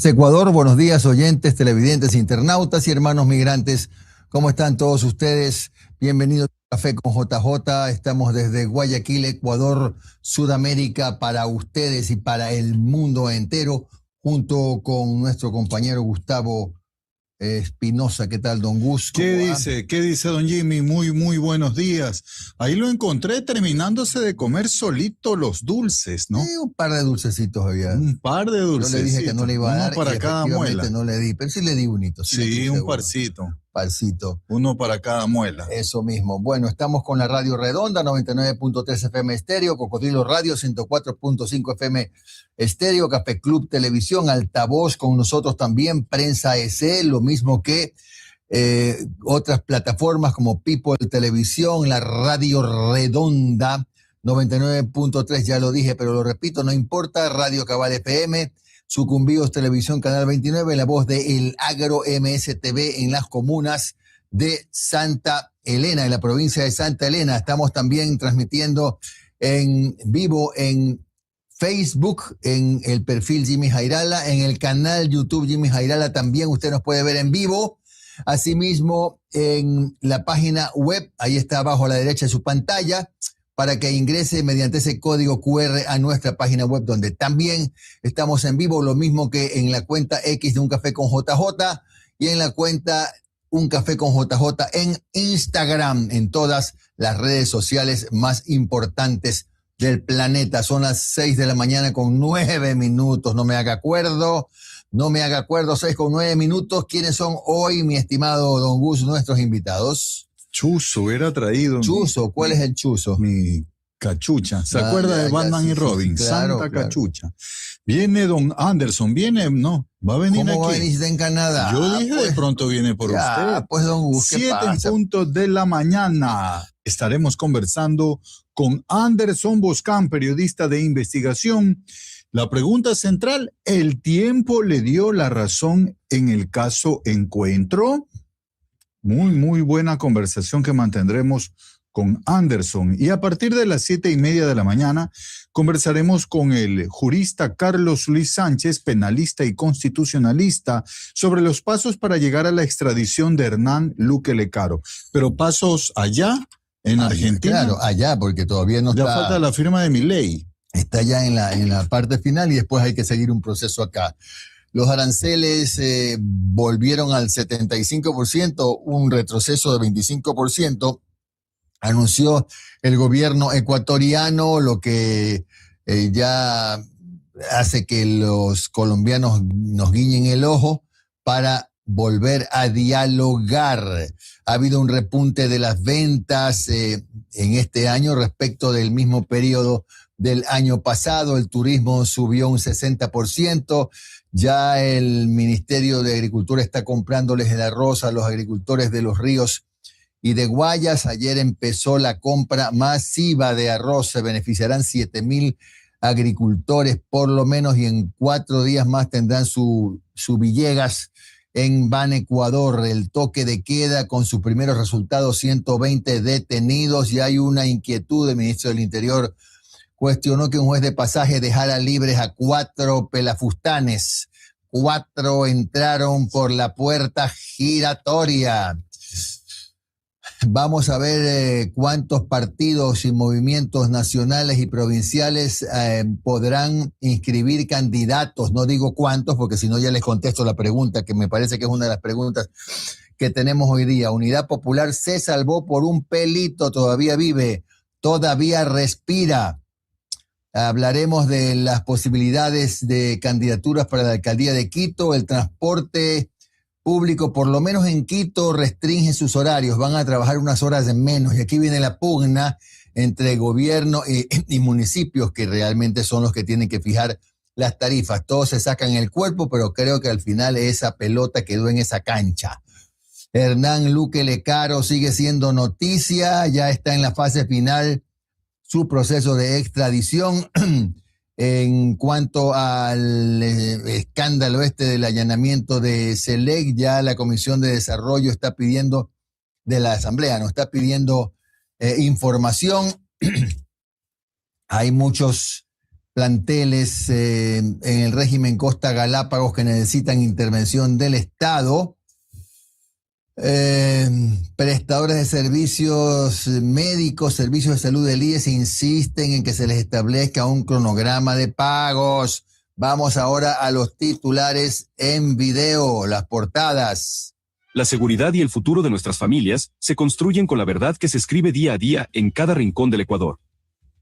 Ecuador, buenos días oyentes, televidentes, internautas y hermanos migrantes. ¿Cómo están todos ustedes? Bienvenidos a Café con JJ. Estamos desde Guayaquil, Ecuador, Sudamérica, para ustedes y para el mundo entero, junto con nuestro compañero Gustavo Espinosa. ¿Qué tal, don Gus? ¿Qué dice don Jimmy? Muy buenos días. Ahí lo encontré terminándose de comer solito los dulces, ¿no? Sí, un par de dulcecitos había. Un par de dulces. Yo le dije que no le iba a dar. Uno para cada muela. No le di, pero sí le di unito. Sí, un parcito. Parcito. Uno para cada muela. Eso mismo. Bueno, estamos con la Radio Redonda, 99.3 FM Estéreo, Cocodrilo Radio, 104.5 FM Estéreo, Café Club Televisión, Altavoz con nosotros también, Prensa EC, lo mismo que otras plataformas como People Televisión, la Radio Redonda, 99.3, ya lo dije, pero lo repito, no importa, Radio Cabal FM, Sucumbíos Televisión, Canal 29, la voz de El Agro MSTV en las comunas de Santa Elena, en la provincia de Santa Elena. Estamos también transmitiendo en vivo en Facebook, en el perfil Jimmy Jairala, en el canal YouTube Jimmy Jairala también usted nos puede ver en vivo. Asimismo, en la página web, ahí está abajo a la derecha de su pantalla, para que ingrese mediante ese código QR a nuestra página web, donde también estamos en vivo, lo mismo que en la cuenta X de Un Café con JJ y en la cuenta Un Café con JJ en Instagram, en todas las redes sociales más importantes del planeta. Son las 6 de la mañana con 9 minutos, no me haga acuerdo, 6 con 9 minutos. ¿Quiénes son hoy, mi estimado don Gus, nuestros invitados? Chuzo, hubiera traído. Chuzo, ¿cuál es el chuzo? Mi cachucha. ¿Se acuerda de Batman y Robin? Sí, claro, Santa Cachucha. Viene don Anderson, ¿no? Va a venir aquí. ¿Cómo va a venir en Canadá? Yo dije, pues, de pronto viene por usted. Pues don Gus, ¿qué 7 pasa? en punto de la mañana. Estaremos conversando con Anderson Boscan, periodista de investigación. La pregunta central, ¿el tiempo le dio la razón en el caso Encuentro? Muy buena conversación que mantendremos con Anderson. Y a partir de las 7:30 de la mañana conversaremos con el jurista Carlos Luis Sánchez, penalista y constitucionalista, sobre los pasos para llegar a la extradición de Hernán Luque Lecaro. Pero pasos allá, en Argentina. Claro, allá, porque todavía no ya está. Ya falta la firma de Milei. Está ya en la parte final y después hay que seguir un proceso acá. Los aranceles volvieron al 75%, un retroceso de 25%, anunció el gobierno ecuatoriano, lo que ya hace que los colombianos nos guiñen el ojo para volver a dialogar. Ha habido un repunte de las ventas en este año respecto del mismo periodo del año pasado. El turismo subió un 60%. Ya el Ministerio de Agricultura está comprándoles el arroz a los agricultores de Los Ríos y de Guayas. Ayer empezó la compra masiva de arroz. Se beneficiarán 7,000 agricultores por lo menos y en 4 días más tendrán su Villegas en Ban, Ecuador. El toque de queda con sus primeros resultados, 120 detenidos, y hay una inquietud. El ministro del Interior cuestionó que un juez de pasaje dejara libres a 4 pelafustanes. 4 entraron por la puerta giratoria. Vamos a ver cuántos partidos y movimientos nacionales y provinciales podrán inscribir candidatos. No digo cuántos, porque si no ya les contesto la pregunta, que me parece que es una de las preguntas que tenemos hoy día. Unidad Popular se salvó por un pelito, todavía vive, todavía respira. Hablaremos de las posibilidades de candidaturas para la alcaldía de Quito. El transporte público, por lo menos en Quito, restringe sus horarios. Van a trabajar unas horas de menos. Y aquí viene la pugna entre gobierno y municipios, que realmente son los que tienen que fijar las tarifas. Todos se sacan el cuerpo, pero creo que al final esa pelota quedó en esa cancha. Hernán Luque Lecaro sigue siendo noticia. Ya está en la fase final su proceso de extradición. En cuanto al escándalo del allanamiento de SELEC, ya la Comisión de Desarrollo está pidiendo, de la Asamblea, no está pidiendo información. Hay muchos planteles en el régimen Costa Galápagos que necesitan intervención del Estado. Prestadores de servicios médicos, servicios de salud del IES insisten en que se les establezca un cronograma de pagos. Vamos ahora a los titulares en video, las portadas. La seguridad y el futuro de nuestras familias se construyen con la verdad que se escribe día a día en cada rincón del Ecuador.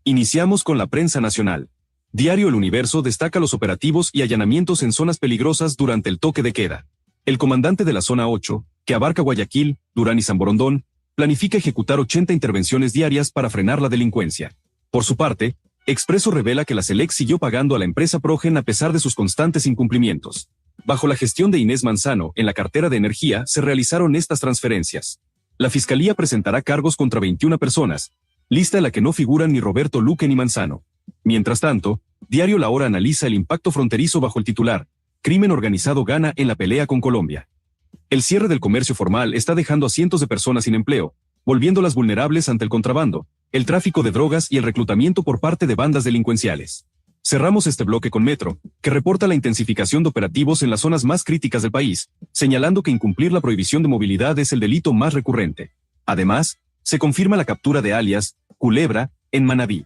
Iniciamos con la prensa nacional. Diario El Universo destaca los operativos y allanamientos en zonas peligrosas durante el toque de queda. El comandante de la zona 8, que abarca Guayaquil, Durán y San Borondón, planifica ejecutar 80 intervenciones diarias para frenar la delincuencia. Por su parte, Expreso revela que la SELEC siguió pagando a la empresa Progen a pesar de sus constantes incumplimientos. Bajo la gestión de Inés Manzano, en la cartera de energía se realizaron estas transferencias. La Fiscalía presentará cargos contra 21 personas, lista en la que no figuran ni Roberto Luque ni Manzano. Mientras tanto, Diario La Hora analiza el impacto fronterizo bajo el titular: Crimen organizado gana en la pelea con Colombia. El cierre del comercio formal está dejando a cientos de personas sin empleo, volviéndolas vulnerables ante el contrabando, el tráfico de drogas y el reclutamiento por parte de bandas delincuenciales. Cerramos este bloque con Metro, que reporta la intensificación de operativos en las zonas más críticas del país, señalando que incumplir la prohibición de movilidad es el delito más recurrente. Además, se confirma la captura de alias Culebra en Manabí.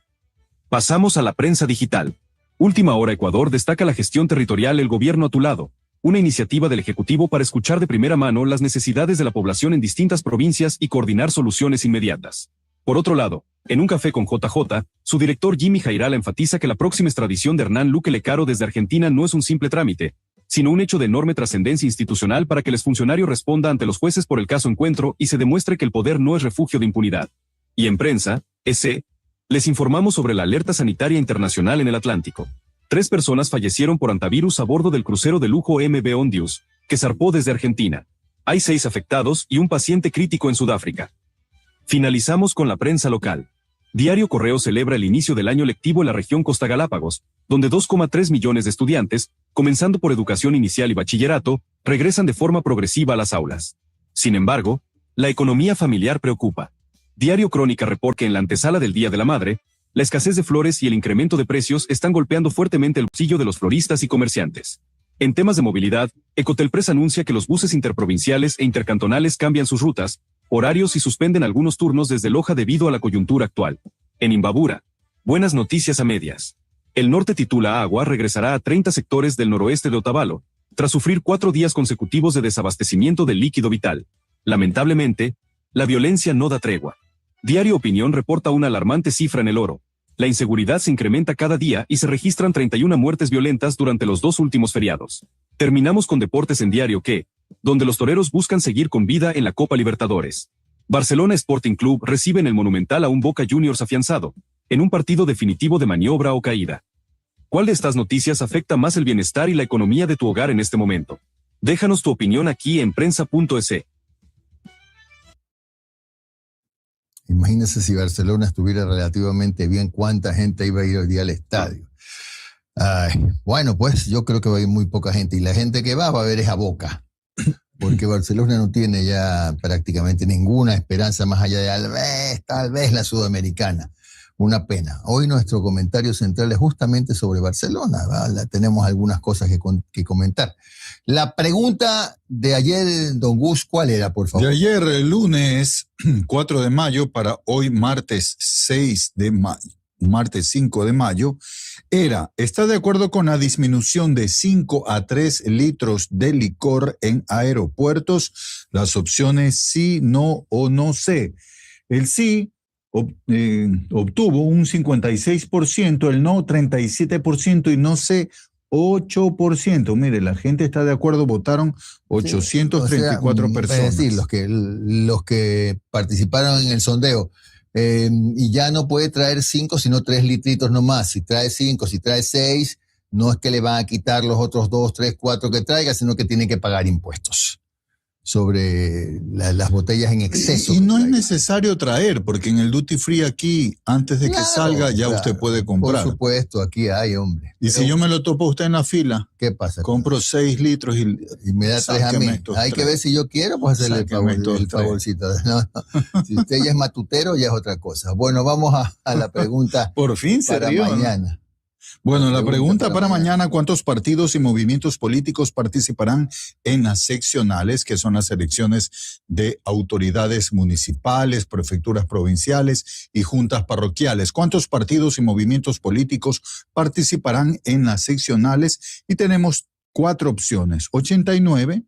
Pasamos a la prensa digital. Última Hora Ecuador destaca la gestión territorial El Gobierno a tu lado, una iniciativa del Ejecutivo para escuchar de primera mano las necesidades de la población en distintas provincias y coordinar soluciones inmediatas. Por otro lado, en un café con JJ, su director Jimmy Jairala enfatiza que la próxima extradición de Hernán Luque Lecaro desde Argentina no es un simple trámite, sino un hecho de enorme trascendencia institucional para que el exfuncionario responda ante los jueces por el caso Encuentro y se demuestre que el poder no es refugio de impunidad. Y en prensa, les informamos sobre la alerta sanitaria internacional en el Atlántico. 3 personas fallecieron por antivirus a bordo del crucero de lujo MV Ondius, que zarpó desde Argentina. Hay 6 afectados y un paciente crítico en Sudáfrica. Finalizamos con la prensa local. Diario Correo celebra el inicio del año lectivo en la región Costa Galápagos, donde 2,3 millones de estudiantes, comenzando por educación inicial y bachillerato, regresan de forma progresiva a las aulas. Sin embargo, la economía familiar preocupa. Diario Crónica reporta que en la antesala del Día de la Madre, la escasez de flores y el incremento de precios están golpeando fuertemente el bolsillo de los floristas y comerciantes. En temas de movilidad, Ecotelpress anuncia que los buses interprovinciales e intercantonales cambian sus rutas, horarios y suspenden algunos turnos desde Loja debido a la coyuntura actual. En Imbabura, buenas noticias a medias. El norte titula Agua regresará a 30 sectores del noroeste de Otavalo, tras sufrir 4 días consecutivos de desabastecimiento del líquido vital. Lamentablemente, la violencia no da tregua. Diario Opinión reporta una alarmante cifra en el Oro. La inseguridad se incrementa cada día y se registran 31 muertes violentas durante los 2 últimos feriados. Terminamos con deportes en Diario Que, donde los toreros buscan seguir con vida en la Copa Libertadores. Barcelona Sporting Club recibe en el Monumental a un Boca Juniors afianzado, en un partido definitivo de maniobra o caída. ¿Cuál de estas noticias afecta más el bienestar y la economía de tu hogar en este momento? Déjanos tu opinión aquí en prensa.es. Imagínense si Barcelona estuviera relativamente bien, cuánta gente iba a ir hoy día al estadio. Bueno, pues yo creo que va a ir muy poca gente y la gente que va a ver es a Boca, porque Barcelona no tiene ya prácticamente ninguna esperanza más allá de tal vez la Sudamericana. Una pena. Hoy nuestro comentario central es justamente sobre Barcelona, ¿verdad? Tenemos algunas cosas que comentar. La pregunta de ayer, don Gus, ¿cuál era, por favor? De ayer, el lunes 4 de mayo, para hoy martes 5 de mayo, ¿está de acuerdo con la disminución de 5 a 3 litros de licor en aeropuertos? Las opciones sí, no o no sé. El sí obtuvo un 56%, el no 37% y no sé 8%. Mire, la gente está de acuerdo, votaron 834 personas. Es decir, los que participaron en el sondeo. Y ya no puede traer 5, sino 3 litritos nomás. Si trae 5, si trae 6, no es que le van a quitar los otros 2, 3, 4 que traiga, sino que tiene que pagar impuestos sobre las botellas en exceso. Y no es necesario traer, porque en el duty free aquí, antes de que salga, ya usted puede comprar. Por supuesto, aquí hay, hombre. Y si yo me lo topo usted en la fila, ¿qué pasa? Compro 6 litros y me da 3 a mí. Hay que ver si yo quiero, pues hacerle el favorcito. No. Si usted ya es matutero, ya es otra cosa. Bueno, vamos a la pregunta por fin se para dio, mañana. ¿no? Bueno, la pregunta para mañana, ¿cuántos partidos y movimientos políticos participarán en las seccionales, que son las elecciones de autoridades municipales, prefecturas provinciales y juntas parroquiales? ¿Cuántos partidos y movimientos políticos participarán en las seccionales? Y tenemos 4 opciones: 89,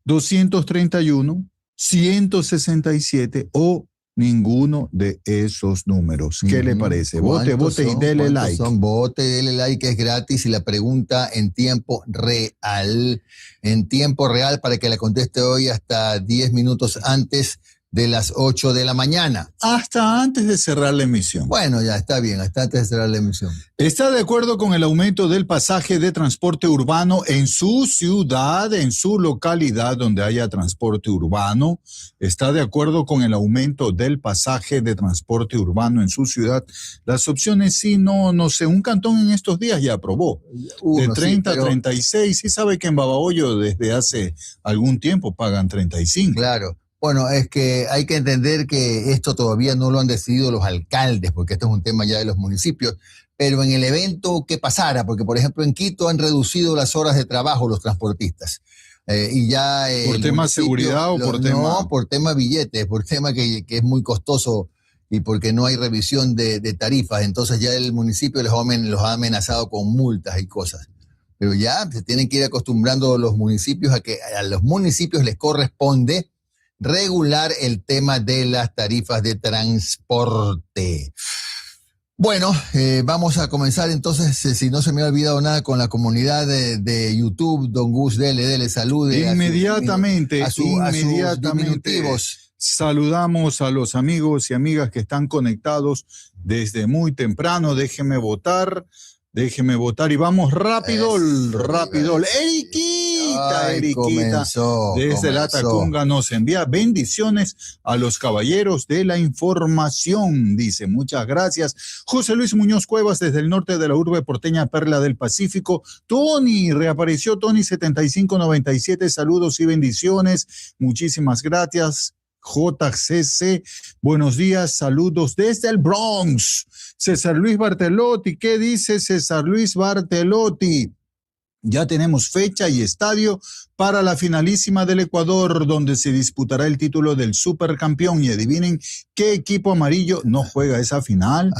231, 167 o ninguno de esos números. ¿Qué le parece? Vote y dele like. Vote y dele like, que es gratis, y la pregunta en tiempo real. En tiempo real, para que la conteste hoy hasta 10 minutos antes de las 8 de la mañana. Hasta antes de cerrar la emisión. Bueno, ya está bien, hasta antes de cerrar la emisión. ¿Está de acuerdo con el aumento del pasaje de transporte urbano en su ciudad, en su localidad donde haya transporte urbano? ¿Está de acuerdo con el aumento del pasaje de transporte urbano en su ciudad? Las opciones sí, no sé. Un cantón en estos días ya aprobó. De 30 a 36. Sí sabe que en Babahoyo desde hace algún tiempo pagan 35. Claro. Bueno, es que hay que entender que esto todavía no lo han decidido los alcaldes, porque esto es un tema ya de los municipios, pero en el evento que pasara, porque por ejemplo en Quito han reducido las horas de trabajo los transportistas. Y ya ¿Por tema seguridad o por tema? No, por tema billetes, por tema que es muy costoso y porque no hay revisión de tarifas. Entonces ya el municipio los ha amenazado con multas y cosas. Pero ya se tienen que ir acostumbrando los municipios a que a los municipios les corresponde regular el tema de las tarifas de transporte. Bueno, vamos a comenzar entonces, si no se me ha olvidado nada, con la comunidad de YouTube. Don Gus, dele, salude. Inmediatamente. A sus diminutivos. Saludamos a los amigos y amigas que están conectados desde muy temprano. Déjeme votar y vamos rápido. Eriquita, desde la Tacunga nos envía bendiciones a los caballeros de la información, dice, muchas gracias. José Luis Muñoz Cuevas desde el norte de la urbe porteña Perla del Pacífico. Reapareció Tony 7597, saludos y bendiciones, muchísimas gracias. JCC, buenos días, saludos desde el Bronx. César Luis Bartelotti, ¿qué dice César Luis Bartelotti? Ya tenemos fecha y estadio para la finalísima del Ecuador, donde se disputará el título del supercampeón. Y adivinen qué equipo amarillo no juega esa final.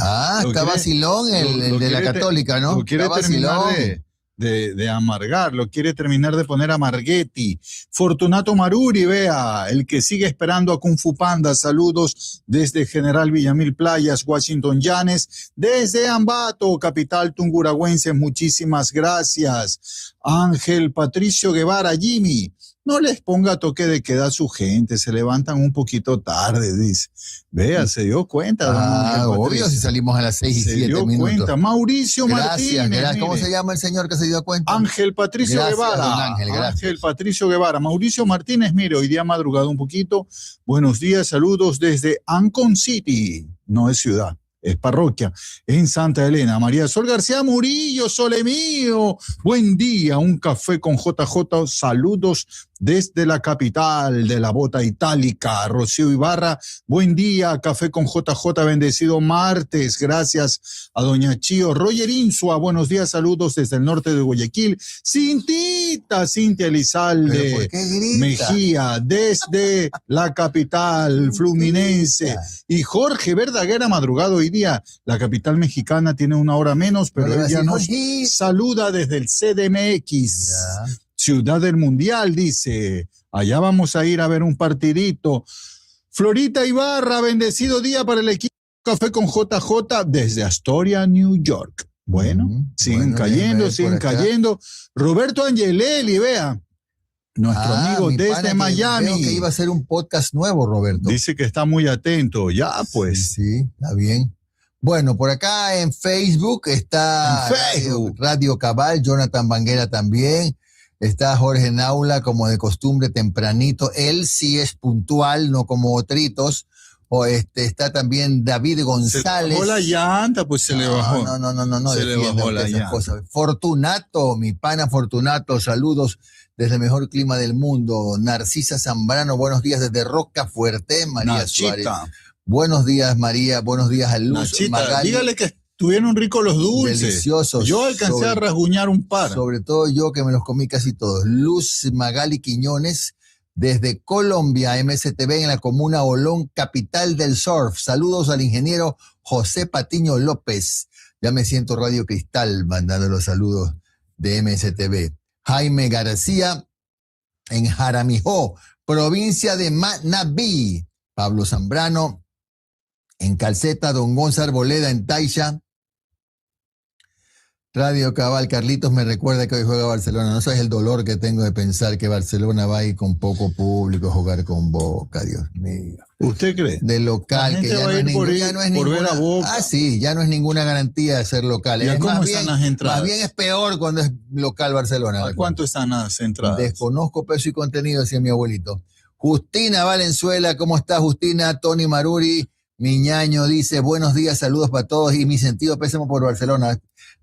Está vacilón el de la Católica, ¿no? Lo quiere terminar de amargar, lo quiere terminar de poner a Marghetti. Fortunato Maruri, vea, el que sigue esperando a Kung Fu Panda. Saludos desde General Villamil Playas, Washington Llanes, desde Ambato, capital tunguragüense, muchísimas gracias. Ángel Patricio Guevara, Jimmy, no les ponga toque de queda a su gente, se levantan un poquito tarde, dice. Vea, se dio cuenta. Obvio, si salimos a las 6 y 7 minutos. Se dio cuenta. Mauricio Martínez. Gracias. ¿Cómo se llama el señor que se dio cuenta? Ángel Patricio Guevara. Ángel Patricio Guevara. Mauricio Martínez, mire, hoy día madrugado un poquito. Buenos días, saludos desde Ancon City. No es ciudad, es parroquia, en Santa Elena. María Sol García Murillo, sole mío, buen día, un café con JJ, saludos desde la capital de la bota itálica. Rocío Ibarra, buen día, café con JJ, bendecido martes, gracias a doña Chío. Roger Insua, buenos días, saludos desde el norte de Guayaquil. Cintia Elizalde Mejía, desde la capital fluminense. Y Jorge Verdaguer, madrugado hoy día, la capital mexicana tiene una hora menos, pero ella nos saluda desde el CDMX. Ya. Ciudad del Mundial, dice, allá vamos a ir a ver un partidito. Florita Ibarra, bendecido día para el equipo Café con JJ desde Astoria, New York. Bueno, siguen cayendo. Roberto Angelelli, vea, nuestro amigo desde Miami. Creo que iba a ser un podcast nuevo, Roberto. Dice que está muy atento, ya pues. Sí, está bien. Bueno, por acá en Facebook está Radio Cabal, Jonathan Banguera también. Está Jorge Naula, como de costumbre, tempranito. Él sí es puntual, no como otritos. Está también David González. Se le bajó la llanta, pues se le bajó. No. Se le bajó la llanta. Fortunato, mi pana Fortunato, saludos desde el mejor clima del mundo. Narcisa Zambrano, buenos días desde Rocafuerte. María Suárez. Buenos días, María. Buenos días a Luz. Nachita, dígale que Estuvieron ricos los dulces. Deliciosos. Yo alcancé a rasguñar un par. Sobre todo yo, que me los comí casi todos. Luz Magali Quiñones, desde Colombia, MSTV en la comuna Olón, capital del surf. Saludos al ingeniero José Patiño López. Ya me siento Radio Cristal mandando los saludos de MSTV. Jaime García en Jaramijó, provincia de Manabí. Pablo Zambrano en Calceta, Don Gonzalo Arboleda en Taisha. Radio Cabal, Carlitos me recuerda que hoy juega Barcelona. No sabes el dolor que tengo de pensar que Barcelona va a ir con poco público a jugar con Boca, Dios mío. ¿Usted cree? De local, que ya no es ninguna. Ver a Boca. Ah, sí, ya no es ninguna garantía de ser local. ¿Y cómo están las entradas? Más bien es peor cuando es local Barcelona. ¿A cuánto están las entradas? Desconozco peso y contenido, decía mi abuelito. Justina Valenzuela, ¿cómo está Justina? Tony Maruri, mi ñaño dice, buenos días, saludos para todos y mi sentido pésimo por Barcelona.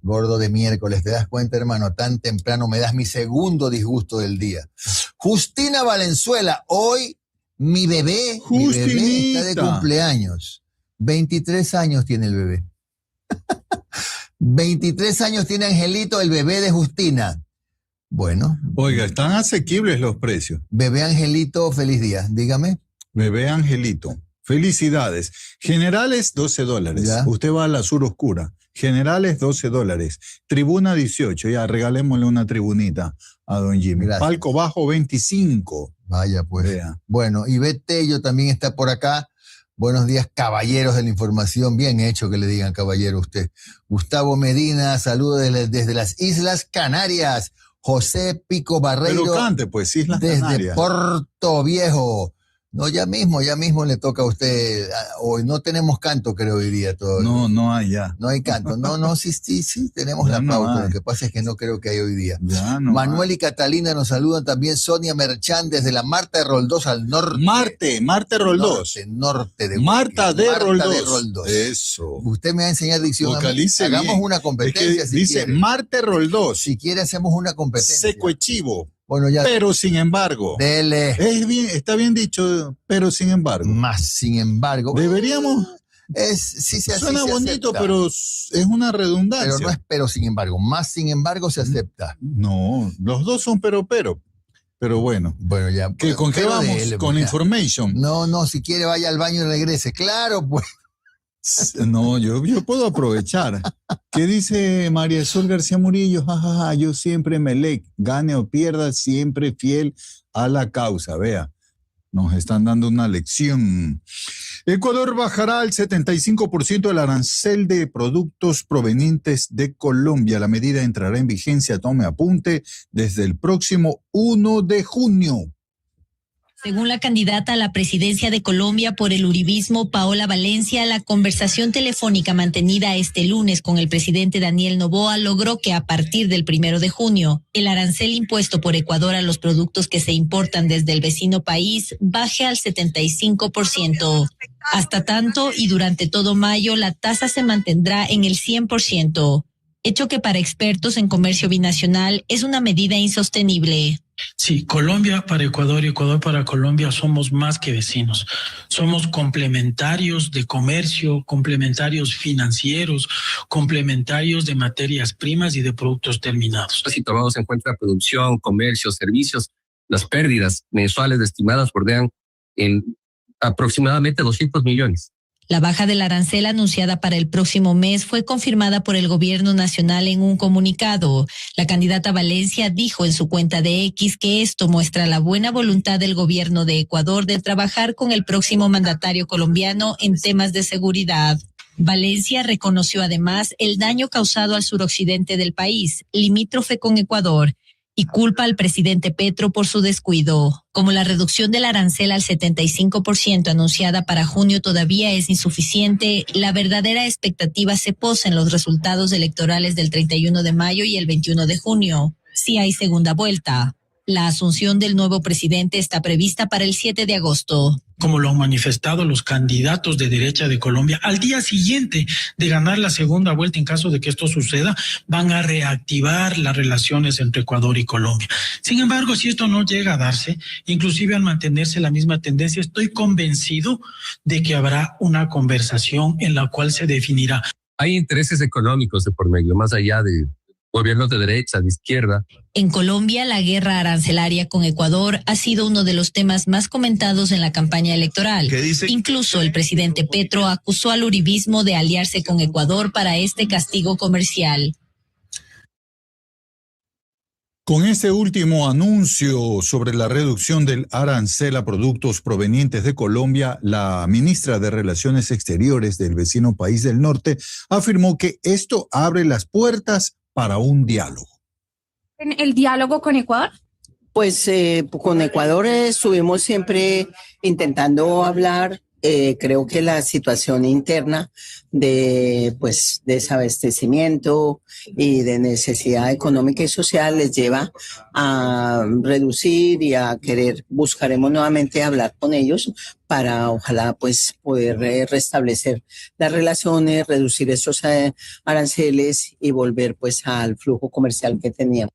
Gordo de miércoles, ¿te das cuenta, hermano? Tan temprano me das mi segundo disgusto del día. Justina Valenzuela, hoy mi bebé está de cumpleaños. 23 años tiene el bebé. 23 años tiene Angelito, el bebé de Justina. Bueno. Oiga, están asequibles los precios. Bebé Angelito, feliz día, dígame. Bebé Angelito, felicidades. Generales, $12. ¿Ya? Usted va a la sur oscura. Generales, $12. Tribuna, 18. Ya, regalémosle una tribunita a don Jimmy. Gracias. Palco bajo, 25. Vaya, pues. Vea. Bueno, Ivette Tello también está por acá. Buenos días, caballeros de la información. Bien hecho que le digan caballero a usted. Gustavo Medina, saludos desde las Islas Canarias. José Pico Barreiro. Pero cante, pues, Islas desde Canarias. Puerto Viejo. No, ya mismo le toca a usted. Hoy no tenemos canto, creo, hoy día todo. No hay ya. No hay canto. No, sí, tenemos Ya la no pauta. hay. Lo que pasa es que no creo que hay hoy día. Ya no Manuel hay. y Catalina nos saludan también. Sonia Merchán desde la Marta de Roldós al norte. Marte Roldós. Norte de Marta de Roldós. Roldós. Eso. Usted me va a enseñar dicción. Vocalice Hagamos bien. una competencia Es que si dice quiere. Marte Roldós. Si quiere hacemos una competencia. Secuechivo. Bueno, ya. Pero sin embargo. Dele. Está bien dicho, pero sin embargo. Más sin embargo. Deberíamos. Sí se Suena se bonito, acepta. pero es una redundancia. Pero no es pero sin embargo. Más sin embargo se acepta. No, los dos son pero. Pero bueno. Bueno, ya. ¿Con qué pero vamos? dele, Con pues, information. No, si quiere vaya al baño y regrese. Claro, pues. No, yo puedo aprovechar. ¿Qué dice María Sol García Murillo? Ja, yo siempre Melec, gane o pierda, siempre fiel a la causa. Vea, nos están dando una lección. Ecuador bajará al 75% el arancel de productos provenientes de Colombia. La medida entrará en vigencia, tome apunte, desde el próximo 1 de junio. Según la candidata a la presidencia de Colombia por el uribismo, Paola Valencia, la conversación telefónica mantenida este lunes con el presidente Daniel Noboa logró que a partir del 1 de junio, el arancel impuesto por Ecuador a los productos que se importan desde el vecino país baje al 75%. Hasta tanto y durante todo mayo, la tasa se mantendrá en el 100%, hecho que para expertos en comercio binacional es una medida insostenible. Sí, Colombia para Ecuador y Ecuador para Colombia somos más que vecinos. Somos complementarios de comercio, complementarios financieros, complementarios de materias primas y de productos terminados. Si tomamos en cuenta producción, comercio, servicios, las pérdidas mensuales estimadas bordean en aproximadamente 200 millones. La baja del arancel anunciada para el próximo mes fue confirmada por el gobierno nacional en un comunicado. La candidata Valencia dijo en su cuenta de X que esto muestra la buena voluntad del gobierno de Ecuador de trabajar con el próximo mandatario colombiano en temas de seguridad. Valencia reconoció además el daño causado al suroccidente del país, limítrofe con Ecuador, y culpa al presidente Petro por su descuido. Como la reducción del arancel al 75% anunciada para junio todavía es insuficiente, la verdadera expectativa se posa en los resultados electorales del 31 de mayo y el 21 de junio. Si hay segunda vuelta. La asunción del nuevo presidente está prevista para el 7 de agosto. Como lo han manifestado los candidatos de derecha de Colombia, al día siguiente de ganar la segunda vuelta, en caso de que esto suceda, van a reactivar las relaciones entre Ecuador y Colombia. Sin embargo, si esto no llega a darse, inclusive al mantenerse la misma tendencia, estoy convencido de que habrá una conversación en la cual se definirá Hay intereses económicos de por medio, más allá de gobiernos de derecha, de izquierda. En Colombia, la guerra arancelaria con Ecuador ha sido uno de los temas más comentados en la campaña electoral. Incluso el presidente Petro acusó al uribismo de aliarse con Ecuador para este castigo comercial. Con este último anuncio sobre la reducción del arancel a productos provenientes de Colombia, la ministra de Relaciones Exteriores del vecino país del norte afirmó que esto abre las puertas para un diálogo. ¿En el diálogo con Ecuador? Pues con Ecuador estuvimos siempre intentando hablar. Creo que la situación interna de desabastecimiento y de necesidad económica y social les lleva a reducir y a querer, buscaremos nuevamente hablar con ellos para ojalá poder restablecer las relaciones, reducir esos aranceles y volver al flujo comercial que teníamos.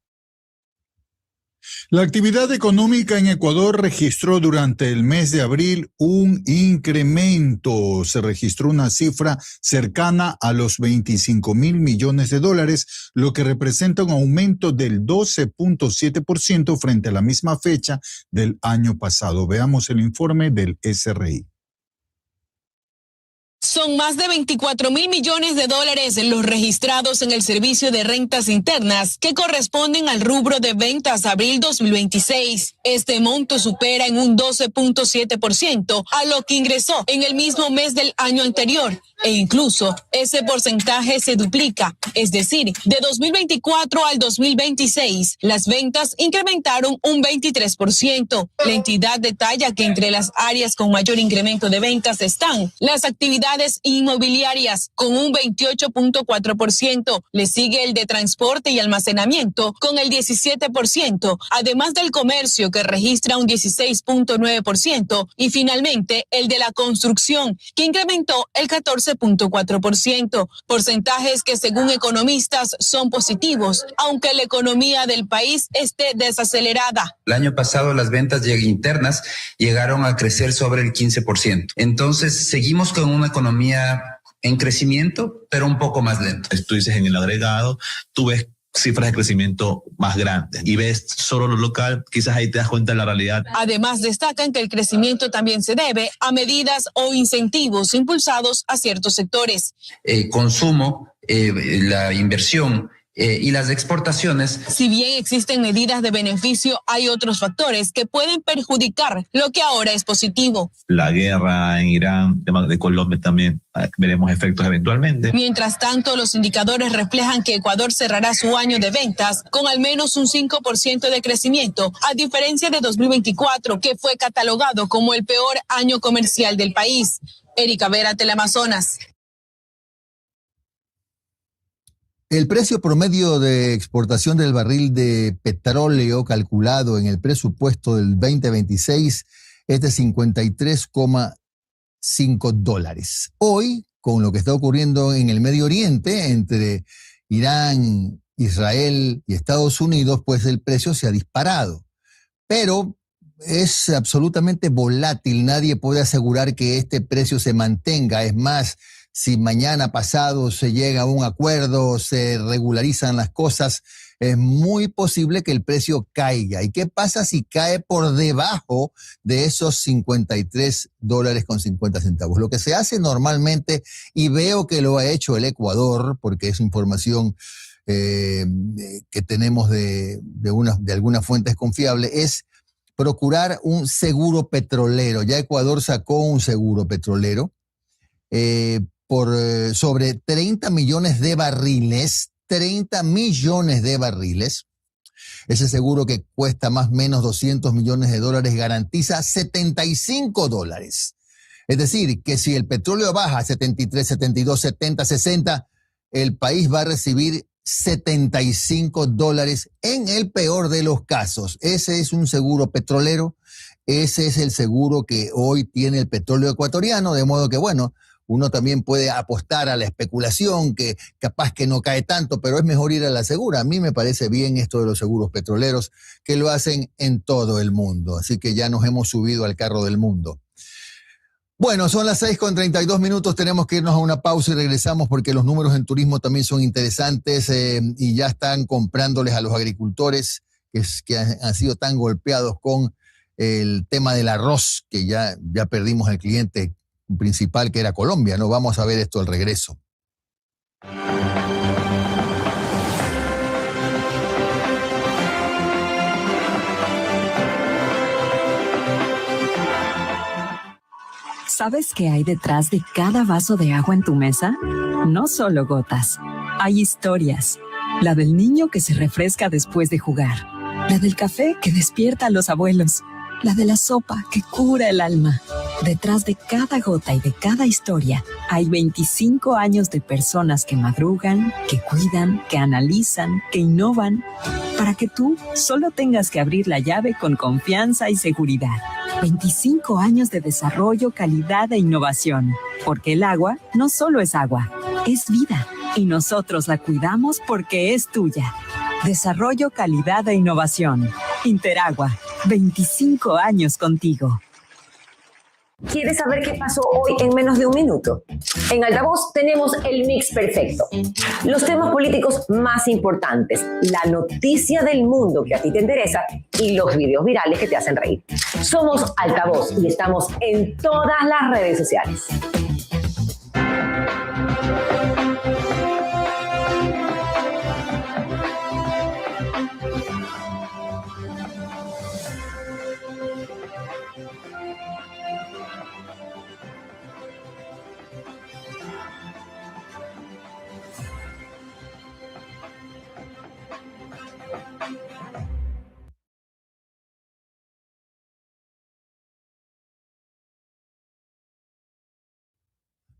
La actividad económica en Ecuador registró durante el mes de abril un incremento. Se registró una cifra cercana a los 25.000 millones de dólares, lo que representa un aumento del 12.7% frente a la misma fecha del año pasado. Veamos el informe del SRI. Son más de 24.000 millones de dólares los registrados en el servicio de rentas internas que corresponden al rubro de ventas abril 2026. Este monto supera en un 12.7% a lo que ingresó en el mismo mes del año anterior e incluso ese porcentaje se duplica. Es decir, de 2024 al 2026, las ventas incrementaron un 23%. La entidad detalla que entre las áreas con mayor incremento de ventas están las actividades inmobiliarias con un 28.4%, le sigue el de transporte y almacenamiento con el 17%, además del comercio que registra un 16.9% y finalmente el de la construcción que incrementó el 14.4%, porcentajes que según economistas son positivos, aunque la economía del país esté desacelerada. El año pasado las ventas internas llegaron a crecer sobre el 15%. Entonces seguimos con una economía en crecimiento, pero un poco más lento. Tú dices en el agregado, tú ves cifras de crecimiento más grandes y ves solo lo local, quizás ahí te das cuenta de la realidad. Además, destacan que el crecimiento también se debe a medidas o incentivos impulsados a ciertos sectores. Consumo, la inversión, y las exportaciones. Si bien existen medidas de beneficio, hay otros factores que pueden perjudicar lo que ahora es positivo. La guerra en Irán, tema de Colombia también, veremos efectos eventualmente. Mientras tanto, los indicadores reflejan que Ecuador cerrará su año de ventas con al menos un 5% de crecimiento, a diferencia de 2024, que fue catalogado como el peor año comercial del país. Erika Vera, Teleamazonas. El precio promedio de exportación del barril de petróleo calculado en el presupuesto del 2026 es de $53,5. Hoy, con lo que está ocurriendo en el Medio Oriente entre Irán, Israel y Estados Unidos, pues el precio se ha disparado. Pero es absolutamente volátil, nadie puede asegurar que este precio se mantenga. Es más, si mañana pasado se llega a un acuerdo, se regularizan las cosas, es muy posible que el precio caiga. ¿Y qué pasa si cae por debajo de esos $53.50? Lo que se hace normalmente, y veo que lo ha hecho el Ecuador, porque es información que tenemos de algunas fuentes confiables, es procurar un seguro petrolero. Ya Ecuador sacó un seguro petrolero por sobre 30 millones de barriles, 30 millones de barriles. Ese seguro, que cuesta más o menos $200 millones, garantiza $75. Es decir, que si el petróleo baja a 73, 72, 70, 60, el país va a recibir $75 en el peor de los casos. Ese es un seguro petrolero, ese es el seguro que hoy tiene el petróleo ecuatoriano, de modo que, bueno, uno también puede apostar a la especulación, que capaz que no cae tanto, pero es mejor ir a la segura. A mí me parece bien esto de los seguros petroleros, que lo hacen en todo el mundo, así que ya nos hemos subido al carro del mundo. Bueno, son las 6:32, tenemos que irnos a una pausa y regresamos porque los números en turismo también son interesantes y ya están comprándoles a los agricultores que han sido tan golpeados con el tema del arroz, que ya perdimos el cliente principal que era Colombia, ¿no? Vamos a ver esto al regreso. ¿Sabes qué hay detrás de cada vaso de agua en tu mesa? No solo gotas, hay historias. La del niño que se refresca después de jugar. La del café que despierta a los abuelos. La de la sopa que cura el alma. Detrás de cada gota y de cada historia hay 25 años de personas que madrugan, que cuidan, que analizan, que innovan, para que tú solo tengas que abrir la llave con confianza y seguridad. 25 años de desarrollo, calidad e innovación, porque el agua no solo es agua, es vida, y nosotros la cuidamos porque es tuya. Desarrollo, calidad e innovación. Interagua, 25 años contigo. ¿Quieres saber qué pasó hoy en menos de un minuto? En Altavoz tenemos el mix perfecto. Los temas políticos más importantes, la noticia del mundo que a ti te interesa y los videos virales que te hacen reír. Somos Altavoz y estamos en todas las redes sociales.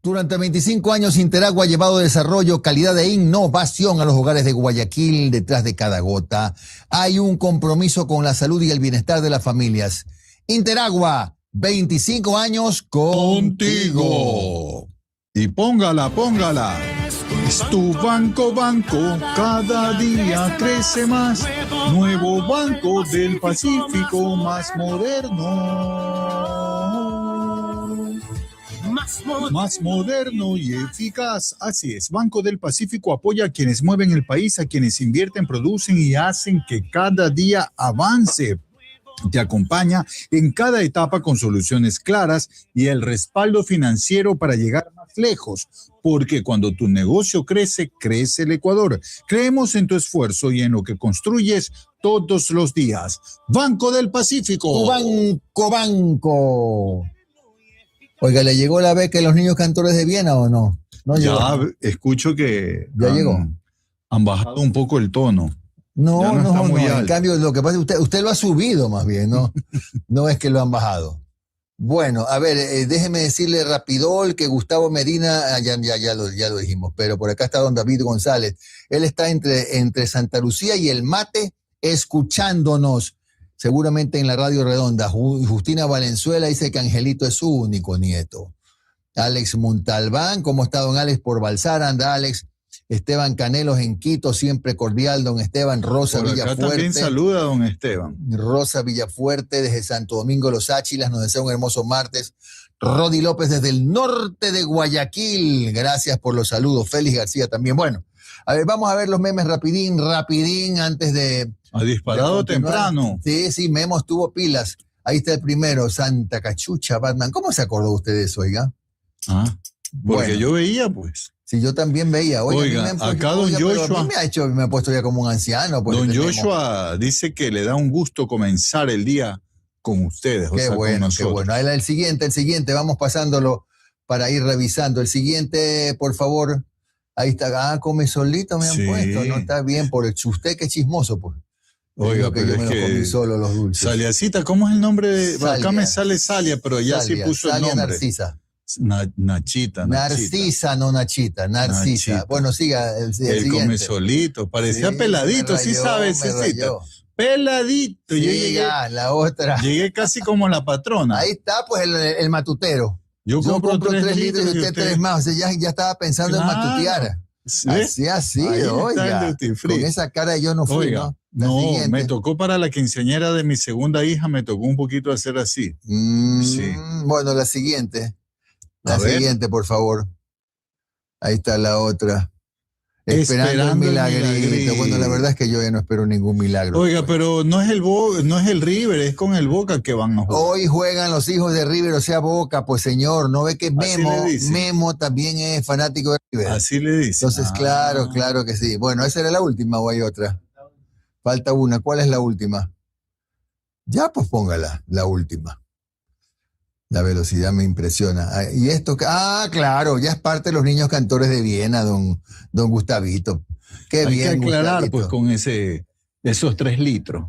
Durante 25 años, Interagua ha llevado desarrollo, calidad e innovación a los hogares de Guayaquil. Detrás de cada gota hay un compromiso con la salud y el bienestar de las familias. Interagua, 25 años contigo. Y póngala. Es tu banco, cada día crece más. Nuevo Banco del Pacífico, más moderno. Más moderno y eficaz. Así es, Banco del Pacífico apoya a quienes mueven el país, a quienes invierten, producen y hacen que cada día avance. Te acompaña en cada etapa con soluciones claras y el respaldo financiero para llegar más lejos, porque cuando tu negocio crece, crece el Ecuador. Creemos en tu esfuerzo y en lo que construyes todos los días. Banco del Pacífico. Banco. Oiga, ¿le llegó la beca a los niños cantores de Viena o no? No ya llegó. Escucho que ya llegó. Han bajado un poco el tono. No. En cambio, lo que pasa es que usted lo ha subido más bien, ¿no? No es que lo han bajado. Bueno, a ver, déjeme decirle rapidol que Gustavo Medina, ya lo dijimos, pero por acá está don David González. Él está entre Santa Lucía y El Mate, escuchándonos, seguramente en la Radio Redonda. Justina Valenzuela dice que Angelito es su único nieto. Alex Montalbán, ¿cómo está don Alex por Balsar? Anda Alex. Esteban Canelos en Quito, siempre cordial, don Esteban. Rosa por acá Villafuerte. También saluda don Esteban. Rosa Villafuerte desde Santo Domingo Los Áchilas nos desea un hermoso martes. Rodi López desde el norte de Guayaquil, gracias por los saludos. Félix García también. Bueno, a ver, vamos a ver los memes rapidín, antes de... Ha disparado temprano. Sí, Memos tuvo pilas. Ahí está el primero, Santa Cachucha, Batman. ¿Cómo se acordó usted de eso, oiga? Porque yo veía, pues. Sí, yo también veía. Oiga, acá don Joshua... A mí me ha puesto ya como un anciano. Pues, don Joshua dice que le da un gusto comenzar el día con ustedes. Qué bueno. Ahí el siguiente, vamos pasándolo para ir revisando. El siguiente, por favor. Ahí está. Come solito me han puesto. No está bien, por usted que es chismoso, pues. Oiga, que pero yo me lo comí solo los dulces. Saliacita, ¿cómo es el nombre de...? Salia. Acá me sale Salia, pero ya sí puso Salia el nombre. Narcisa. Nachita. Narcisa. Bueno, siga el siguiente. Come solito, parecía peladito, sí sabes, peladito. Sí, la otra. Llegué casi como la patrona. Ahí está, pues, el matutero. Yo compro 3 litros y usted 3 más. O sea, ya estaba pensando en matutear. Así, oiga. Con esa cara yo no fui, oiga, ¿no? Me tocó para la quinceañera de mi segunda hija, me tocó un poquito hacer así. Bueno, la siguiente. La siguiente, por favor. Ahí está la otra. Esperando el milagrito. Bueno, la verdad es que yo ya no espero ningún milagro. Oiga, pero no es el River, es con el Boca que van a jugar. Hoy juegan los hijos de River, o sea, Boca, pues señor, ¿no ve que Memo también es fanático de River? Así le dice. Entonces, claro que sí. Bueno, ¿esa era la última o hay otra? Falta una. ¿Cuál es la última? Ya, pues póngala, la última. La velocidad me impresiona. Y esto, claro, ya es parte de los niños cantores de Viena, don Gustavito. Qué bien, hay que aclarar, Gustavito. pues, con esos 3 litros.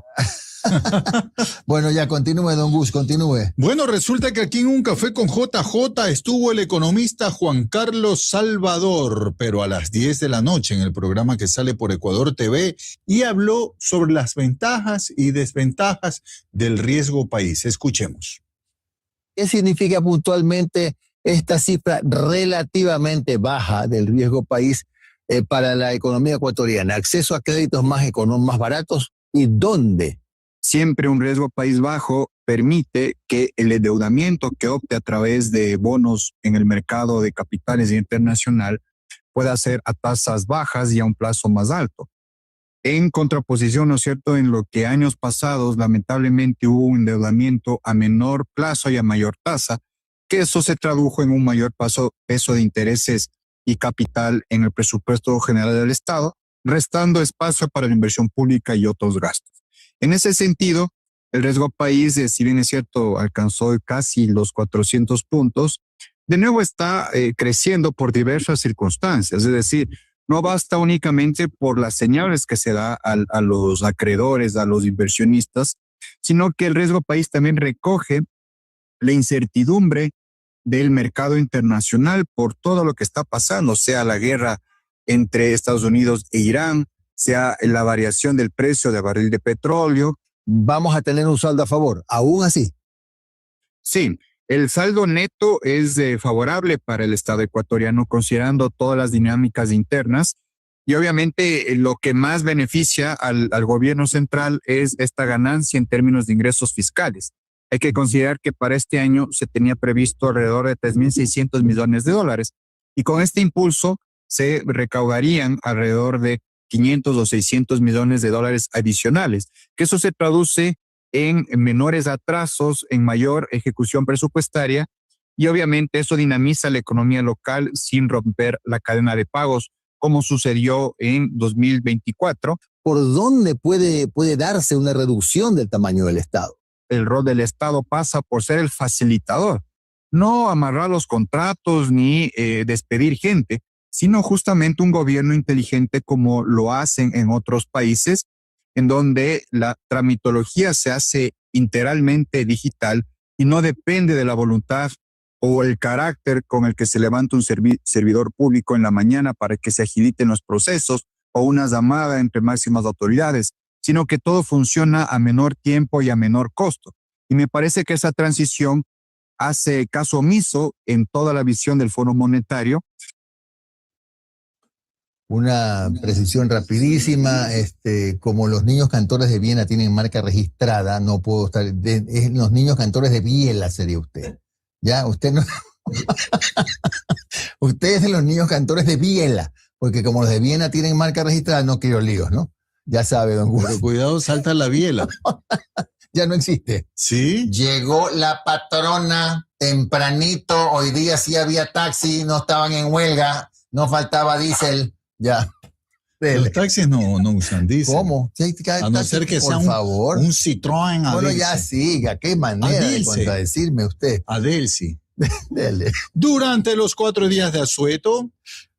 Bueno, ya, continúe, don Gus, continúe. Bueno, resulta que aquí en Un Café con JJ estuvo el economista Juan Carlos Salvador, pero a las 10 de la noche en el programa que sale por Ecuador TV, y habló sobre las ventajas y desventajas del riesgo país. Escuchemos. ¿Qué significa puntualmente esta cifra relativamente baja del riesgo país para la economía ecuatoriana? ¿Acceso a créditos más baratos? ¿Y dónde? Siempre un riesgo país bajo permite que el endeudamiento que opte a través de bonos en el mercado de capitales internacional pueda ser a tasas bajas y a un plazo más alto. En contraposición, ¿no es cierto?, en lo que años pasados lamentablemente hubo un endeudamiento a menor plazo y a mayor tasa, que eso se tradujo en un mayor peso de intereses y capital en el presupuesto general del Estado, restando espacio para la inversión pública y otros gastos. En ese sentido, el riesgo país, si bien es cierto, alcanzó casi los 400 puntos, de nuevo está creciendo por diversas circunstancias, es decir, no basta únicamente por las señales que se da a los acreedores, a los inversionistas, sino que el riesgo país también recoge la incertidumbre del mercado internacional por todo lo que está pasando, sea la guerra entre Estados Unidos e Irán, sea la variación del precio del barril de petróleo. ¿Vamos a tener un saldo a favor, aún así? Sí. El saldo neto es favorable para el Estado ecuatoriano, considerando todas las dinámicas internas. Y obviamente lo que más beneficia al gobierno central es esta ganancia en términos de ingresos fiscales. Hay que considerar que para este año se tenía previsto alrededor de 3.600 millones de dólares. Y con este impulso se recaudarían alrededor de 500 o 600 millones de dólares adicionales, que eso se traduce en menores atrasos, en mayor ejecución presupuestaria, y obviamente eso dinamiza la economía local sin romper la cadena de pagos, como sucedió en 2024. ¿Por dónde puede darse una reducción del tamaño del Estado? El rol del Estado pasa por ser el facilitador, no amarrar los contratos ni despedir gente, sino justamente un gobierno inteligente como lo hacen en otros países, en donde la tramitología se hace integralmente digital y no depende de la voluntad o el carácter con el que se levanta un servidor público en la mañana para que se agiliten los procesos o una llamada entre máximas autoridades, sino que todo funciona a menor tiempo y a menor costo. Y me parece que esa transición hace caso omiso en toda la visión del Fondo Monetario. Una precisión rapidísima, como los niños cantores de Viena tienen marca registrada, no puedo estar, los niños cantores de Biela sería usted. Ya, usted no. Usted es de los niños cantores de Biela, porque como los de Viena tienen marca registrada, no quiero líos, ¿no? Ya sabe, don Gus. Pero cuidado, salta la biela. Ya no existe. ¿Sí? Llegó la patrona tempranito, hoy día sí había taxi, no estaban en huelga, no faltaba diésel. Ya. Los taxis no usan diésel. ¿Cómo? A no ser que sea un Citroën Adelsi. Bueno, ya siga. Qué manera de contradecirme usted. Adelsi. Dele. Durante los 4 días de asueto,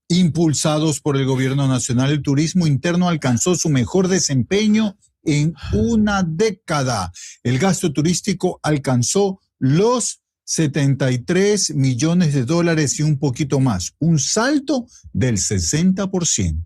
impulsados por el gobierno nacional, el turismo interno alcanzó su mejor desempeño en una década. El gasto turístico alcanzó los 73 millones de dólares y un poquito más, un salto del 60%.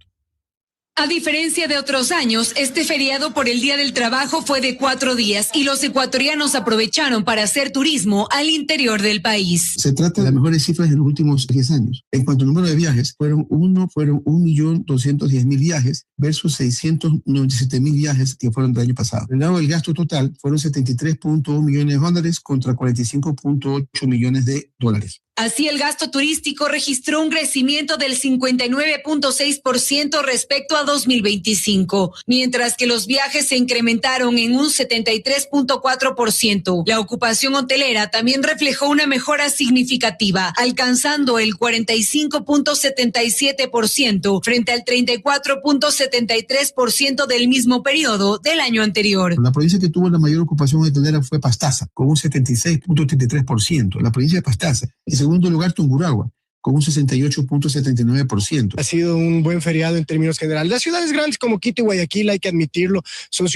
A diferencia de otros años, este feriado por el Día del Trabajo fue de 4 días y los ecuatorianos aprovecharon para hacer turismo al interior del país. Se trata de las mejores cifras de los últimos 10 años. En cuanto al número de viajes, fueron 1.210.000 viajes versus 697.000 viajes que fueron del año pasado. Del lado del gasto total, fueron 73.1 millones de dólares contra 45.8 millones de dólares. Así, el gasto turístico registró un crecimiento del 59.6% respecto a 2025, mientras que los viajes se incrementaron en un 73.4%. La ocupación hotelera también reflejó una mejora significativa, alcanzando el 45.77% frente al 34.73% del mismo periodo del año anterior. La provincia que tuvo la mayor ocupación hotelera fue Pastaza, con un 76.33%. La provincia de Pastaza. En segundo lugar, Tungurahua, con un 68.79%. Ha sido un buen feriado en términos generales. Las ciudades grandes como Quito y Guayaquil, hay que admitirlo, son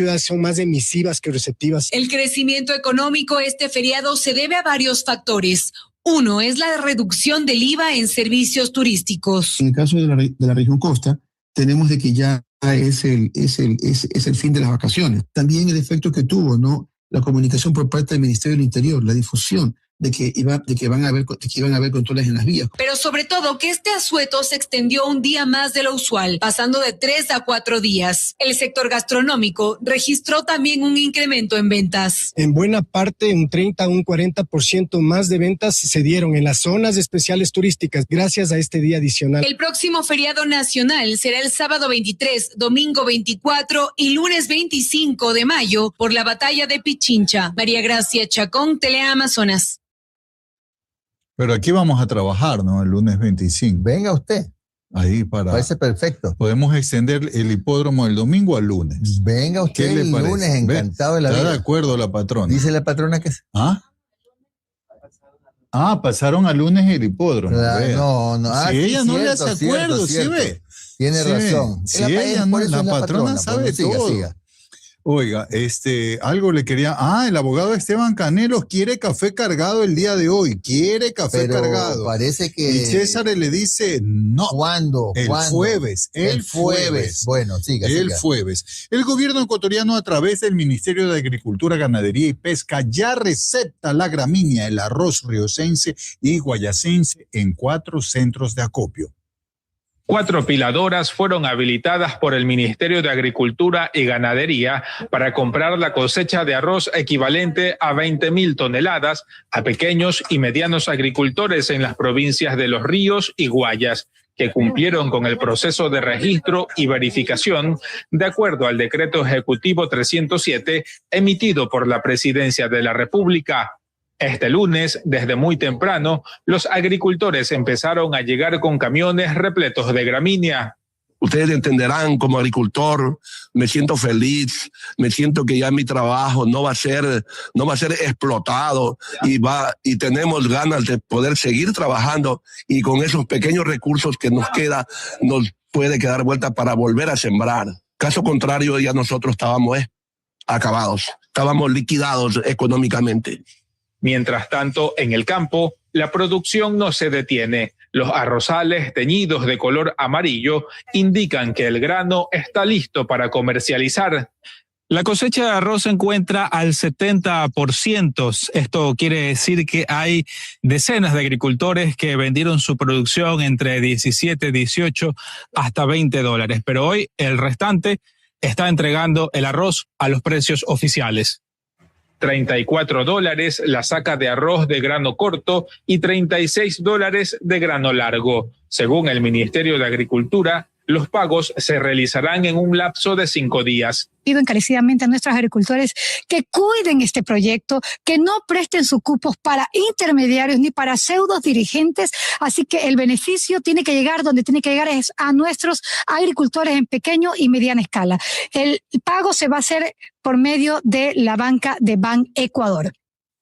más emisivas que receptivas. El crecimiento económico este feriado se debe a varios factores. Uno es la reducción del IVA en servicios turísticos. En el caso de la región costa, tenemos de que ya es el fin de las vacaciones. También el efecto que tuvo, ¿no?, la comunicación por parte del Ministerio del Interior, la difusión de que iban a haber controles en las vías. Pero sobre todo que este asueto se extendió un día más de lo usual, pasando de 3 a 4 días. El sector gastronómico registró también un incremento en ventas. En buena parte, un 30 a un 40% más de ventas se dieron en las zonas especiales turísticas gracias a este día adicional. El próximo feriado nacional será el sábado 23, domingo 24 y lunes 25 de mayo por la batalla de Pichincha. María Gracia Chacón, Teleamazonas. Pero aquí vamos a trabajar, ¿no? El lunes 25. Venga usted. Ahí parece perfecto. Podemos extender el hipódromo el domingo al lunes. Venga usted el lunes, encantado de la vida. ¿Está de acuerdo la patrona? Dice la patrona que es. Pasaron al lunes el hipódromo. No. Si ella no le hace acuerdo, ¿sí ve? Tiene razón. Si ella no, la patrona sabe todo. Siga. Oiga, algo le quería... el abogado Esteban Canelos quiere café cargado el día de hoy. Quiere café cargado. Parece que... Y César le dice no. ¿Cuándo? El jueves. Bueno, siga. Jueves. El gobierno ecuatoriano, a través del Ministerio de Agricultura, Ganadería y Pesca, ya recepta la gramínea, el arroz riocense y guayacense en 4 centros de acopio. 4 piladoras fueron habilitadas por el Ministerio de Agricultura y Ganadería para comprar la cosecha de arroz equivalente a 20.000 toneladas a pequeños y medianos agricultores en las provincias de Los Ríos y Guayas, que cumplieron con el proceso de registro y verificación de acuerdo al decreto ejecutivo 307 emitido por la Presidencia de la República. Este lunes, desde muy temprano, los agricultores empezaron a llegar con camiones repletos de gramínea. Ustedes entenderán, como agricultor, me siento feliz, me siento que ya mi trabajo no va a ser explotado y tenemos ganas de poder seguir trabajando y con esos pequeños recursos que nos queda, nos puede quedar vuelta para volver a sembrar. Caso contrario, ya nosotros estábamos acabados, estábamos liquidados económicamente. Mientras tanto, en el campo, la producción no se detiene. Los arrozales teñidos de color amarillo indican que el grano está listo para comercializar. La cosecha de arroz se encuentra al 70%. Esto quiere decir que hay decenas de agricultores que vendieron su producción entre 17, 18 hasta $20. Pero hoy el restante está entregando el arroz a los precios oficiales. $34 la saca de arroz de grano corto y $36 de grano largo. Según el Ministerio de Agricultura, los pagos se realizarán en un lapso de 5 días. Pido encarecidamente a nuestros agricultores que cuiden este proyecto, que no presten sus cupos para intermediarios ni para pseudos dirigentes. Así que el beneficio tiene que llegar donde tiene que llegar, es a nuestros agricultores en pequeño y mediana escala. El pago se va a hacer por medio de la banca de Ban Ecuador.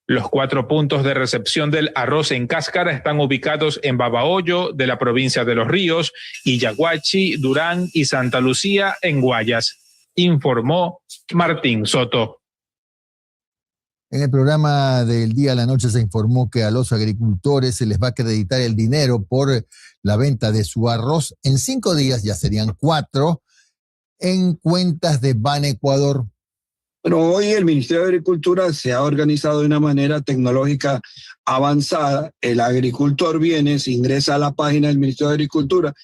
Los 4 puntos de recepción del arroz en cáscara están ubicados en Babahoyo, de la provincia de Los Ríos, y Yaguachi, Durán y Santa Lucía, en Guayas. Informó Martín Soto. En el programa del día a la noche se informó que a los agricultores se les va a acreditar el dinero por la venta de su arroz en 5 días, ya serían 4, en cuentas de Ban Ecuador. Bueno, hoy el Ministerio de Agricultura se ha organizado de una manera tecnológica avanzada. El agricultor viene, se ingresa a la página del Ministerio de Agricultura,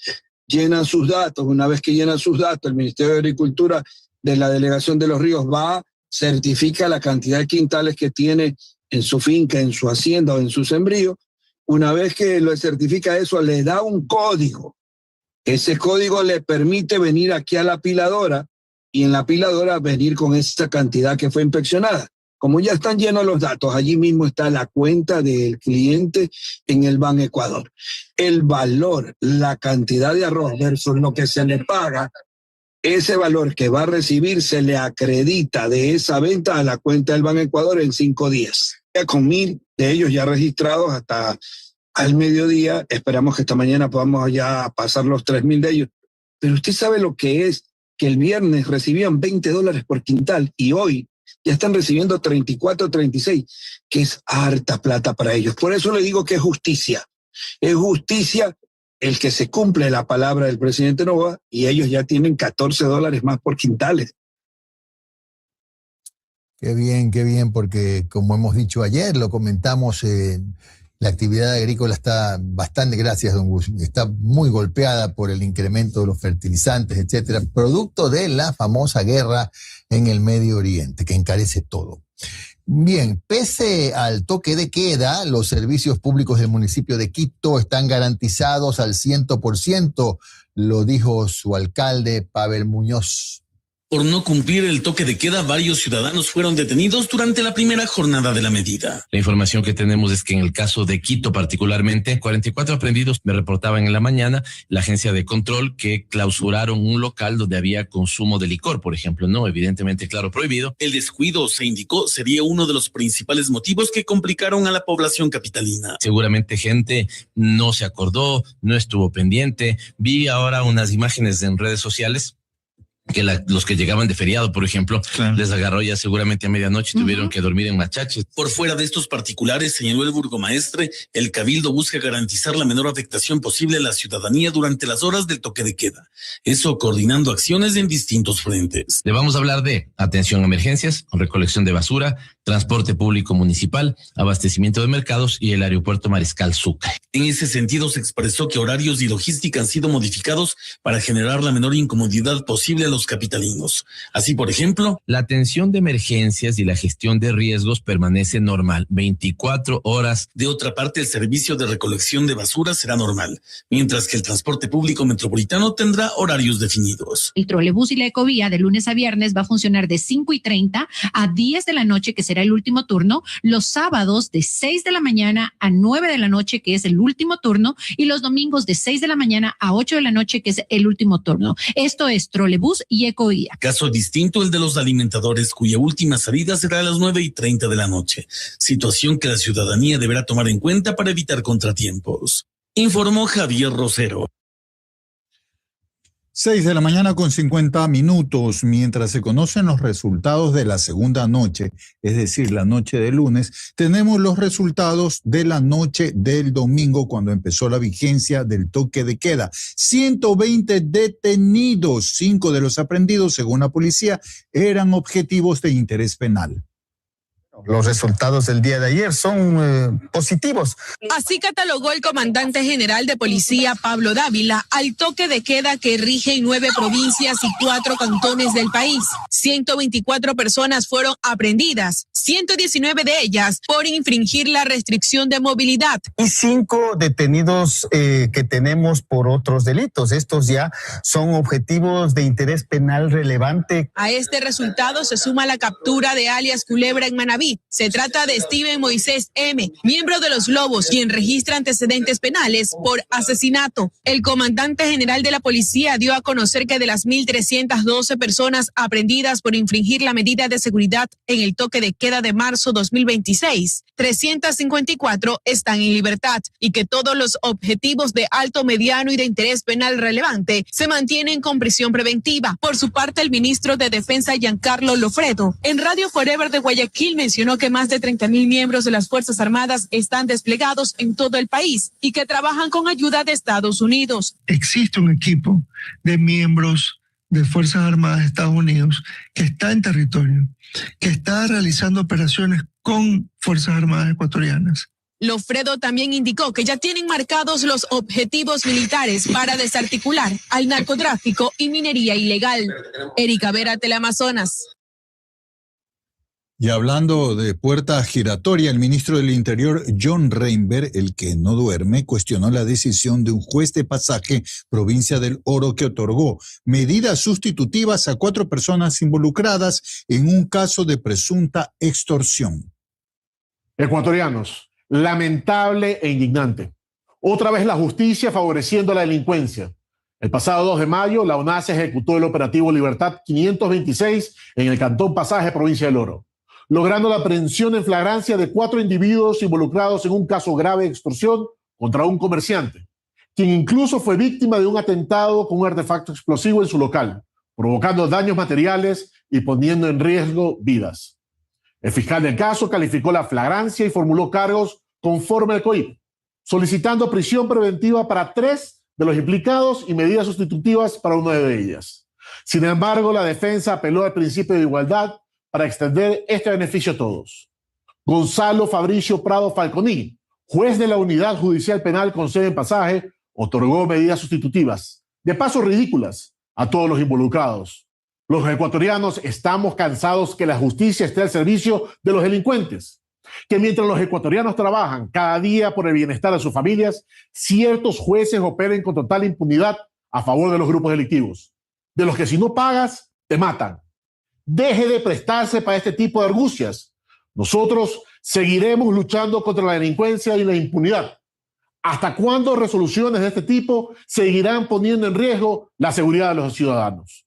llena sus datos. Una vez que llena sus datos, el Ministerio de Agricultura de la Delegación de Los Ríos va, certifica la cantidad de quintales que tiene en su finca, en su hacienda o en su sembrío, Una vez que lo certifica eso, le da un código. Ese código le permite venir aquí a la apiladora y en la apiladora venir con esa cantidad que fue inspeccionada. Como ya están llenos los datos, allí mismo está la cuenta del cliente en el Ban Ecuador. El valor, la cantidad de arroz versus lo que se le paga, ese valor que va a recibir se le acredita de esa venta a la cuenta del Ban Ecuador en 5 días. Ya con 1,000 de ellos ya registrados hasta al mediodía, esperamos que esta mañana podamos ya pasar los 3,000 de ellos. Pero usted sabe lo que es que el viernes recibían $20 por quintal y hoy ya están recibiendo 34, 36, que es harta plata para ellos. Por eso le digo que es justicia. Es justicia el que se cumple la palabra del presidente Noboa y ellos ya tienen $14 más por quintales. Qué bien, porque como hemos dicho ayer, lo comentamos, la actividad agrícola está bastante, gracias don Gus, está muy golpeada por el incremento de los fertilizantes, etcétera, producto de la famosa guerra en el Medio Oriente, que encarece todo. Bien, pese al toque de queda, los servicios públicos del municipio de Quito están garantizados al 100%, lo dijo su alcalde, Pavel Muñoz. Por no cumplir el toque de queda, varios ciudadanos fueron detenidos durante la primera jornada de la medida. La información que tenemos es que en el caso de Quito particularmente, 44 aprendidos me reportaban en la mañana la agencia de control que clausuraron un local donde había consumo de licor, por ejemplo, no, evidentemente, claro, prohibido. El descuido, se indicó, sería uno de los principales motivos que complicaron a la población capitalina. Seguramente gente no se acordó, no estuvo pendiente. Vi ahora unas imágenes en redes sociales que los que llegaban de feriado, por ejemplo, les agarró ya seguramente a medianoche y tuvieron que dormir en machaches. Por fuera de estos particulares, señaló el burgomaestre, el Cabildo busca garantizar la menor afectación posible a la ciudadanía durante las horas del toque de queda. Eso coordinando acciones en distintos frentes. Le vamos a hablar de atención a emergencias, recolección de basura, transporte público municipal, abastecimiento de mercados y el aeropuerto Mariscal Sucre. En ese sentido, se expresó que horarios y logística han sido modificados para generar la menor incomodidad posible a los capitalinos. Así, por ejemplo, la atención de emergencias y la gestión de riesgos permanece normal, 24 horas. De otra parte, el servicio de recolección de basura será normal, mientras que el transporte público metropolitano tendrá horarios definidos. El trolebús y la ecovía de lunes a viernes va a funcionar de 5:30 a 10 de la noche, que será el último turno, los sábados de 6 de la mañana a 9 de la noche, que es el último turno, y los domingos de 6 de la mañana a 8 de la noche, que es el último turno. Esto es trolebús y ecovía. Caso distinto el de los alimentadores, cuya última salida será a las 9:30 de la noche. Situación que la ciudadanía deberá tomar en cuenta para evitar contratiempos. Informó Javier Rosero. 6:50 a.m, mientras se conocen los resultados de la segunda noche, es decir, la noche de lunes, tenemos los resultados de la noche del domingo, cuando empezó la vigencia del toque de queda. 120 detenidos, 5 de los aprehendidos, según la policía, eran objetivos de interés penal. Los resultados del día de ayer son positivos. Así catalogó el comandante general de policía, Pablo Dávila, al toque de queda que rige en 9 provincias y 4 cantones del país. 124 personas fueron aprehendidas, 119 de ellas por infringir la restricción de movilidad. Y 5 detenidos que tenemos por otros delitos. Estos ya son objetivos de interés penal relevante. A este resultado se suma la captura de alias Culebra en Manabí. Se trata de Steven Moisés M., miembro de los Lobos, quien registra antecedentes penales por asesinato. El comandante general de la policía dio a conocer que de las 1,312 personas aprehendidas por infringir la medida de seguridad en el toque de queda de marzo 2026, 354 están en libertad y que todos los objetivos de alto, mediano y de interés penal relevante se mantienen con prisión preventiva. Por su parte, el ministro de Defensa, Giancarlo Lofredo, en Radio Forever de Guayaquil, mencionó que más de 30,000 miembros de las Fuerzas Armadas están desplegados en todo el país y que trabajan con ayuda de Estados Unidos. Existe un equipo de miembros de Fuerzas Armadas de Estados Unidos que está en territorio, que está realizando operaciones con Fuerzas Armadas ecuatorianas. Lofredo también indicó que ya tienen marcados los objetivos militares para desarticular al narcotráfico y minería ilegal. Erika Vera, Teleamazonas. Y hablando de puerta giratoria, el ministro del Interior, John Reinberg, el que no duerme, cuestionó la decisión de un juez de Pasaje, provincia del Oro, que otorgó medidas sustitutivas a 4 personas involucradas en un caso de presunta extorsión. Ecuatorianos, lamentable e indignante. Otra vez la justicia favoreciendo la delincuencia. El pasado 2 de mayo, la ONACE ejecutó el operativo Libertad 526 en el Cantón Pasaje, provincia del Oro, logrando la aprehensión en flagrancia de 4 individuos involucrados en un caso grave de extorsión contra un comerciante, quien incluso fue víctima de un atentado con un artefacto explosivo en su local, provocando daños materiales y poniendo en riesgo vidas. El fiscal del caso calificó la flagrancia y formuló cargos conforme al COIP, solicitando prisión preventiva para 3 de los implicados y medidas sustitutivas para 1 de ellas. Sin embargo, la defensa apeló al principio de igualdad para extender este beneficio a todos. Gonzalo Fabricio Prado Falconi, juez de la Unidad Judicial Penal con sede en Pasaje, otorgó medidas sustitutivas, de paso ridículas, a todos los involucrados. Los ecuatorianos estamos cansados que la justicia esté al servicio de los delincuentes, que mientras los ecuatorianos trabajan cada día por el bienestar de sus familias, ciertos jueces operen con total impunidad a favor de los grupos delictivos, de los que si no pagas, te matan. Deje de prestarse para este tipo de argucias. Nosotros seguiremos luchando contra la delincuencia y la impunidad. ¿Hasta cuándo resoluciones de este tipo seguirán poniendo en riesgo la seguridad de los ciudadanos?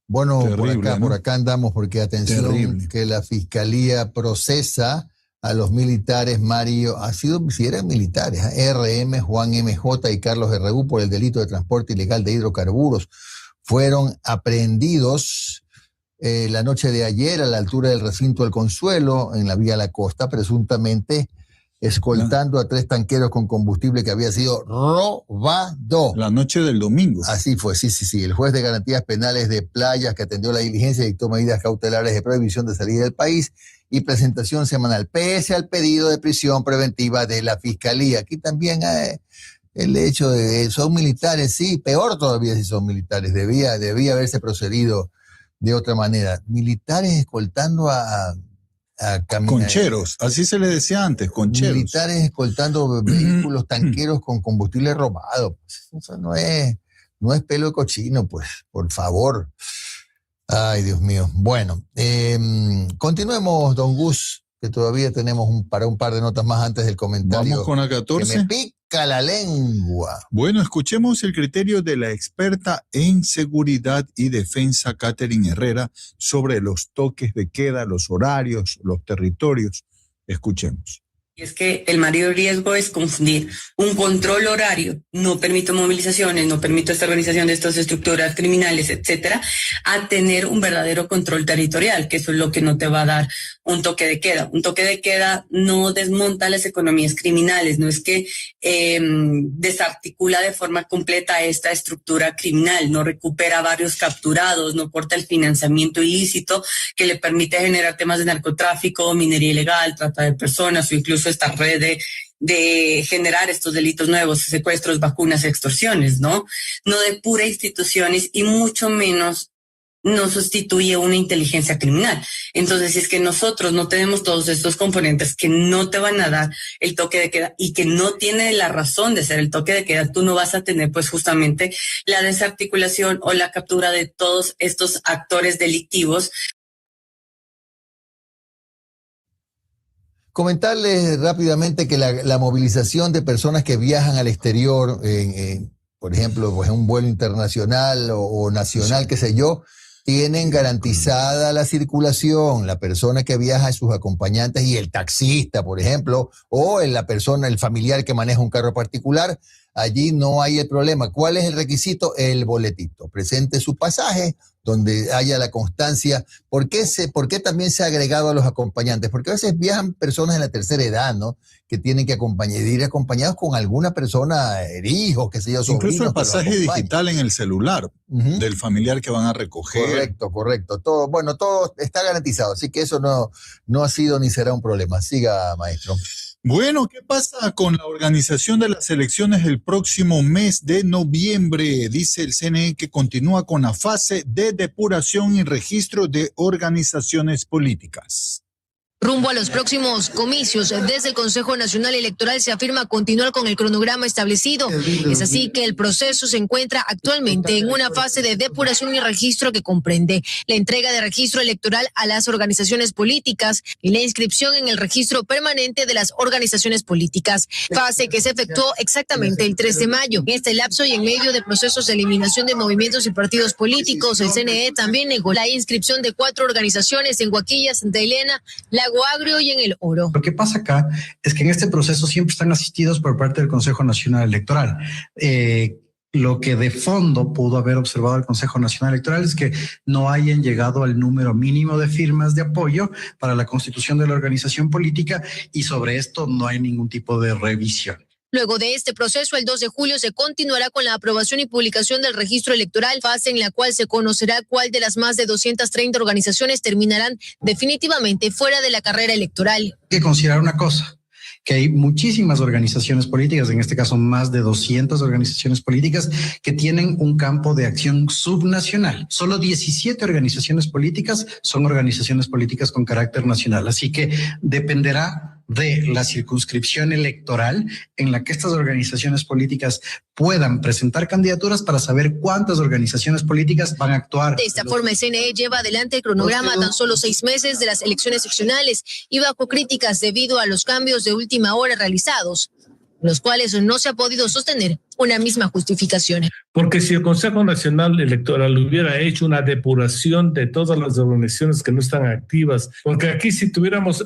Bueno, Terrible, por ¿no? acá andamos porque atención, Terrible. que la Fiscalía procesa a los militares, Mario, si eran militares, RM, Juan MJ y Carlos RU por el delito de transporte ilegal de hidrocarburos. Fueron aprehendidos la noche de ayer a la altura del recinto del Consuelo, en la vía La Costa, presuntamente escoltando a 3 tanqueros con combustible que había sido robado. La noche del domingo. Así fue, sí. El juez de garantías penales de Playas, que atendió la diligencia, dictó medidas cautelares de prohibición de salir del país y presentación semanal, pese al pedido de prisión preventiva de la Fiscalía. Aquí también el hecho de son militares, sí, peor todavía si son militares, debía haberse procedido de otra manera. Militares escoltando a Concheros, así se le decía antes, concheros. Militares escoltando vehículos tanqueros con combustible robado. Pues, eso no es pelo de cochino, pues, por favor. Ay, Dios mío. Bueno, continuemos, don Gus, que todavía tenemos un par de notas más antes del comentario. Vamos con la 14. Que me pica la lengua. Bueno, escuchemos el criterio de la experta en seguridad y defensa, Catherine Herrera, sobre los toques de queda, los horarios, los territorios. Escuchemos. Y es que el mayor riesgo es confundir un control horario, no permito movilizaciones, no permito esta organización de estas estructuras criminales, etcétera, a tener un verdadero control territorial, que eso es lo que no te va a dar un toque de queda. Un toque de queda no desmonta las economías criminales, no es que desarticula de forma completa esta estructura criminal, no recupera varios capturados, no corta el financiamiento ilícito que le permite generar temas de narcotráfico, minería ilegal, trata de personas o incluso esta red de generar estos delitos nuevos, secuestros, vacunas, extorsiones, ¿no? No depura instituciones y mucho menos no sustituye una inteligencia criminal. Entonces, si es que nosotros no tenemos todos estos componentes que no te van a dar el toque de queda y que no tiene la razón de ser el toque de queda, tú no vas a tener pues justamente la desarticulación o la captura de todos estos actores delictivos. Comentarles rápidamente que la movilización de personas que viajan al exterior, por ejemplo, pues en un vuelo internacional o nacional, qué sé yo, tienen garantizada la circulación, la persona que viaja y sus acompañantes y el taxista, por ejemplo, o el familiar que maneja un carro particular. Allí no hay el problema. ¿Cuál es el requisito? El boletito. Presente su pasaje donde haya la constancia. ¿Por qué también se ha agregado a los acompañantes? Porque a veces viajan personas de la tercera edad, ¿no? Que tienen que ir acompañados con alguna persona, hijos, qué sé yo, sobrinos. Incluso el pasaje digital en el celular del familiar que van a recoger. Correcto. Todo está garantizado. Así que eso no ha sido ni será un problema. Siga, maestro. Bueno, ¿qué pasa con la organización de las elecciones del próximo mes de noviembre? Dice el CNE que continúa con la fase de depuración y registro de organizaciones políticas. Rumbo a los próximos comicios, desde el Consejo Nacional Electoral se afirma continuar con el cronograma establecido. Es así que el proceso se encuentra actualmente en una fase de depuración y registro que comprende la entrega de registro electoral a las organizaciones políticas y la inscripción en el registro permanente de las organizaciones políticas, fase que se efectuó exactamente el 3 de mayo. En este lapso y en medio de procesos de eliminación de movimientos y partidos políticos, el CNE también negó la inscripción de 4 organizaciones en Huaquilla, Santa Elena, Lago Agrio y en El Oro. Lo que pasa acá es que en este proceso siempre están asistidos por parte del Consejo Nacional Electoral. Lo que de fondo pudo haber observado el Consejo Nacional Electoral es que no hayan llegado al número mínimo de firmas de apoyo para la constitución de la organización política y sobre esto no hay ningún tipo de revisión. Luego de este proceso, el 2 de julio se continuará con la aprobación y publicación del registro electoral, fase en la cual se conocerá cuál de las más de 230 organizaciones terminarán definitivamente fuera de la carrera electoral. Hay que considerar una cosa, que hay muchísimas organizaciones políticas, en este caso más de 200 organizaciones políticas que tienen un campo de acción subnacional. Solo 17 organizaciones políticas son organizaciones políticas con carácter nacional, así que dependerá de la circunscripción electoral en la que estas organizaciones políticas puedan presentar candidaturas para saber cuántas organizaciones políticas van a actuar. De esta forma, el CNE lleva adelante el cronograma a tan solo 6 meses de las elecciones seccionales y bajo críticas debido a los cambios de última hora realizados, los cuales no se ha podido sostener una misma justificación. Porque si el Consejo Nacional Electoral hubiera hecho una depuración de todas las organizaciones que no están activas, porque aquí si tuviéramos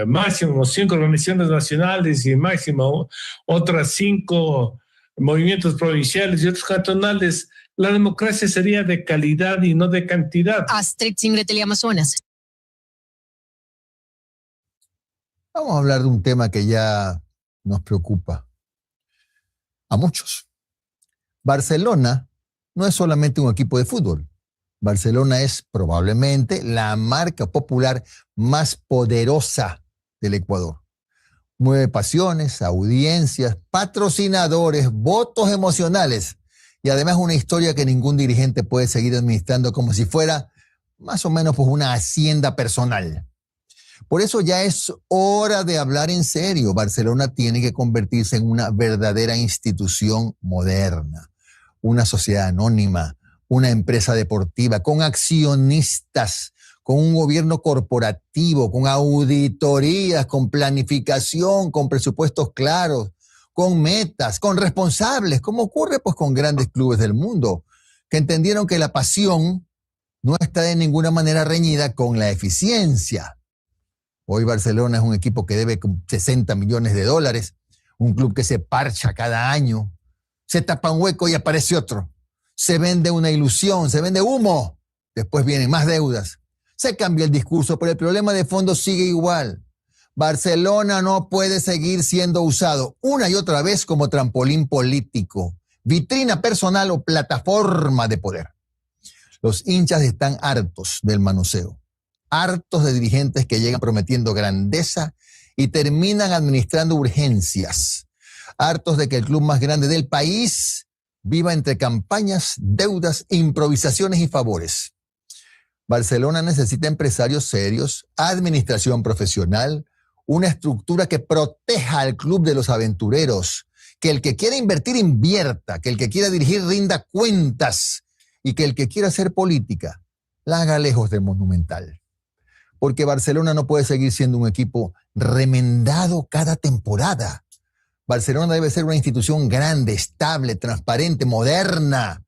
máximo 5 organizaciones nacionales y máximo otras 5 movimientos provinciales y otros cantonales, la democracia sería de calidad y no de cantidad. Astrid Singre, Teleamazonas. Vamos a hablar de un tema que ya nos preocupa a muchos. Barcelona no es solamente un equipo de fútbol. Barcelona es probablemente la marca popular más poderosa del Ecuador. Mueve pasiones, audiencias, patrocinadores, votos emocionales y además una historia que ningún dirigente puede seguir administrando como si fuera más o menos pues una hacienda personal. Por eso ya es hora de hablar en serio. Barcelona tiene que convertirse en una verdadera institución moderna, una sociedad anónima, una empresa deportiva con accionistas, con un gobierno corporativo, con auditorías, con planificación, con presupuestos claros, con metas, con responsables, como ocurre pues con grandes clubes del mundo, que entendieron que la pasión no está de ninguna manera reñida con la eficiencia. Hoy Barcelona es un equipo que debe $60 millones, un club que se parcha cada año, se tapa un hueco y aparece otro, se vende una ilusión, se vende humo, después vienen más deudas, se cambia el discurso, pero el problema de fondo sigue igual. Barcelona no puede seguir siendo usado una y otra vez como trampolín político, vitrina personal o plataforma de poder. Los hinchas están hartos del manoseo. Hartos de dirigentes que llegan prometiendo grandeza y terminan administrando urgencias. Hartos de que el club más grande del país viva entre campañas, deudas, improvisaciones y favores. Barcelona necesita empresarios serios, administración profesional, una estructura que proteja al club de los aventureros, que el que quiera invertir invierta, que el que quiera dirigir rinda cuentas y que el que quiera hacer política la haga lejos del Monumental. Porque Barcelona no puede seguir siendo un equipo remendado cada temporada. Barcelona debe ser una institución grande, estable, transparente, moderna,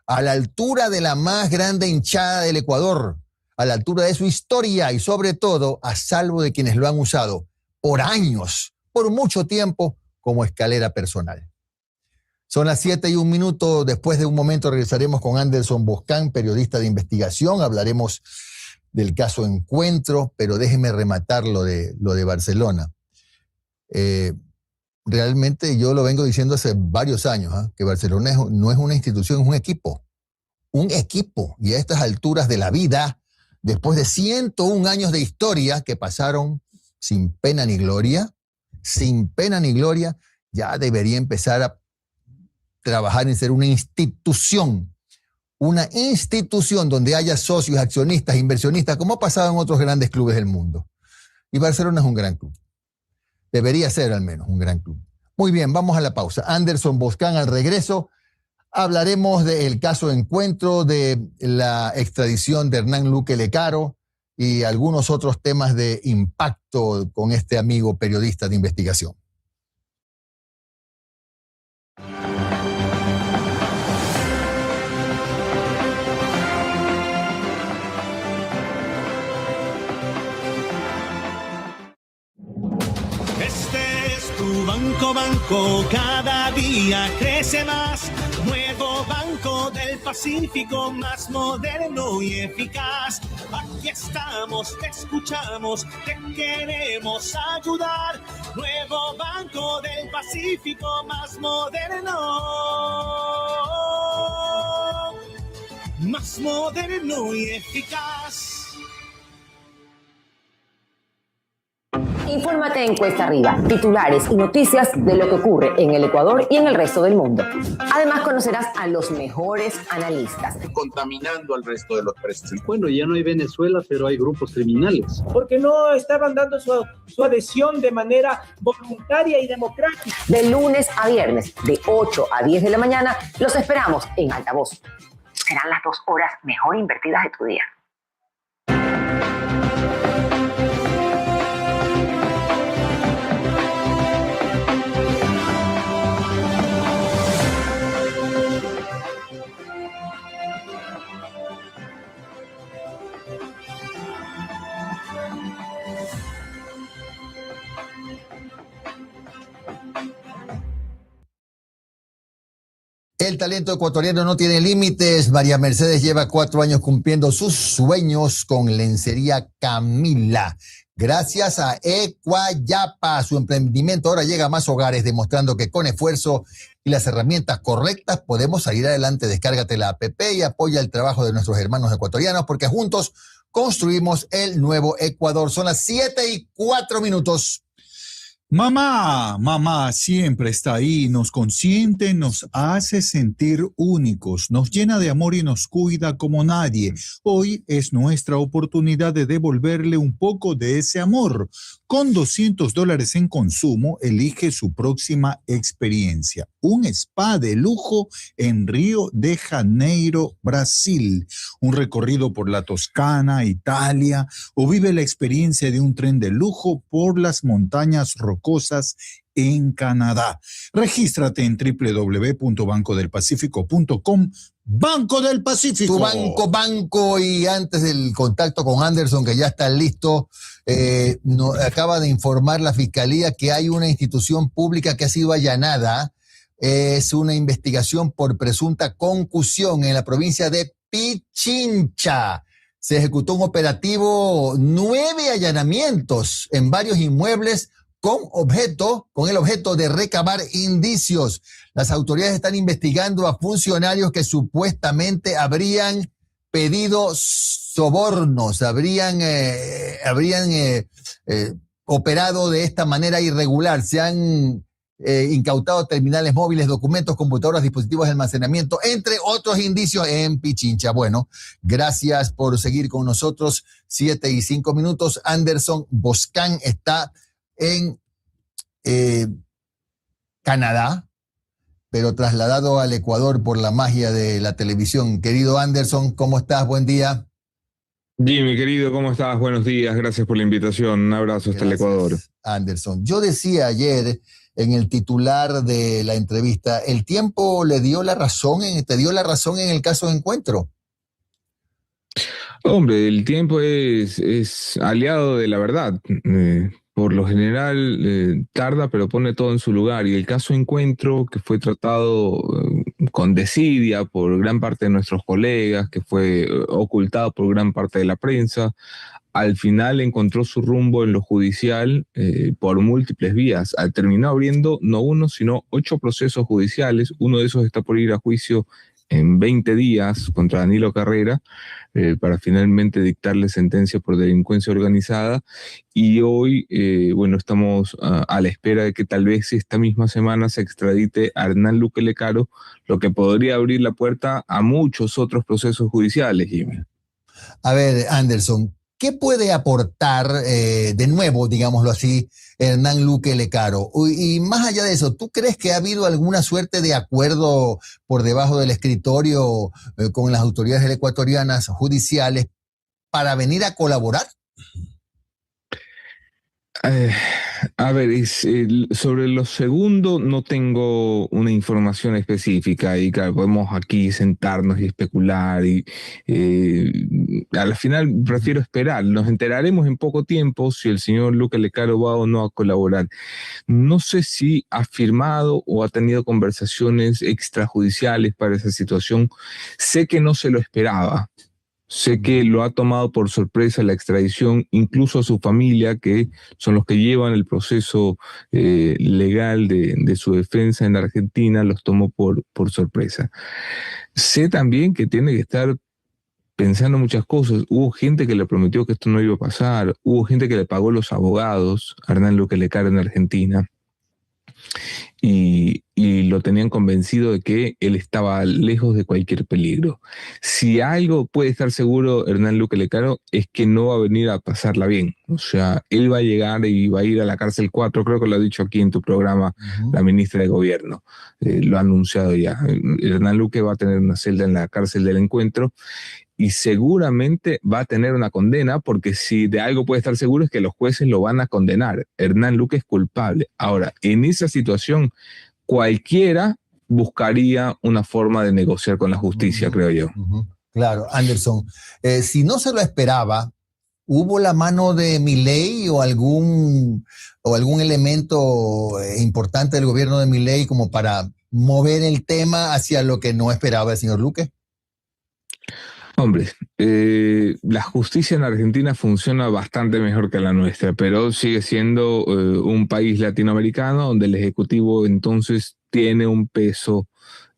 a la altura de la más grande hinchada del Ecuador, a la altura de su historia y sobre todo a salvo de quienes lo han usado por años, por mucho tiempo, como escalera personal. Son las 7:01. Después de un momento regresaremos con Anderson Boscán, periodista de investigación. Hablaremos del caso Encuentro, pero déjeme rematar lo de Barcelona. Realmente yo lo vengo diciendo hace varios años, que Barcelona no es una institución, es un equipo. Un equipo. Y a estas alturas de la vida, después de 101 años de historia que pasaron sin pena ni gloria, sin pena ni gloria, ya debería empezar a trabajar en ser una institución donde haya socios, accionistas, inversionistas, como ha pasado en otros grandes clubes del mundo. Y Barcelona es un gran club. Debería ser al menos un gran club. Muy bien, vamos a la pausa. Anderson Boscan al regreso. Hablaremos del caso Encuentro, de la extradición de Hernán Luque Lecaro y algunos otros temas de impacto con este amigo periodista de investigación. Este es tu banco, cada día crece más. Nuevo Banco del Pacífico, más moderno y eficaz. Aquí estamos, te escuchamos, te queremos ayudar. Nuevo Banco del Pacífico, más moderno y eficaz. Infórmate en Cuesta Arriba, titulares y noticias de lo que ocurre en el Ecuador y en el resto del mundo. Además conocerás a los mejores analistas. Contaminando al resto de los presos. Bueno, ya no hay Venezuela, pero hay grupos criminales. Porque no estaban dando su adhesión de manera voluntaria y democrática. De lunes a viernes, de 8 a 10 de la mañana, los esperamos en Altavoz. Serán las 2 horas mejor invertidas de tu día. El talento ecuatoriano no tiene límites. María Mercedes lleva 4 años cumpliendo sus sueños con Lencería Camila. Gracias a Ecuayapa, su emprendimiento ahora llega a más hogares, demostrando que con esfuerzo y las herramientas correctas podemos salir adelante. Descárgate la app y apoya el trabajo de nuestros hermanos ecuatorianos, porque juntos construimos el nuevo Ecuador. Son las 7:04. Mamá siempre está ahí, nos consiente, nos hace sentir únicos, nos llena de amor y nos cuida como nadie. Hoy es nuestra oportunidad de devolverle un poco de ese amor. Con $200 en consumo, elige su próxima experiencia. Un spa de lujo en Río de Janeiro, Brasil. Un recorrido por la Toscana, Italia, o vive la experiencia de un tren de lujo por las montañas rocosas en Canadá. Regístrate en www.bancodelpacifico.com. Banco del Pacífico. Tu banco. Y antes del contacto con Anderson, que ya está listo, acaba de informar la Fiscalía que hay una institución pública que ha sido allanada. Es una investigación por presunta concusión en la provincia de Pichincha. Se ejecutó un operativo, 9 allanamientos en varios inmuebles con el objeto de recabar indicios. Las autoridades están investigando a funcionarios que supuestamente habrían pedido sobornos, habrían operado de esta manera irregular. Se han incautado terminales móviles, documentos, computadoras, dispositivos de almacenamiento, entre otros indicios en Pichincha. Bueno, gracias por seguir con nosotros. 7:05. Anderson Boscan está en Canadá, pero trasladado al Ecuador por la magia de la televisión. Querido Anderson, ¿cómo estás? Buen día. Jimmy, querido, ¿cómo estás? Buenos días, gracias por la invitación. Un abrazo hasta el Ecuador. Anderson, yo decía ayer en el titular de la entrevista, ¿el tiempo te dio la razón en el caso de Encuentro? Hombre, el tiempo es aliado de la verdad. Por lo general tarda, pero pone todo en su lugar. Y el caso Encuentro, que fue tratado con desidia por gran parte de nuestros colegas, que fue ocultado por gran parte de la prensa, al final encontró su rumbo en lo judicial por múltiples vías. Terminó abriendo no uno, sino 8 procesos judiciales. Uno de esos está por ir a juicio en 20 días contra Danilo Carrera para finalmente dictarle sentencia por delincuencia organizada. Y hoy, bueno, estamos a la espera de que tal vez esta misma semana se extradite a Hernán Luque Lecaro, lo que podría abrir la puerta a muchos otros procesos judiciales, Jimmy. A ver, Anderson, ¿qué puede aportar de nuevo, digámoslo así, Hernán Luque Lecaro? Y más allá de eso, ¿tú crees que ha habido alguna suerte de acuerdo por debajo del escritorio con las autoridades ecuatorianas judiciales para venir a colaborar? A ver, sobre lo segundo no tengo una información específica y claro, podemos aquí sentarnos y especular y al final prefiero esperar. Nos enteraremos en poco tiempo si el señor Luque Lecaro va o no a colaborar. No sé si ha firmado o ha tenido conversaciones extrajudiciales para esa situación. Sé que no se lo esperaba. Sé que lo ha tomado por sorpresa la extradición, incluso a su familia, que son los que llevan el proceso legal de su defensa en Argentina, los tomó por sorpresa. Sé también que tiene que estar pensando muchas cosas. Hubo gente que le prometió que esto no iba a pasar, hubo gente que le pagó los abogados a Hernán Luque Lecaro en Argentina. Y lo tenían convencido de que él estaba lejos de cualquier peligro. Si algo puede estar seguro Hernán Luque Lecaro es que no va a venir a pasarla bien. O sea, él va a llegar y va a ir a la cárcel 4, creo que lo ha dicho aquí en tu programa la ministra de Gobierno, lo ha anunciado ya. Hernán Luque va a tener una celda en la cárcel del Encuentro y seguramente va a tener una condena, porque si de algo puede estar seguro es que los jueces lo van a condenar. Hernán Luque es culpable. Ahora, en esa situación, cualquiera buscaría una forma de negociar con la justicia, creo yo. Claro, Anderson. Si no se lo esperaba, ¿hubo la mano de Milei o algún elemento importante del gobierno de Milei como para mover el tema hacia lo que no esperaba el señor Luque? Hombre, la justicia en Argentina funciona bastante mejor que la nuestra, pero sigue siendo un país latinoamericano donde el Ejecutivo entonces tiene un peso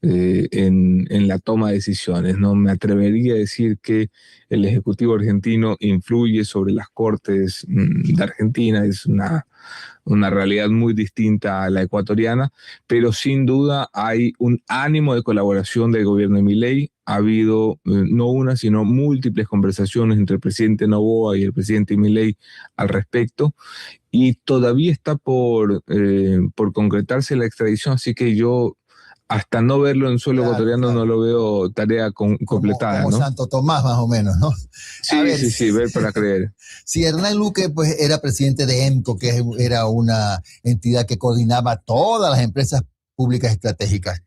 en la toma de decisiones. No me atrevería a decir que el Ejecutivo argentino influye sobre las Cortes de Argentina, es una realidad muy distinta a la ecuatoriana, pero sin duda hay un ánimo de colaboración del gobierno de Milei. Ha habido no una, sino múltiples conversaciones entre el presidente Noboa y el presidente Milei al respecto, y todavía está por concretarse la extradición, así que yo, hasta no verlo en suelo ecuatoriano, no lo veo tarea completada, como ¿no? Santo Tomás, más o menos, ¿no? Sí, ver para creer. Si Hernán Luque pues, era presidente de EMCO, que era una entidad que coordinaba todas las empresas públicas estratégicas,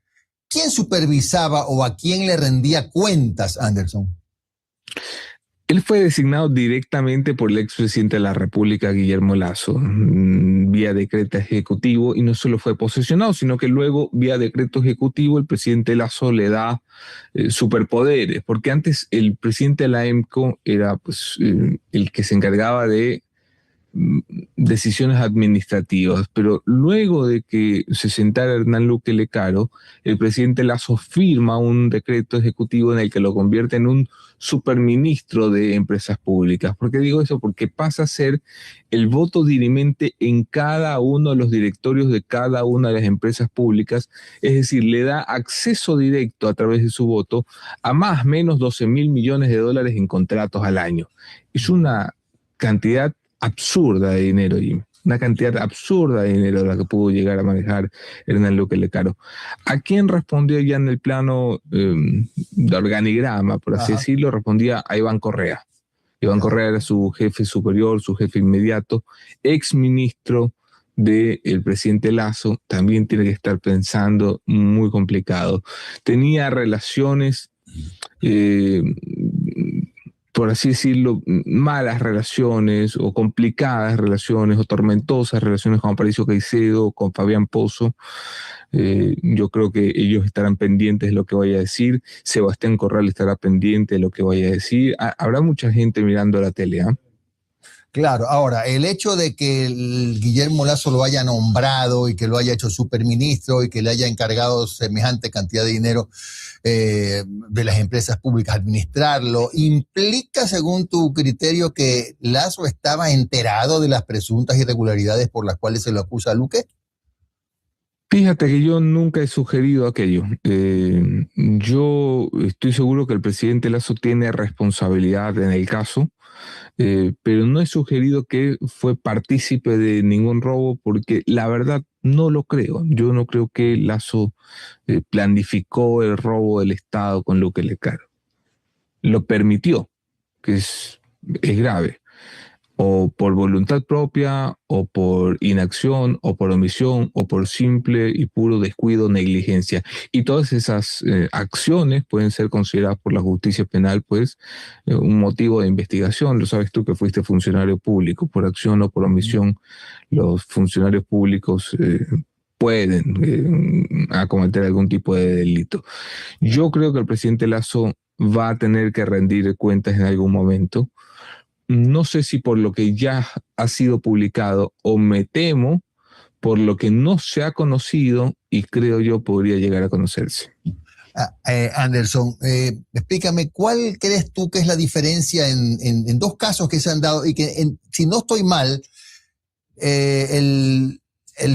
¿quién supervisaba o a quién le rendía cuentas, Anderson? Él fue designado directamente por el expresidente de la República, Guillermo Lasso, vía decreto ejecutivo, y no solo fue posesionado, sino que luego, vía decreto ejecutivo, el presidente Lasso le da superpoderes, porque antes el presidente de la EMCO era pues, el que se encargaba de decisiones administrativas, pero luego de que se sentara Hernán Luque Lecaro, el presidente Lasso firma un decreto ejecutivo en el que lo convierte en un superministro de empresas públicas. ¿Por qué digo eso? Porque pasa a ser el voto dirimente en cada uno de los directorios de cada una de las empresas públicas, es decir, le da acceso directo a través de su voto a más o menos 12.000 millones de dólares en contratos al año. Es una cantidad absurda de dinero, Jimmy. Una cantidad absurda de dinero la que pudo llegar a manejar Hernán Luque Lecaro. ¿A quién respondió ya en el plano de organigrama, por así decirlo? Respondía a Iván Correa. Iván Correa era su jefe superior, su jefe inmediato, ex ministro del presidente Lasso. También tiene que estar pensando muy complicado. Tenía relaciones por así decirlo, malas relaciones o complicadas relaciones o tormentosas relaciones con Aparicio Caicedo, con Fabián Pozo. Yo creo que ellos estarán pendientes de lo que vaya a decir. Sebastián Corral estará pendiente de lo que vaya a decir. Habrá mucha gente mirando la tele, ¿eh? Claro, ahora, el hecho de que Guillermo Lasso lo haya nombrado y que lo haya hecho superministro y que le haya encargado semejante cantidad de dinero de las empresas públicas administrarlo, ¿implica, según tu criterio, que Lasso estaba enterado de las presuntas irregularidades por las cuales se lo acusa a Luque? Fíjate que yo nunca he sugerido aquello. Yo estoy seguro que el presidente Lasso tiene responsabilidad en el caso, pero no he sugerido que fue partícipe de ningún robo porque la verdad no lo creo. Yo no creo que Lasso planificó el robo del Estado con Luque Lecaro. Lo permitió, que es grave. O por voluntad propia, o por inacción, o por omisión, o por simple y puro descuido, negligencia. Y todas esas acciones pueden ser consideradas por la justicia penal, pues, un motivo de investigación. Lo sabes tú que fuiste funcionario público. Por acción o por omisión, los funcionarios públicos pueden acometer algún tipo de delito. Yo creo que el presidente Lasso va a tener que rendir cuentas en algún momento. No sé si por lo que ya ha sido publicado o me temo por lo que no se ha conocido y creo yo podría llegar a conocerse. Anderson, explícame, ¿cuál crees tú que es la diferencia en dos casos que se han dado y que, si no estoy mal, el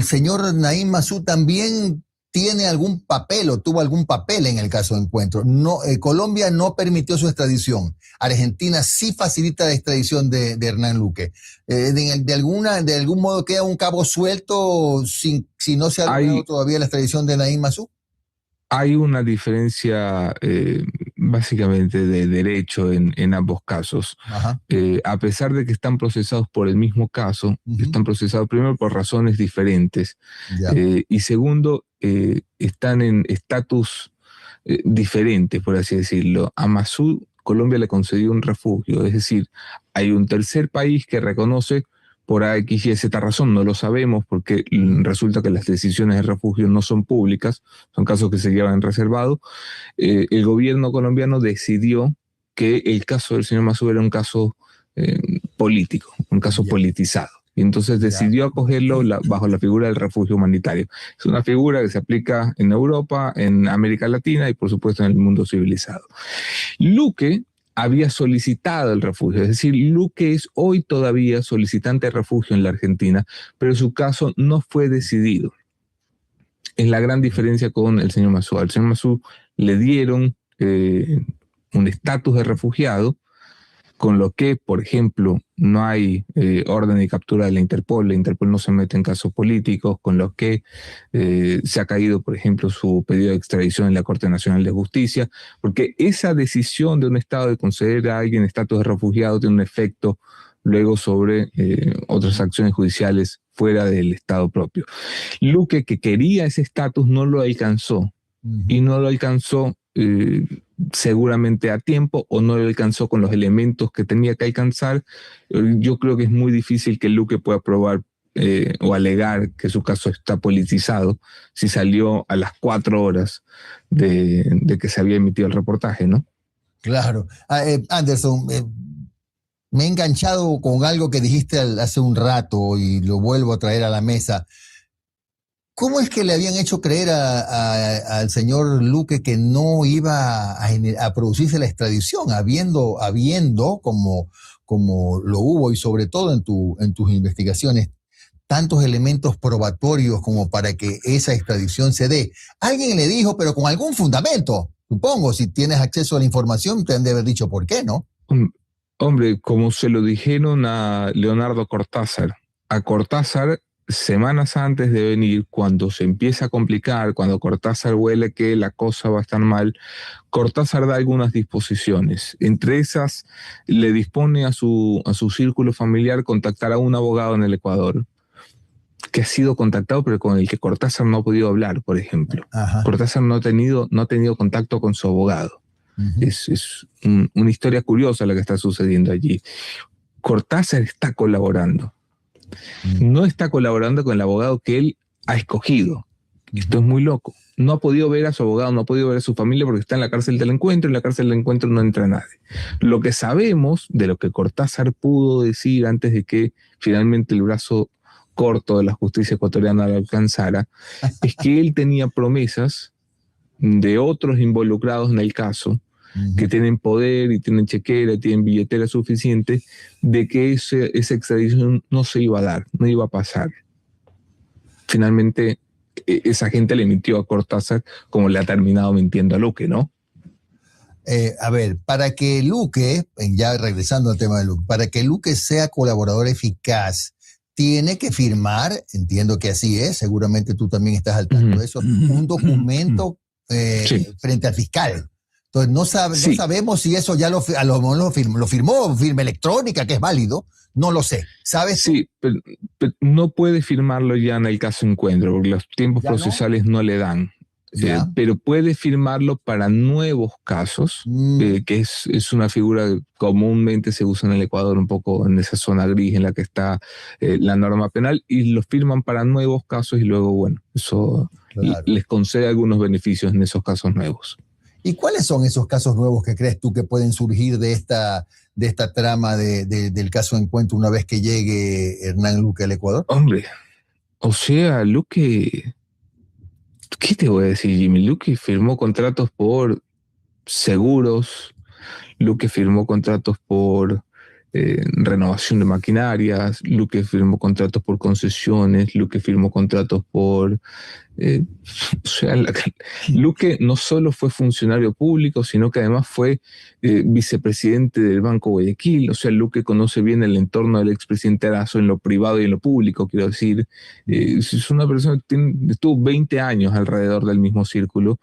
señor Naim Massoud también tiene algún papel o tuvo algún papel en el caso de Encuentro? No, Colombia no permitió su extradición. Argentina sí facilita la extradición de Hernán Luque. De algún modo queda un cabo suelto si no se ha logrado todavía la extradición de Naim Massoud. Hay una diferencia básicamente de derecho en ambos casos. A pesar de que están procesados por el mismo caso, están procesados primero por razones diferentes y segundo, están en estatus diferentes, por así decirlo. A Massoud, Colombia le concedió un refugio, es decir, hay un tercer país que reconoce por X y Z razón, no lo sabemos porque resulta que las decisiones de refugio no son públicas, son casos que se llevan reservados. El gobierno colombiano decidió que el caso del señor Massoud era un caso político, un caso politizado. Y entonces decidió acogerlo bajo la figura del refugio humanitario. Es una figura que se aplica en Europa, en América Latina y por supuesto en el mundo civilizado. Luque había solicitado el refugio, es decir, Luque es hoy todavía solicitante de refugio en la Argentina, pero su caso no fue decidido. Es la gran diferencia con el señor Massoud. Al señor Massoud le dieron un estatus de refugiado, con lo que, por ejemplo, no hay orden de captura de la Interpol no se mete en casos políticos, con lo que se ha caído, por ejemplo, su pedido de extradición en la Corte Nacional de Justicia, porque esa decisión de un Estado de conceder a alguien estatus de refugiado tiene un efecto luego sobre otras acciones judiciales fuera del Estado propio. Luque, que quería ese estatus, no lo alcanzó, y no lo alcanzó seguramente a tiempo o no lo alcanzó con los elementos que tenía que alcanzar. Yo creo que es muy difícil que Luque pueda probar o alegar que su caso está politizado si salió a las 4 horas de que se había emitido el reportaje, ¿no? Claro. Anderson, me he enganchado con algo que dijiste hace un rato y lo vuelvo a traer a la mesa. ¿Cómo es que le habían hecho creer al señor Luque que no iba a producirse la extradición, habiendo como lo hubo y sobre todo en tus investigaciones, tantos elementos probatorios como para que esa extradición se dé? Alguien le dijo, pero con algún fundamento, supongo, si tienes acceso a la información, te han de haber dicho por qué, ¿no? Hombre, como se lo dijeron a Leonardo Cortázar, semanas antes de venir, cuando se empieza a complicar, cuando Cortázar huele que la cosa va a estar mal, Cortázar da algunas disposiciones. Entre esas, le dispone a su círculo familiar contactar a un abogado en el Ecuador, que ha sido contactado, pero con el que Cortázar no ha podido hablar, por ejemplo. Cortázar no ha tenido contacto con su abogado. Es una historia curiosa la que está sucediendo allí. Cortázar está colaborando. No está colaborando con el abogado que él ha escogido. Esto es muy loco. No ha podido ver a su abogado, no ha podido ver a su familia porque está en la cárcel del encuentro, y en la cárcel del encuentro no entra nadie. Lo que sabemos de lo que Cortázar pudo decir antes de que finalmente el brazo corto de la justicia ecuatoriana lo alcanzara, es que él tenía promesas de otros involucrados en el caso, que tienen poder y tienen chequera y tienen billetera suficiente, de que esa extradición no se iba a dar, no iba a pasar. Finalmente, esa gente le mintió a Cortázar como le ha terminado mintiendo a Luque, ¿no? A ver, para que Luque, ya regresando al tema de Luque, para que Luque sea colaborador eficaz, tiene que firmar, entiendo que así es, seguramente tú también estás al tanto de eso, un documento frente al fiscal. Entonces no sabemos si eso ya lo firmó, firma electrónica, que es válido, no lo sé. ¿Sabes? Sí, pero no puede firmarlo ya en el caso Encuentro, porque los tiempos procesales no le dan. Pero puede firmarlo para nuevos casos, que es una figura que comúnmente se usa en el Ecuador, un poco en esa zona gris en la que está la norma penal, y lo firman para nuevos casos y luego, bueno, eso les concede algunos beneficios en esos casos nuevos. ¿Y cuáles son esos casos nuevos que crees tú que pueden surgir de esta trama del caso Encuentro una vez que llegue Hernán Luque al Ecuador? Hombre, o sea, Luque... ¿Qué te voy a decir, Jimmy? Luque firmó contratos por seguros, Luque firmó contratos por renovación de maquinarias, Luque firmó contratos por concesiones, Luque firmó contratos por... Luque no solo fue funcionario público, sino que además fue vicepresidente del Banco Guayaquil. O sea, Luque conoce bien el entorno del expresidente Arazo en lo privado y en lo público, quiero decir. Es una persona que estuvo 20 años alrededor del mismo círculo.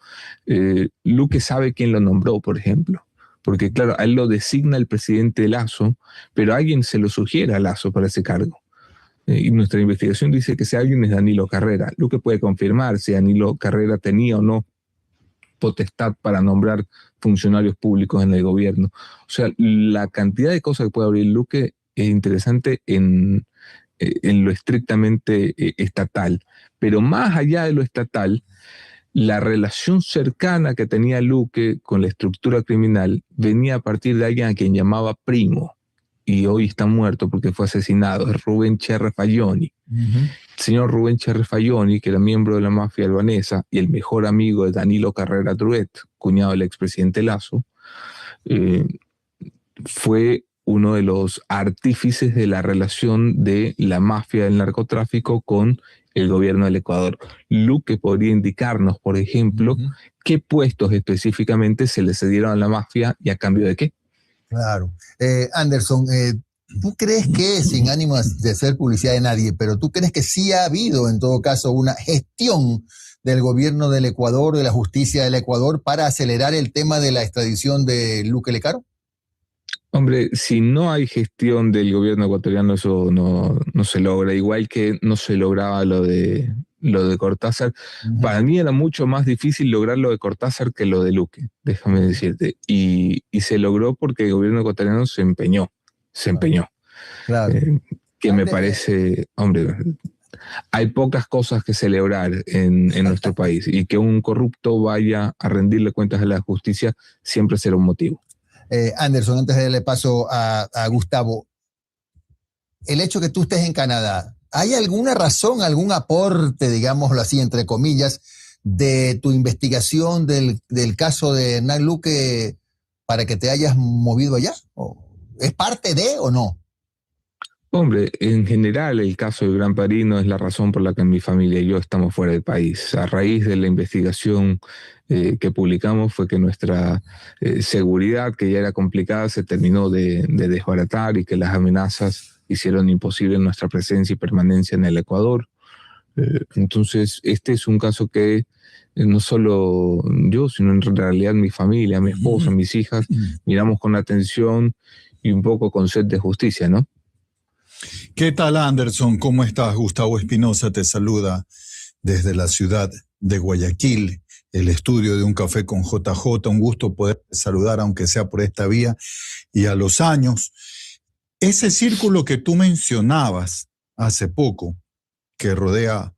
Luque sabe quién lo nombró, por ejemplo. Porque, claro, a él lo designa el presidente Lazo, pero alguien se lo sugiere a Lazo para ese cargo. Y nuestra investigación dice que ese alguien es Danilo Carrera. Luque puede confirmar si Danilo Carrera tenía o no potestad para nombrar funcionarios públicos en el gobierno. O sea, la cantidad de cosas que puede abrir Luque es interesante en lo estrictamente estatal. Pero más allá de lo estatal, la relación cercana que tenía Luque con la estructura criminal venía a partir de alguien a quien llamaba primo, y hoy está muerto porque fue asesinado, es Rubén Cherre Falloni. El señor Rubén Cherre Falloni, que era miembro de la mafia albanesa y el mejor amigo de Danilo Carrera Druet, cuñado del expresidente Lazo, fue uno de los artífices de la relación de la mafia del narcotráfico con el gobierno del Ecuador. Luque podría indicarnos, por ejemplo, qué puestos específicamente se le cedieron a la mafia y a cambio de qué. Claro. Anderson, ¿tú crees que, sin ánimo de hacer publicidad de nadie, pero tú crees que sí ha habido en todo caso una gestión del gobierno del Ecuador, de la justicia del Ecuador, para acelerar el tema de la extradición de Luque Lecaro? Hombre, si no hay gestión del gobierno ecuatoriano, eso no se logra, igual que no se lograba lo de Cortázar. Para mí era mucho más difícil lograr lo de Cortázar que lo de Luque, déjame decirte. Y se logró porque el gobierno ecuatoriano se empeñó. Claro. Que me parece, hombre, hay pocas cosas que celebrar en nuestro país, y que un corrupto vaya a rendirle cuentas a la justicia siempre será un motivo. Anderson, antes de darle paso a Gustavo, el hecho que tú estés en Canadá, ¿hay alguna razón, algún aporte, digámoslo así, entre comillas, de tu investigación del caso de Hernán Luque para que te hayas movido allá? ¿Es parte de o no? Hombre, en general el caso del Gran Padrino es la razón por la que mi familia y yo estamos fuera del país. A raíz de la investigación que publicamos fue que nuestra seguridad, que ya era complicada, se terminó de desbaratar, y que las amenazas hicieron imposible nuestra presencia y permanencia en el Ecuador. Entonces, este es un caso que no solo yo, sino en realidad mi familia, mi esposa, mis hijas, miramos con atención y un poco con sed de justicia, ¿no? ¿Qué tal, Anderson? ¿Cómo estás? Gustavo Espinosa te saluda desde la ciudad de Guayaquil, el estudio de Un Café con JJ. Un gusto poder saludar, aunque sea por esta vía, y a los años. Ese círculo que tú mencionabas hace poco, que rodea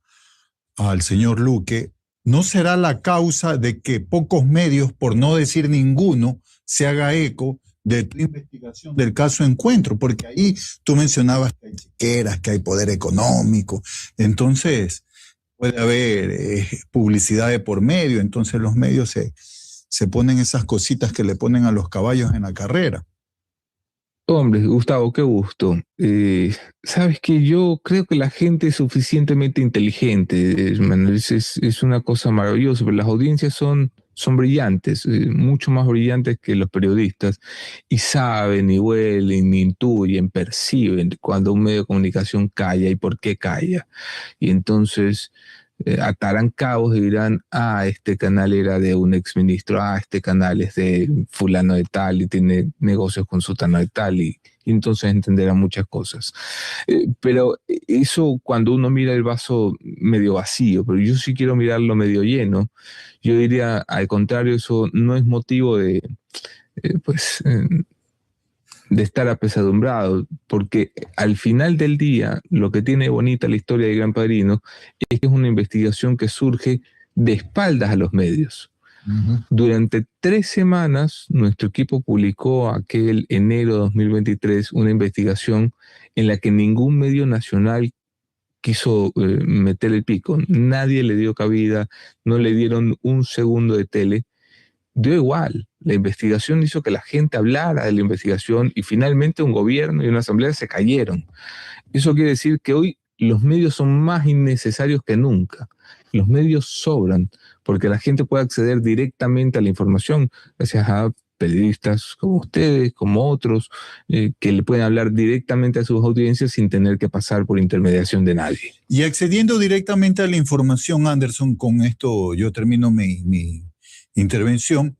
al señor Luque, ¿no será la causa de que pocos medios, por no decir ninguno, se haga eco de tu investigación del caso Encuentro? Porque ahí tú mencionabas que hay chequeras, que hay poder económico, entonces puede haber publicidad de por medio, entonces los medios se ponen esas cositas que le ponen a los caballos en la carrera. Hombre, Gustavo, qué gusto. Sabes que yo creo que la gente es suficientemente inteligente, Manuel, es una cosa maravillosa, pero las audiencias son brillantes, mucho más brillantes que los periodistas, y saben, y huelen, y intuyen, perciben cuando un medio de comunicación calla y por qué calla. Y entonces atarán cabos y dirán, este canal era de un exministro, este canal es de fulano de tal y tiene negocios con sutano de tal, y entonces entenderán muchas cosas. Pero eso cuando uno mira el vaso medio vacío, pero yo sí quiero mirarlo medio lleno. Yo diría, al contrario, eso no es motivo de estar apesadumbrado, porque al final del día lo que tiene bonita la historia de Gran Padrino es que es una investigación que surge de espaldas a los medios. Uh-huh. Durante 3 semanas nuestro equipo publicó aquel enero de 2023 una investigación en la que ningún medio nacional quiso meter el pico, nadie le dio cabida, no le dieron un segundo de tele. Dio igual, la investigación hizo que la gente hablara de la investigación y finalmente un gobierno y una asamblea se cayeron. Eso quiere decir que hoy los medios son más innecesarios que nunca. Los medios sobran porque la gente puede acceder directamente a la información gracias a periodistas como ustedes, como otros, que le pueden hablar directamente a sus audiencias sin tener que pasar por intermediación de nadie. Y accediendo directamente a la información, Anderson, con esto yo termino mi intervención.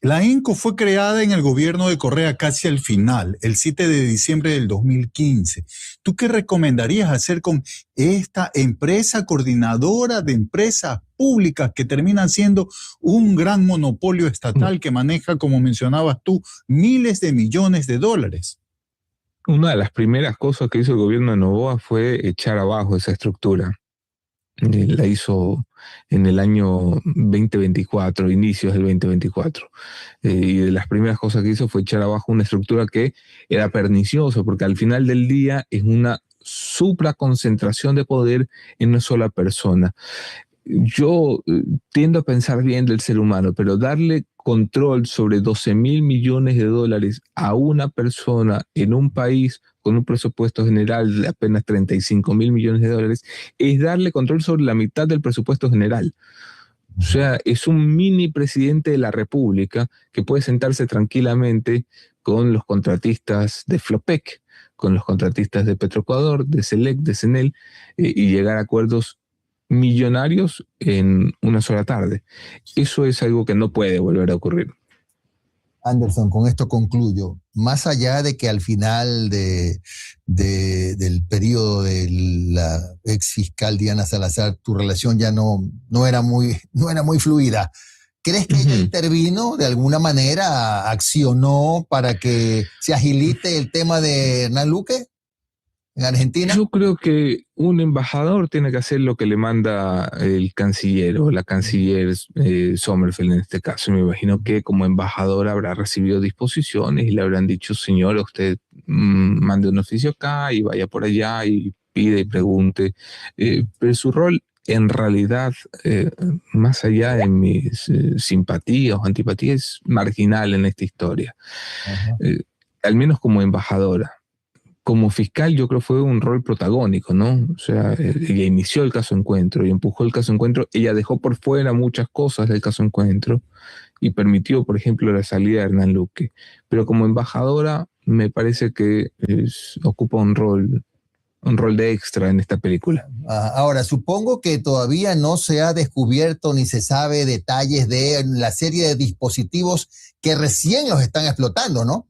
La ENCO fue creada en el gobierno de Correa casi al final, el 7 de diciembre del 2015. ¿Tú qué recomendarías hacer con esta empresa coordinadora de empresas públicas que terminan siendo un gran monopolio estatal que maneja, como mencionabas tú, miles de millones de dólares? Una de las primeras cosas que hizo el gobierno de Noboa fue echar abajo esa estructura. La hizo en el año 2024, inicios del 2024. Y de las primeras cosas que hizo fue echar abajo una estructura que era perniciosa, porque al final del día es una supraconcentración de poder en una sola persona. Yo tiendo a pensar bien del ser humano, pero darle control sobre 12.000 millones de dólares a una persona en un país con un presupuesto general de apenas 35.000 millones de dólares es darle control sobre la mitad del presupuesto general. O sea, es un mini presidente de la República que puede sentarse tranquilamente con los contratistas de Flopec, con los contratistas de Petroecuador, de Selec, de Senel, y llegar a acuerdos millonarios en una sola tarde. Eso es algo que no puede volver a ocurrir. Anderson, con esto concluyo. Más allá de que al final del periodo de la ex fiscal Diana Salazar, tu relación ya no era muy fluida, ¿crees que ella intervino de alguna manera, accionó para que se agilite el tema de Hernán Luque en Argentina? Yo creo que un embajador tiene que hacer lo que le manda el canciller o la canciller Sommerfeld en este caso. Me imagino que como embajador habrá recibido disposiciones y le habrán dicho, señora, usted mande un oficio acá y vaya por allá y pide y pregunte. Pero su rol en realidad, más allá de mis simpatías o antipatías, es marginal en esta historia. Al menos como embajadora. Como fiscal yo creo que fue un rol protagónico, ¿no? O sea, ella inició el caso Encuentro y empujó el caso Encuentro. Ella dejó por fuera muchas cosas del caso Encuentro y permitió, por ejemplo, la salida de Hernán Luque. Pero como embajadora me parece que ocupa un rol de extra en esta película. Ahora, supongo que todavía no se ha descubierto ni se sabe detalles de la serie de dispositivos que recién los están explotando, ¿no?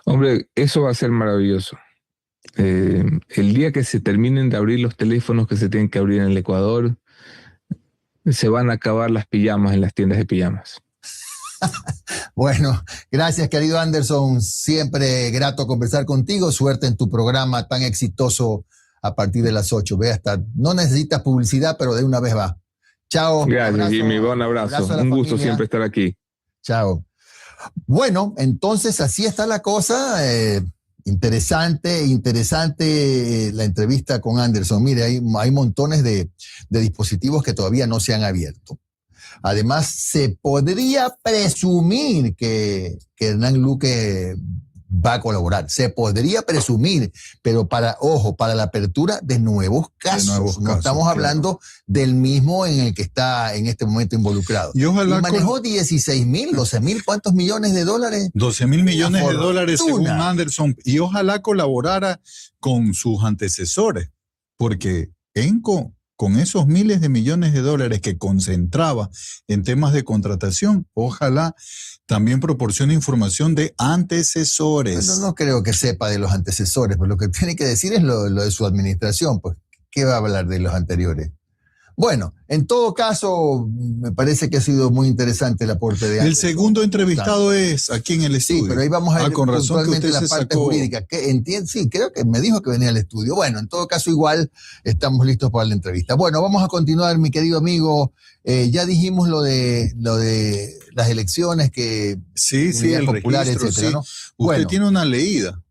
Hombre, eso va a ser maravilloso. El día que se terminen de abrir los teléfonos que se tienen que abrir en el Ecuador, se van a acabar las pijamas en las tiendas de pijamas. Bueno, gracias querido Anderson, siempre grato conversar contigo, suerte en tu programa tan exitoso a partir de las 8. Ve, hasta no necesitas publicidad, pero de una vez va. Chao. Gracias, Jimmy. Un abrazo. Un gusto siempre estar aquí. Chao. Bueno, entonces así está la cosa. Interesante la entrevista con Anderson. Mire, hay montones de dispositivos que todavía no se han abierto. Además, se podría presumir que Hernán Luque va a colaborar. Se podría presumir, pero para la apertura de nuevos casos. No estamos hablando del mismo en el que está en este momento involucrado. Y ojalá manejó 16,000, 12,000, ¿cuántos millones de dólares? 12,000 millones de dólares según Anderson. Y ojalá colaborara con sus antecesores, porque con esos miles de millones de dólares que concentraba en temas de contratación, ojalá también proporcione información de antecesores. Bueno, no creo que sepa de los antecesores, pues lo que tiene que decir es lo de su administración, pues ¿qué va a hablar de los anteriores? Bueno, en todo caso, me parece que ha sido muy interesante el aporte de Anderson. El segundo entrevistado es aquí en el estudio. Sí, pero ahí vamos a ver con razón puntualmente que la usted parte jurídica. Sí, creo que me dijo que venía al estudio. Bueno, en todo caso, igual estamos listos para la entrevista. Bueno, vamos a continuar, mi querido amigo. Ya dijimos lo de las elecciones que sí, el popular, registro, etcétera, sí. ¿no? Usted Bueno, tiene una leída.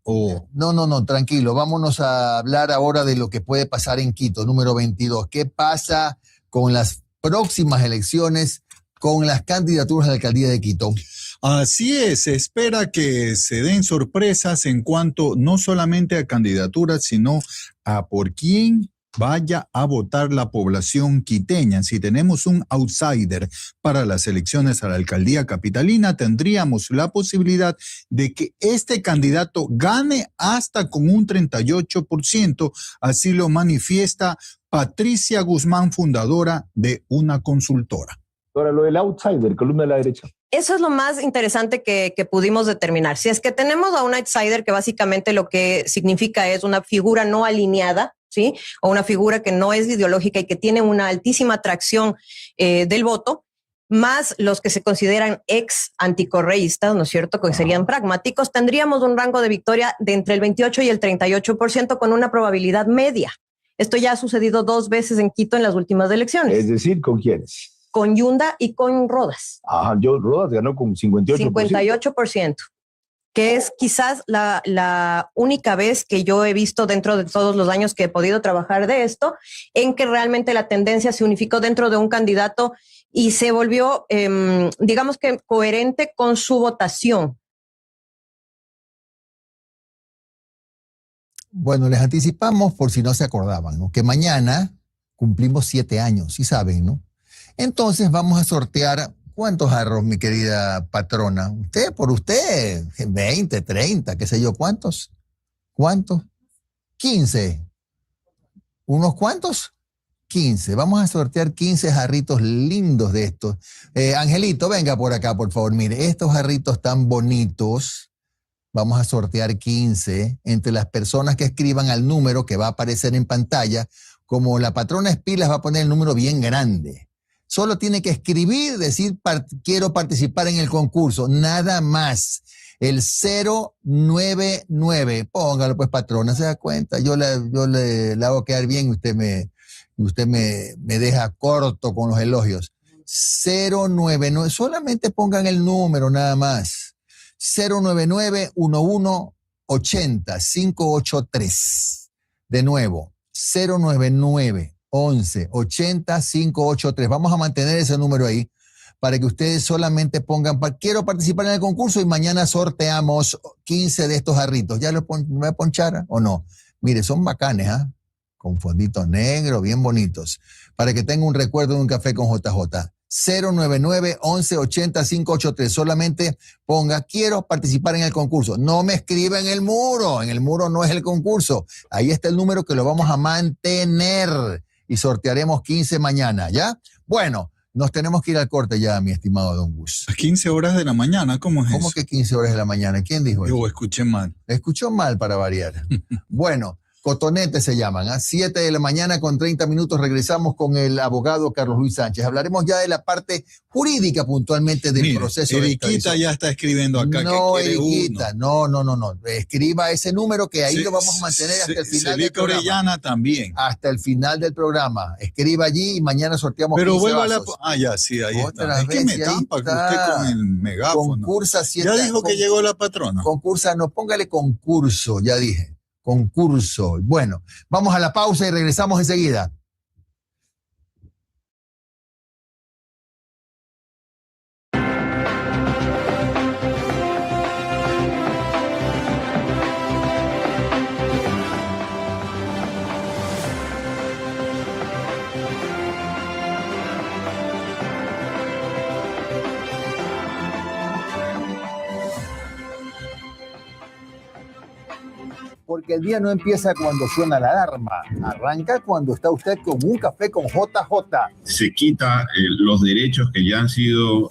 No, tranquilo. Vámonos a hablar ahora de lo que puede pasar en Quito, número 22. ¿Qué pasa con las próximas elecciones, con las candidaturas a la alcaldía de Quito? Así es, se espera que se den sorpresas en cuanto no solamente a candidaturas, sino a por quién vaya a votar la población quiteña. Si tenemos un outsider para las elecciones a la alcaldía capitalina, tendríamos la posibilidad de que este candidato gane hasta con un 38%, así lo manifiesta Patricia Guzmán, fundadora de una consultora. Ahora, lo del outsider, columna de la derecha. Eso es lo más interesante que pudimos determinar. Si es que tenemos a un outsider, que básicamente lo que significa es una figura no alineada, ¿sí? O una figura que no es ideológica y que tiene una altísima atracción del voto, más los que se consideran ex anticorreístas, ¿no es cierto?, que serían pragmáticos, tendríamos un rango de victoria de entre el 28 y el 38% con una probabilidad media. Esto ya ha sucedido 2 veces en Quito en las últimas elecciones. Es decir, ¿con quiénes? Con Yunda y con Rodas. Ajá, Rodas ganó con 58%. 58%. Que es quizás la única vez que yo he visto dentro de todos los años que he podido trabajar de esto, en que realmente la tendencia se unificó dentro de un candidato y se volvió, digamos que coherente con su votación. Bueno, les anticipamos, por si no se acordaban, ¿no?, que mañana cumplimos 7 años, sí saben, ¿no? Entonces vamos a sortear. ¿Cuántos jarros, mi querida patrona? Por usted, 20, 30, qué sé yo, ¿cuántos? ¿Cuántos? 15. ¿Unos cuantos? 15. Vamos a sortear 15 jarritos lindos de estos. Angelito, venga por acá, por favor. Mire, estos jarritos tan bonitos, vamos a sortear 15 entre las personas que escriban al número que va a aparecer en pantalla. Como la patrona Espilas va a poner el número bien grande. Solo tiene que escribir, decir quiero participar en el concurso, nada más. El 099, póngalo pues, patrona, se da cuenta. Yo le hago quedar bien y usted me deja corto con los elogios. 099, solamente pongan el número nada más. 099-1180-583. De nuevo, 099-1180-583. Vamos a mantener ese número ahí para que ustedes solamente pongan, quiero participar en el concurso, y mañana sorteamos 15 de estos jarritos. ¿Ya me voy a ponchar o no? Mire, son bacanes, ¿ah? Con fonditos negros, bien bonitos, para que tenga un recuerdo de un café con JJ. 099-1180-583. Solamente ponga, quiero participar en el concurso. No me escriba en el muro no es el concurso. Ahí está el número que lo vamos a mantener y sortearemos 15 mañana, ¿ya? Bueno, nos tenemos que ir al corte ya, mi estimado Don Gus. A 15 horas de la mañana, ¿cómo es eso? ¿Cómo que 15 horas de la mañana? ¿Quién dijo eso? Yo escuché mal. Escuchó mal para variar. Bueno, Cotonetes se llaman, a 7 de la mañana con 30 minutos regresamos con el abogado Carlos Luis Sánchez. Hablaremos ya de la parte jurídica puntualmente del proceso. Eriquita ya está escribiendo acá no, que quiere Eriquita, uno. no. Escriba ese número que ahí lo vamos a mantener hasta el final del programa. Orellana también. Hasta el final del programa. Escriba allí y mañana sorteamos. Pero 15 vuelva a vasos. ya, sí, ahí Otra está. Es que vez, me y ahí tampa está. usted con el megáfono. Concursa 7. Ya dijo que llegó la patrona. Concursa, no, póngale concurso, ya dije. Concurso. Bueno, vamos a la pausa y regresamos enseguida. Porque el día no empieza cuando suena la alarma, arranca cuando está usted con un café con JJ. Se quita los derechos que ya han sido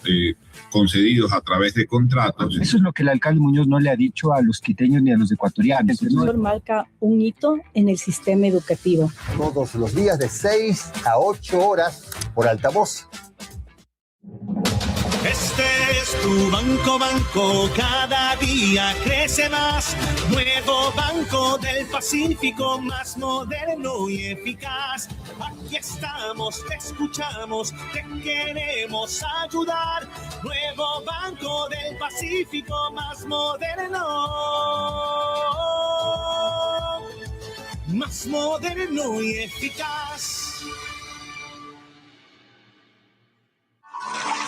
concedidos a través de contratos. Eso es lo que el alcalde Muñoz no le ha dicho a los quiteños ni a los ecuatorianos. El profesor marca un hito en el sistema educativo. Todos los días de 6 a 8 horas por altavoz. Este es tu banco, cada día crece más. Nuevo Banco del Pacífico, más moderno y eficaz. Aquí estamos, te escuchamos, te queremos ayudar. Nuevo Banco del Pacífico, más moderno y eficaz.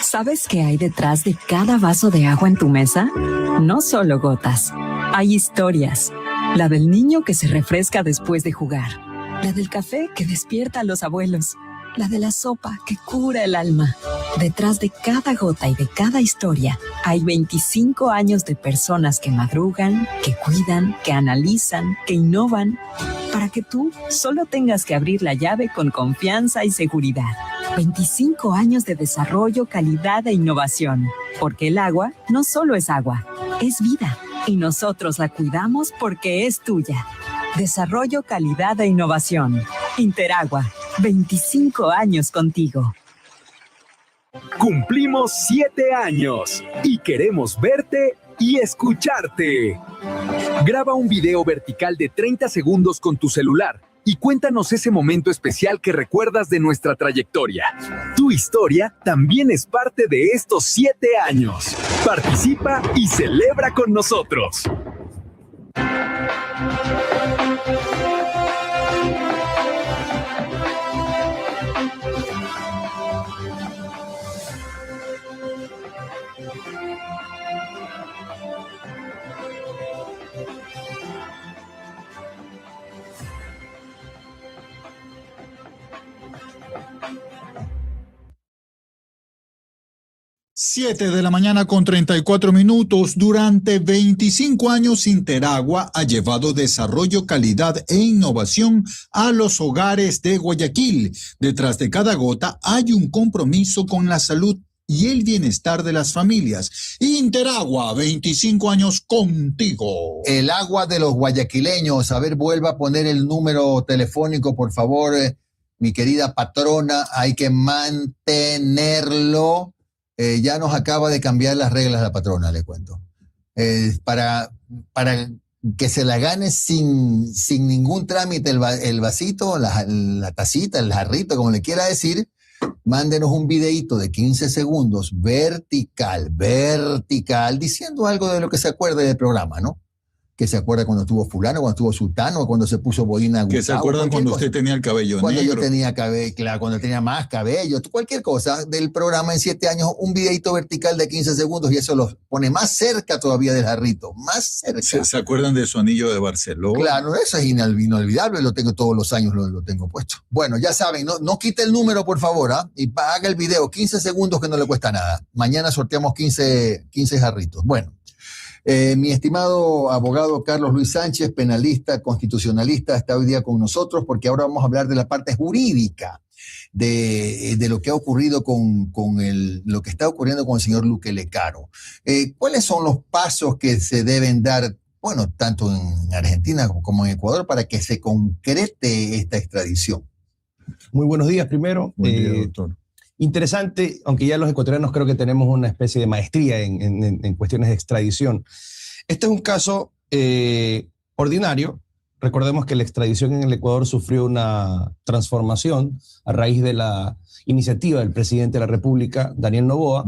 ¿Sabes qué hay detrás de cada vaso de agua en tu mesa? No solo gotas, hay historias. La del niño que se refresca después de jugar. La del café que despierta a los abuelos. La de la sopa que cura el alma. Detrás de cada gota y de cada historia hay 25 años de personas que madrugan, que cuidan, que analizan, que innovan, para que tú solo tengas que abrir la llave con confianza y seguridad. 25 años de desarrollo, calidad e innovación. Porque el agua no solo es agua, es vida. Y nosotros la cuidamos porque es tuya. Desarrollo, calidad e innovación. Interagua, 25 años contigo. Cumplimos 7 años y queremos verte y escucharte. Graba un video vertical de 30 segundos con tu celular y cuéntanos ese momento especial que recuerdas de nuestra trayectoria. Tu historia también es parte de estos 7 años. Participa y celebra con nosotros. Siete de la mañana con 34 minutos. Durante 25 años, Interagua ha llevado desarrollo, calidad e innovación a los hogares de Guayaquil. Detrás de cada gota hay un compromiso con la salud y el bienestar de las familias. Interagua, 25 años contigo. El agua de los guayaquileños. A ver, vuelva a poner el número telefónico, por favor, mi querida patrona. Hay que mantenerlo. Ya nos acaba de cambiar las reglas la patrona, le cuento. Para que se la gane sin ningún trámite el vasito, la tacita, el jarrito, como le quiera decir, mándenos un videíto de 15 segundos vertical, diciendo algo de lo que se acuerde del programa, ¿no? Que se acuerda cuando estuvo fulano, cuando estuvo sultano, cuando se puso Bodina Gustavo. Que se acuerdan cuando usted tenía el cabello cuando negro. Yo tenía cabello, claro, cuando tenía más cabello, cualquier cosa del programa en 7 años, un videito vertical de 15 segundos y eso los pone más cerca todavía del jarrito, más cerca. ¿Se acuerdan de su anillo de Barcelona? Claro, eso es inolvidable, lo tengo todos los años, lo tengo puesto. Bueno, ya saben, no quite el número, por favor, y haga el video, 15 segundos que no le cuesta nada. Mañana sorteamos 15 jarritos. Bueno. Mi estimado abogado Carlos Luis Sánchez, penalista, constitucionalista, está hoy día con nosotros porque ahora vamos a hablar de la parte jurídica de lo que ha ocurrido lo que está ocurriendo con el señor Luque Lecaro. ¿Cuáles son los pasos que se deben dar bueno, tanto en Argentina como en Ecuador, para que se concrete esta extradición? Muy buenos días primero. Buen día, doctor. Interesante, aunque ya los ecuatorianos creo que tenemos una especie de maestría en cuestiones de extradición. Este es un caso ordinario. Recordemos que la extradición en el Ecuador sufrió una transformación a raíz de la iniciativa del presidente de la República, Daniel Noboa.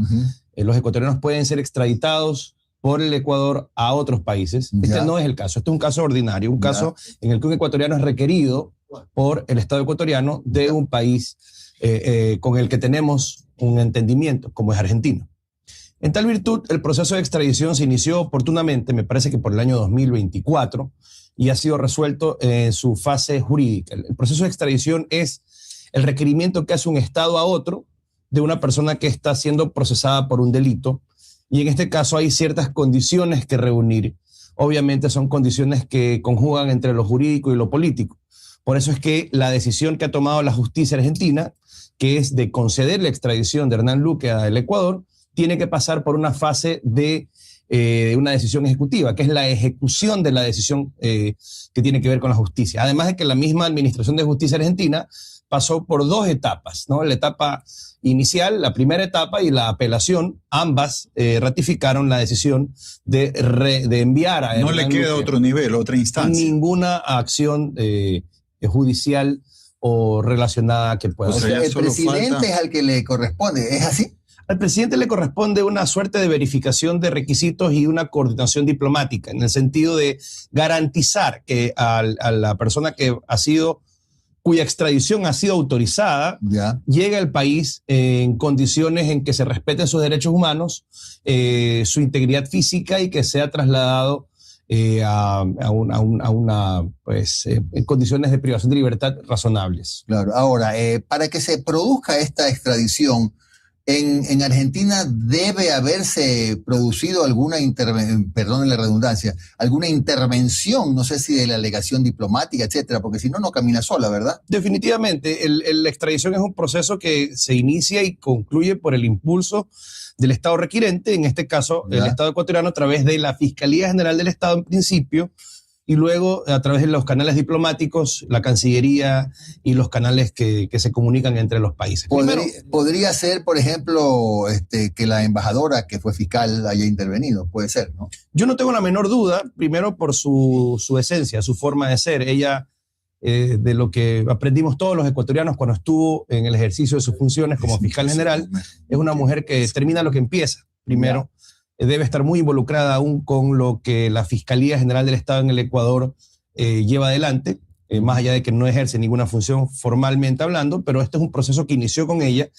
Los ecuatorianos pueden ser extraditados por el Ecuador a otros países. Este no es el caso. Este es un caso ordinario, un caso en el que un ecuatoriano es requerido por el Estado ecuatoriano de un país con el que tenemos un entendimiento, como es Argentina. En tal virtud, el proceso de extradición se inició oportunamente, me parece que por el año 2024, y ha sido resuelto en su fase jurídica. El proceso de extradición es el requerimiento que hace un Estado a otro de una persona que está siendo procesada por un delito, y en este caso hay ciertas condiciones que reunir. Obviamente son condiciones que conjugan entre lo jurídico y lo político. Por eso es que la decisión que ha tomado la justicia argentina, que es de conceder la extradición de Hernán Luque al Ecuador, tiene que pasar por una fase de una decisión ejecutiva, que es la ejecución de la decisión que tiene que ver con la justicia. Además de que la misma Administración de Justicia Argentina pasó por dos etapas, ¿no? La etapa inicial, la primera etapa, y la apelación, ambas ratificaron la decisión de enviar a No le queda otro nivel, otra instancia. Ninguna acción judicial o relacionada que pueda. O sea, el presidente es al que le corresponde, ¿es así? Al presidente le corresponde una suerte de verificación de requisitos y una coordinación diplomática, en el sentido de garantizar que a la persona cuya extradición ha sido autorizada, llegue al país en condiciones en que se respeten sus derechos humanos, su integridad física, y que sea trasladado en condiciones de privación de libertad razonables. Claro. Ahora, para que se produzca esta extradición, en Argentina debe haberse producido alguna perdón la redundancia, alguna intervención, no sé si de la legación diplomática, etcétera, porque si no, no camina sola, ¿verdad? Definitivamente. La extradición es un proceso que se inicia y concluye por el impulso del Estado requirente, en este caso el Estado ecuatoriano, a través de la Fiscalía General del Estado en principio, y luego a través de los canales diplomáticos, la Cancillería y los canales que se comunican entre los países. Podría ser, por ejemplo, que la embajadora que fue fiscal haya intervenido, puede ser, ¿no? Yo no tengo la menor duda, primero por su esencia, su forma de ser. Ella, de lo que aprendimos todos los ecuatorianos cuando estuvo en el ejercicio de sus funciones como fiscal general, es una mujer que termina lo que empieza. Primero, debe estar muy involucrada aún con lo que la Fiscalía General del Estado en el Ecuador lleva adelante, más allá de que no ejerce ninguna función formalmente hablando, pero este es un proceso que inició con ella,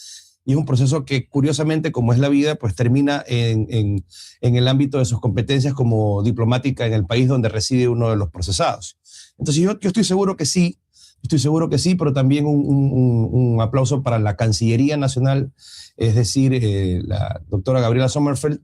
y es un proceso que, curiosamente, como es la vida, pues termina en el ámbito de sus competencias como diplomática en el país donde reside uno de los procesados. Entonces yo estoy seguro que sí, pero también un aplauso para la Cancillería Nacional, es decir, la doctora Gabriela Sommerfeld,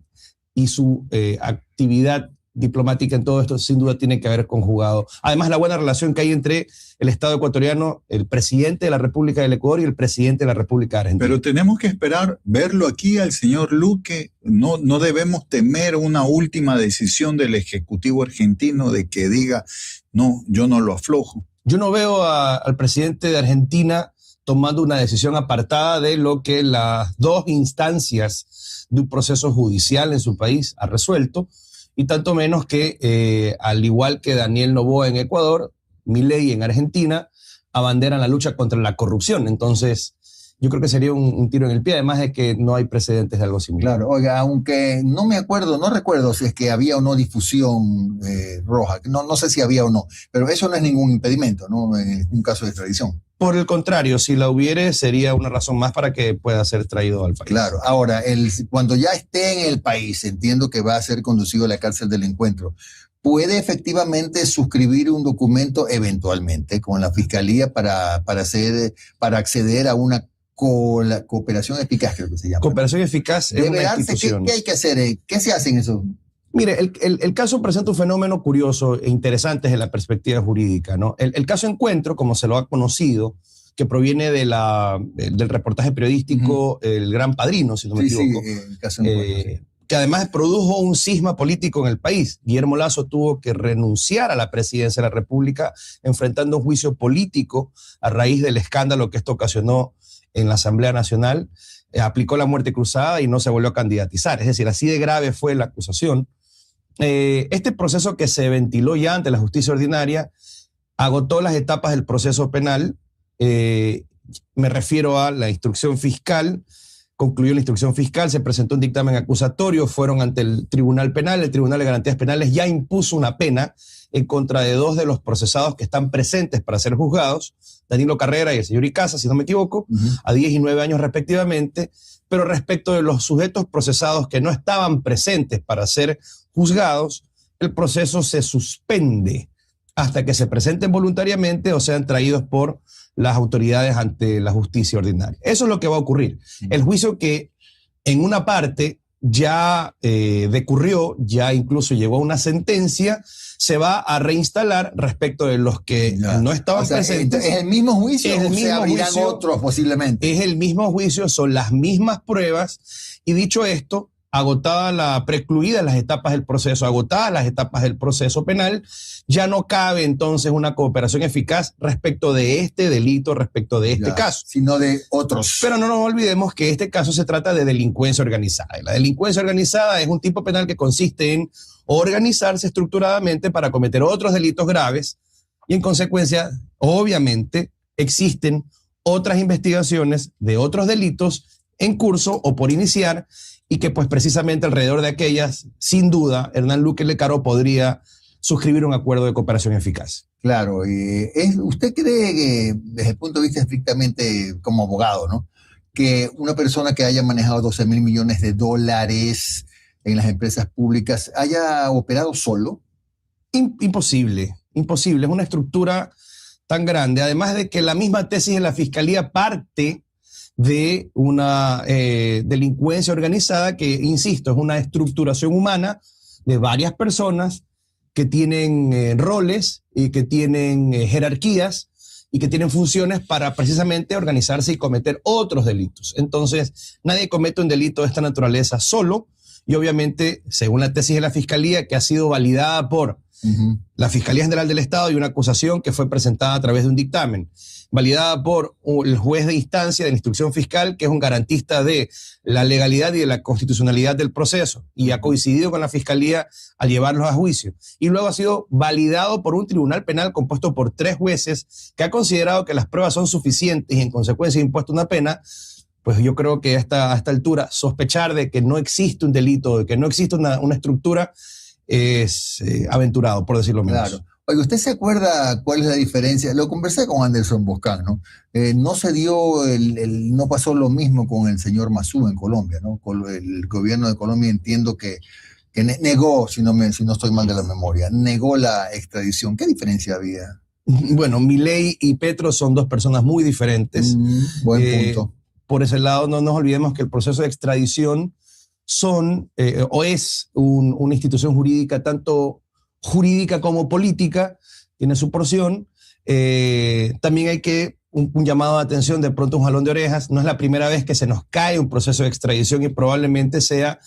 y su actividad diplomática en todo esto sin duda tiene que haber conjugado. Además, la buena relación que hay entre el Estado ecuatoriano, el presidente de la República del Ecuador y el presidente de la República de Argentina. Pero tenemos que esperar verlo aquí al señor Luque. No debemos temer una última decisión del Ejecutivo argentino de que diga, no, yo no lo aflojo. Yo no veo al presidente de Argentina tomando una decisión apartada de lo que las dos instancias de un proceso judicial en su país ha resuelto, y tanto menos que, al igual que Daniel Noboa en Ecuador, Milei en Argentina abanderan la lucha contra la corrupción. Entonces, yo creo que sería un tiro en el pie, además de que no hay precedentes de algo similar. Claro, oiga, aunque no recuerdo si es que había o no difusión roja, no sé si había o no, pero eso no es ningún impedimento, ¿no? En un caso de extradición. Por el contrario, si la hubiere, sería una razón más para que pueda ser traído al país. Claro. Ahora, cuando ya esté en el país, entiendo que va a ser conducido a la cárcel del encuentro, ¿puede efectivamente suscribir un documento eventualmente con la Fiscalía para acceder a una cooperación eficaz, creo que se llama? Cooperación eficaz es una institución. ¿Qué hay que hacer? ¿Qué se hace en eso? Mire, el caso presenta un fenómeno curioso e interesante desde la perspectiva jurídica, ¿no? El caso Encuentro, como se lo ha conocido, que proviene del reportaje periodístico El Gran Padrino, si no me equivoco. Sí, el caso Encuentro. que además produjo un cisma político en el país. Guillermo Lasso tuvo que renunciar a la presidencia de la República enfrentando un juicio político a raíz del escándalo que esto ocasionó en la Asamblea Nacional. Aplicó la muerte cruzada y no se volvió a candidatizar. Es decir, así de grave fue la acusación. Este proceso que se ventiló ya ante la justicia ordinaria agotó las etapas del proceso penal. Me refiero a la instrucción fiscal. Concluyó la instrucción fiscal, se presentó un dictamen acusatorio, fueron ante el Tribunal Penal, el Tribunal de Garantías Penales ya impuso una pena en contra de 2 de los procesados que están presentes para ser juzgados, Danilo Carrera y el señor Icaza, si no me equivoco, a 10 y 9 años respectivamente, pero respecto de los sujetos procesados que no estaban presentes para ser juzgados, el proceso se suspende hasta que se presenten voluntariamente o sean traídos por las autoridades ante la justicia ordinaria. Eso es lo que va a ocurrir. El juicio que en una parte ya decurrió, ya incluso llegó a una sentencia, se va a reinstalar respecto de los que no estaban presentes. ¿Es el mismo juicio o se abrirán otros posiblemente? Es el mismo juicio, son las mismas pruebas y dicho esto, precluidas las etapas del proceso, agotadas las etapas del proceso penal, ya no cabe entonces una cooperación eficaz respecto de este delito, respecto de este caso. Sino de otros. Pero no nos olvidemos que este caso se trata de delincuencia organizada. Y la delincuencia organizada es un tipo penal que consiste en organizarse estructuradamente para cometer otros delitos graves y en consecuencia, obviamente, existen otras investigaciones de otros delitos en curso o por iniciar y que pues precisamente alrededor de aquellas, sin duda, Hernán Luque Lecaró podría suscribir un acuerdo de cooperación eficaz. Claro, ¿usted cree que desde el punto de vista estrictamente como abogado, ¿no? Que una persona que haya manejado 12,000 millones de dólares en las empresas públicas haya operado solo? Imposible, es una estructura tan grande, además de que la misma tesis de la Fiscalía parte de una delincuencia organizada que, insisto, es una estructuración humana de varias personas que tienen roles y que tienen jerarquías y que tienen funciones para precisamente organizarse y cometer otros delitos. Entonces, nadie comete un delito de esta naturaleza solo y obviamente, según la tesis de la Fiscalía, que ha sido validada por la Fiscalía General del Estado y una acusación que fue presentada a través de un dictamen, validada por el juez de instancia de la instrucción fiscal, que es un garantista de la legalidad y de la constitucionalidad del proceso, y ha coincidido con la Fiscalía al llevarlos a juicio. Y luego ha sido validado por un tribunal penal compuesto por 3 jueces que ha considerado que las pruebas son suficientes y en consecuencia ha impuesto una pena. Pues yo creo que a esta altura sospechar de que no existe un delito, de que no existe una estructura, es aventurado, por decirlo menos. Claro. Oye, ¿usted se acuerda cuál es la diferencia? Lo conversé con Anderson Boscan, ¿no? No se dio, no pasó lo mismo con el señor Masú en Colombia, ¿no? Con el gobierno de Colombia entiendo que negó, si no estoy mal de la memoria, negó la extradición. ¿Qué diferencia había? Bueno, Milei y Petro son 2 personas muy diferentes. Buen punto. Por ese lado, no nos olvidemos que el proceso de extradición es una institución jurídica, tanto jurídica como política, tiene su porción. También hay que un llamado de atención, de pronto un jalón de orejas. No es la primera vez que se nos cae un proceso de extradición y probablemente sea,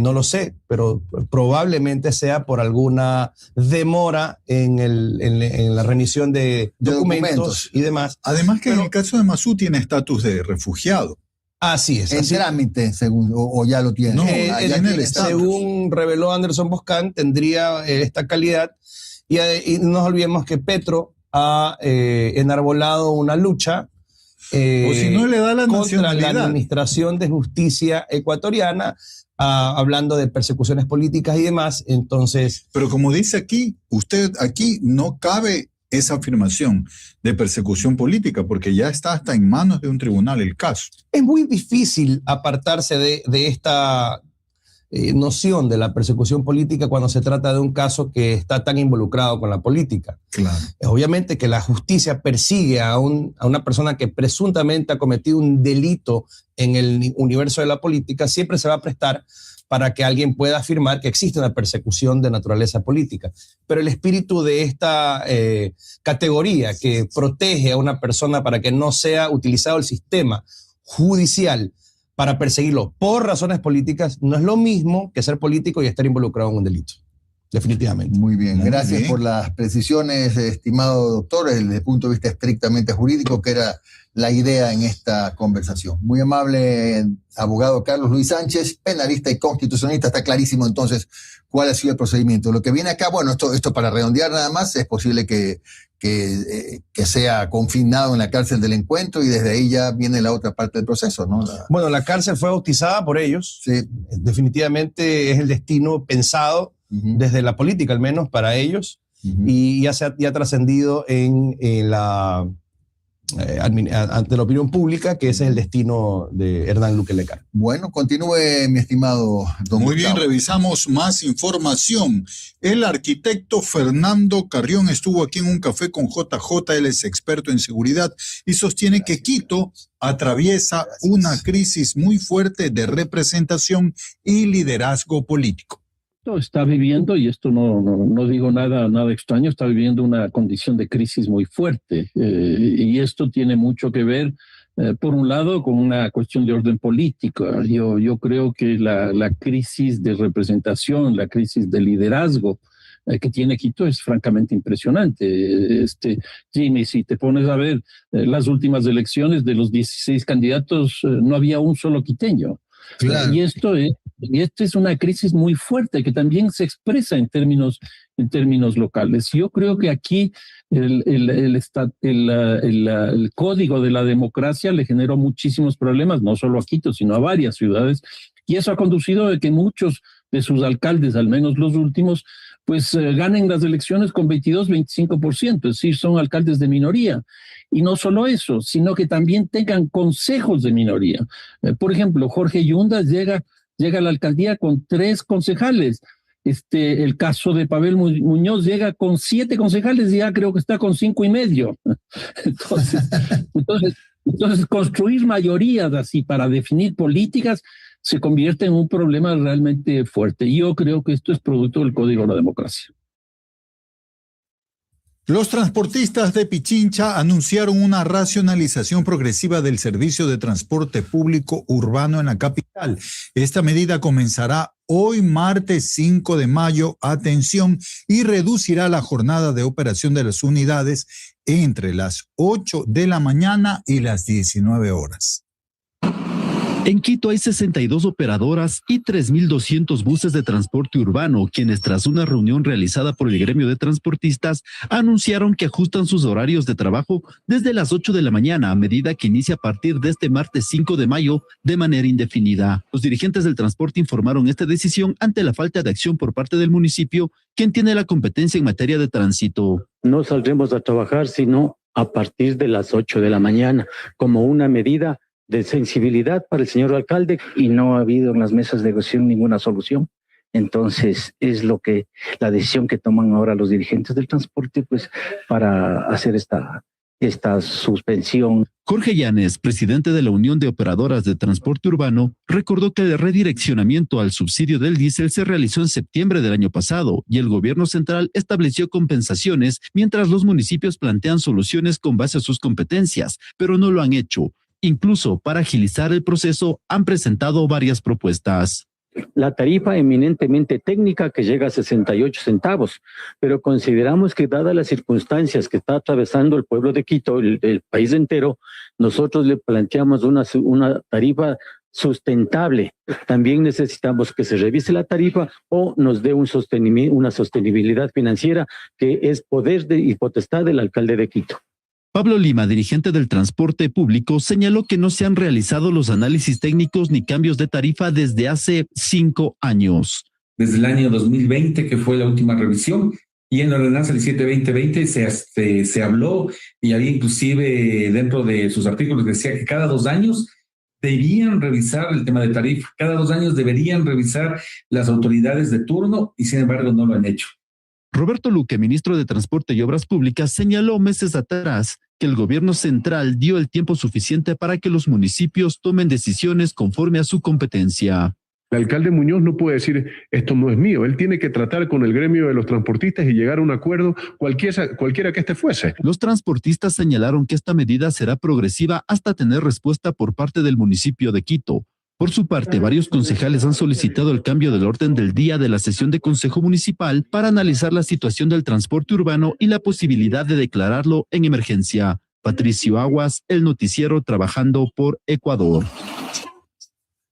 no lo sé, pero probablemente sea por alguna demora en la remisión de documentos y demás. Además que en el caso de Masú tiene estatus de refugiado. Así es. En trámite, según, o ya lo tiene. No, ya en el estatus. Según reveló Anderson Boscan, tendría esta calidad. Y no nos olvidemos que Petro ha enarbolado una lucha o si no le da la contra la Administración de Justicia ecuatoriana, hablando de persecuciones políticas y demás. Entonces, pero como dice aquí, aquí no cabe esa afirmación de persecución política, porque ya está hasta en manos de un tribunal el caso. Es muy difícil apartarse de esta noción de la persecución política cuando se trata de un caso que está tan involucrado con la política. Claro. Obviamente que la justicia persigue a una persona que presuntamente ha cometido un delito en el universo de la política, siempre se va a prestar para que alguien pueda afirmar que existe una persecución de naturaleza política. Pero el espíritu de esta categoría que protege a una persona para que no sea utilizado el sistema judicial para perseguirlo por razones políticas no es lo mismo que ser político y estar involucrado en un delito. Definitivamente. Muy bien, gracias por las precisiones, estimado doctor, desde el punto de vista estrictamente jurídico, que era la idea en esta conversación. Muy amable, abogado Carlos Luis Sánchez, penalista y constitucionalista. Está clarísimo entonces cuál ha sido el procedimiento. Lo que viene acá, bueno, esto para redondear nada más, es posible que sea confinado en la cárcel del Encuentro y desde ahí ya viene la otra parte del proceso, ¿no? Bueno, la cárcel fue bautizada por ellos. Sí. Definitivamente es el destino pensado desde la política, al menos para ellos, y ya ha trascendido ante la opinión pública que ese es el destino de Hernán Luque Lecar. Bueno, continúe, mi estimado don Muy Gustavo. bien, revisamos más información. El arquitecto Fernando Carrión estuvo aquí en un café con JJ, él es experto en seguridad y sostiene que Quito atraviesa una crisis muy fuerte de representación y liderazgo político. Está viviendo, y esto no digo nada extraño, está viviendo una condición de crisis muy fuerte. Y esto tiene mucho que ver, por un lado, con una cuestión de orden político. Yo creo que la crisis de representación, la crisis de liderazgo que tiene Quito es francamente impresionante. Jimmy, si te pones a ver las últimas elecciones, de los 16 candidatos, no había un solo quiteño. Claro. Y esto es una crisis muy fuerte que también se expresa en términos locales. Yo creo que aquí el código de la democracia le generó muchísimos problemas, no solo a Quito, sino a varias ciudades, y eso ha conducido a que muchos de sus alcaldes, al menos los últimos, pues ganen las elecciones con 22-25%, es decir, son alcaldes de minoría. Y no solo eso, sino que también tengan consejos de minoría. Por ejemplo, Jorge Yundas llega a la alcaldía con 3 concejales. El caso de Pavel Muñoz llega con 7 concejales y ya creo que está con 5,5. Entonces, construir mayorías así para definir políticas se convierte en un problema realmente fuerte. Yo creo que esto es producto del Código de la Democracia. Los transportistas de Pichincha anunciaron una racionalización progresiva del servicio de transporte público urbano en la capital. Esta medida comenzará hoy, martes 5 de mayo, atención, y reducirá la jornada de operación de las unidades entre las 8 de la mañana y las 19 horas. En Quito hay 62 operadoras y 3.200 buses de transporte urbano, quienes tras una reunión realizada por el gremio de transportistas anunciaron que ajustan sus horarios de trabajo desde las 8 de la mañana a medida que inicia a partir de este martes 5 de mayo de manera indefinida. Los dirigentes del transporte informaron esta decisión ante la falta de acción por parte del municipio, quien tiene la competencia en materia de tránsito. No saldremos a trabajar sino a partir de las 8 de la mañana como una medida de sensibilidad para el señor alcalde, y no ha habido en las mesas de negociación ninguna solución. Entonces es la decisión que toman ahora los dirigentes del transporte, pues, para hacer esta suspensión. Jorge Llanes, presidente de la Unión de Operadoras de Transporte Urbano, recordó que el redireccionamiento al subsidio del diésel se realizó en septiembre del año pasado y el gobierno central estableció compensaciones mientras los municipios plantean soluciones con base a sus competencias, pero no lo han hecho. Incluso para agilizar el proceso han presentado varias propuestas. La tarifa eminentemente técnica que llega a 68 centavos, pero consideramos que dadas las circunstancias que está atravesando el pueblo de Quito, el país entero, nosotros le planteamos una tarifa sustentable. También necesitamos que se revise la tarifa o nos dé una sostenibilidad financiera que es poder y potestad del alcalde de Quito. Pablo Lima, dirigente del transporte público, señaló que no se han realizado los análisis técnicos ni cambios de tarifa desde hace 5 años. Desde el año 2020, que fue la última revisión, y en la ordenanza del 7/2020 se habló, y había inclusive dentro de sus artículos decía que cada 2 años debían revisar el tema de tarifa, cada 2 años deberían revisar las autoridades de turno, y sin embargo no lo han hecho. Roberto Luque, ministro de Transporte y Obras Públicas, señaló meses atrás que el gobierno central dio el tiempo suficiente para que los municipios tomen decisiones conforme a su competencia. El alcalde Muñoz no puede decir, esto no es mío. Él tiene que tratar con el gremio de los transportistas y llegar a un acuerdo, cualquiera que este fuese. Los transportistas señalaron que esta medida será progresiva hasta tener respuesta por parte del municipio de Quito. Por su parte, varios concejales han solicitado el cambio del orden del día de la sesión de Consejo Municipal para analizar la situación del transporte urbano y la posibilidad de declararlo en emergencia. Patricio Aguas, el noticiero Trabajando por Ecuador.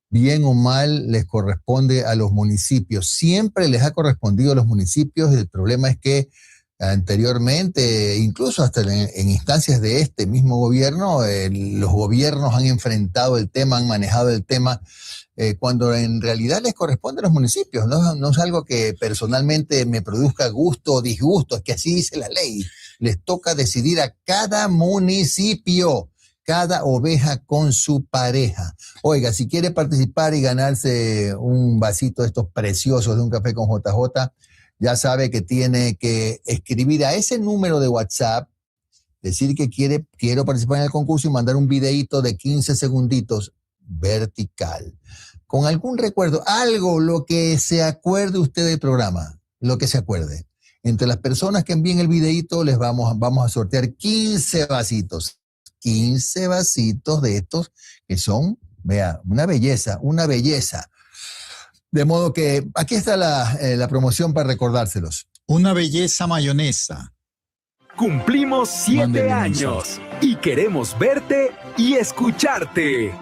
Bien o mal les corresponde a los municipios. Siempre les ha correspondido a los municipios. El problema es que anteriormente, incluso hasta en instancias de este mismo gobierno, los gobiernos han enfrentado el tema, han manejado el tema, cuando en realidad les corresponde a los municipios. No es algo que personalmente me produzca gusto o disgusto, es que así dice la ley. Les toca decidir a cada municipio, cada oveja con su pareja. Oiga, si quiere participar y ganarse un vasito de estos preciosos de un café con JJ, ya sabe que tiene que escribir a ese número de WhatsApp, decir que quiero participar en el concurso y mandar un videíto de 15 segunditos vertical, con algún recuerdo, algo, lo que se acuerde usted del programa, lo que se acuerde. Entre las personas que envíen el videíto les vamos a sortear 15 vasitos. 15 vasitos de estos que son, vea, una belleza. De modo que aquí está la promoción para recordárselos. Una belleza mayonesa. Cumplimos 7 años y queremos verte y escucharte.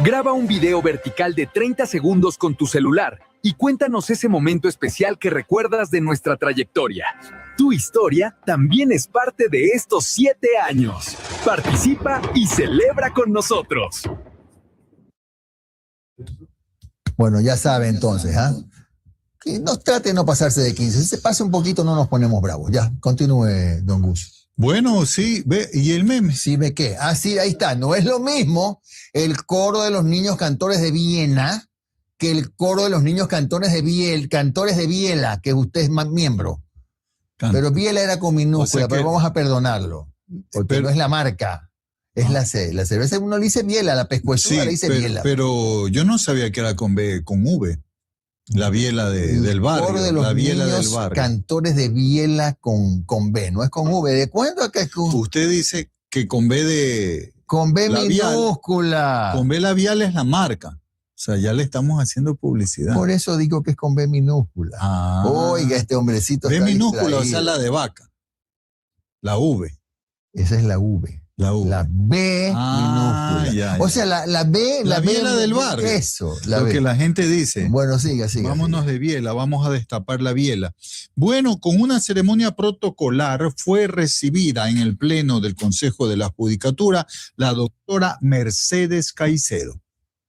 Graba un video vertical de 30 segundos con tu celular y cuéntanos ese momento especial que recuerdas de nuestra trayectoria. Tu historia también es parte de estos 7 años. Participa y celebra con nosotros. Bueno, ya sabe entonces, ¿ah? Que no trate de no pasarse de 15. Si se pasa un poquito no nos ponemos bravos. Ya, continúe, don Gus. Bueno, sí, ve, ¿y el meme? Sí, ¿ve qué? Ah, sí, ahí está. No es lo mismo el coro de los niños cantores de Viena que el coro de los niños cantores de Biela, que usted es miembro. Pero Biela era con minúscula, o sea pero vamos a perdonarlo. Porque no es la marca. Es la cerveza, uno le dice Biela, la pescuezuda le dice Biela. Pero yo no sabía que era con B, con V. La Biela del barrio. Coro de los la Biela niños del barrio. Cantores de Biela con B, no es con V. ¿De cuándo acá es con? Usted dice que con B de... Con B minúscula. Con B labial es la marca. O sea, ya le estamos haciendo publicidad. Por eso digo que es con B minúscula. Oiga, este hombrecito B está minúscula, distraído. o sea, la de vaca. La V. Esa es la V. La U. La B minúscula. Ya. O sea, la B... La Biela del barrio. Eso. Lo que la gente dice. Bueno, siga. Vámonos de Biela, vamos a destapar la Biela. Bueno, con una ceremonia protocolar fue recibida en el Pleno del Consejo de la Judicatura la doctora Mercedes Caicedo.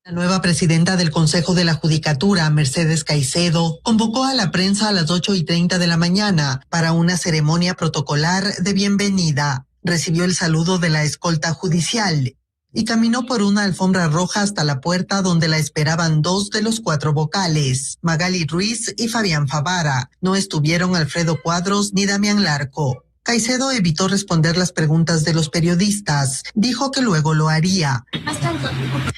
La nueva presidenta del Consejo de la Judicatura, Mercedes Caicedo, convocó a la prensa a las 8:30 de la mañana para una ceremonia protocolar de bienvenida. Recibió el saludo de la escolta judicial y caminó por una alfombra roja hasta la puerta donde la esperaban 2 de los 4 vocales, Magali Ruiz y Fabián Favara. No estuvieron Alfredo Cuadros ni Damián Larco. Caicedo evitó responder las preguntas de los periodistas. Dijo que luego lo haría.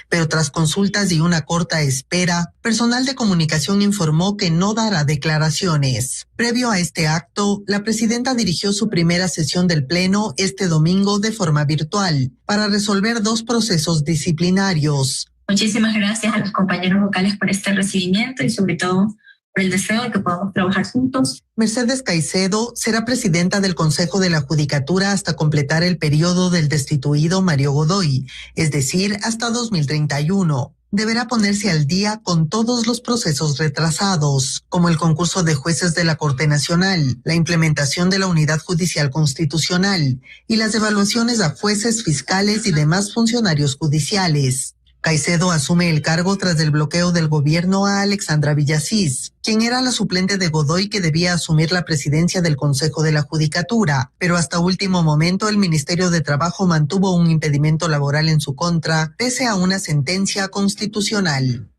Pero tras consultas y una corta espera, personal de comunicación informó que no dará declaraciones. Previo a este acto, la presidenta dirigió su primera sesión del Pleno este domingo de forma virtual para resolver 2 procesos disciplinarios. Muchísimas gracias a los compañeros vocales por este recibimiento y sobre todo por el deseo de que podamos trabajar juntos. Mercedes Caicedo será presidenta del Consejo de la Judicatura hasta completar el periodo del destituido Mario Godoy, es decir, hasta 2031. Deberá ponerse al día con todos los procesos retrasados, como el concurso de jueces de la Corte Nacional, la implementación de la Unidad Judicial Constitucional y las evaluaciones a jueces, fiscales y demás funcionarios judiciales. Caicedo asume el cargo tras el bloqueo del gobierno a Alexandra Villasís, quien era la suplente de Godoy que debía asumir la presidencia del Consejo de la Judicatura, pero hasta último momento el Ministerio de Trabajo mantuvo un impedimento laboral en su contra, pese a una sentencia constitucional.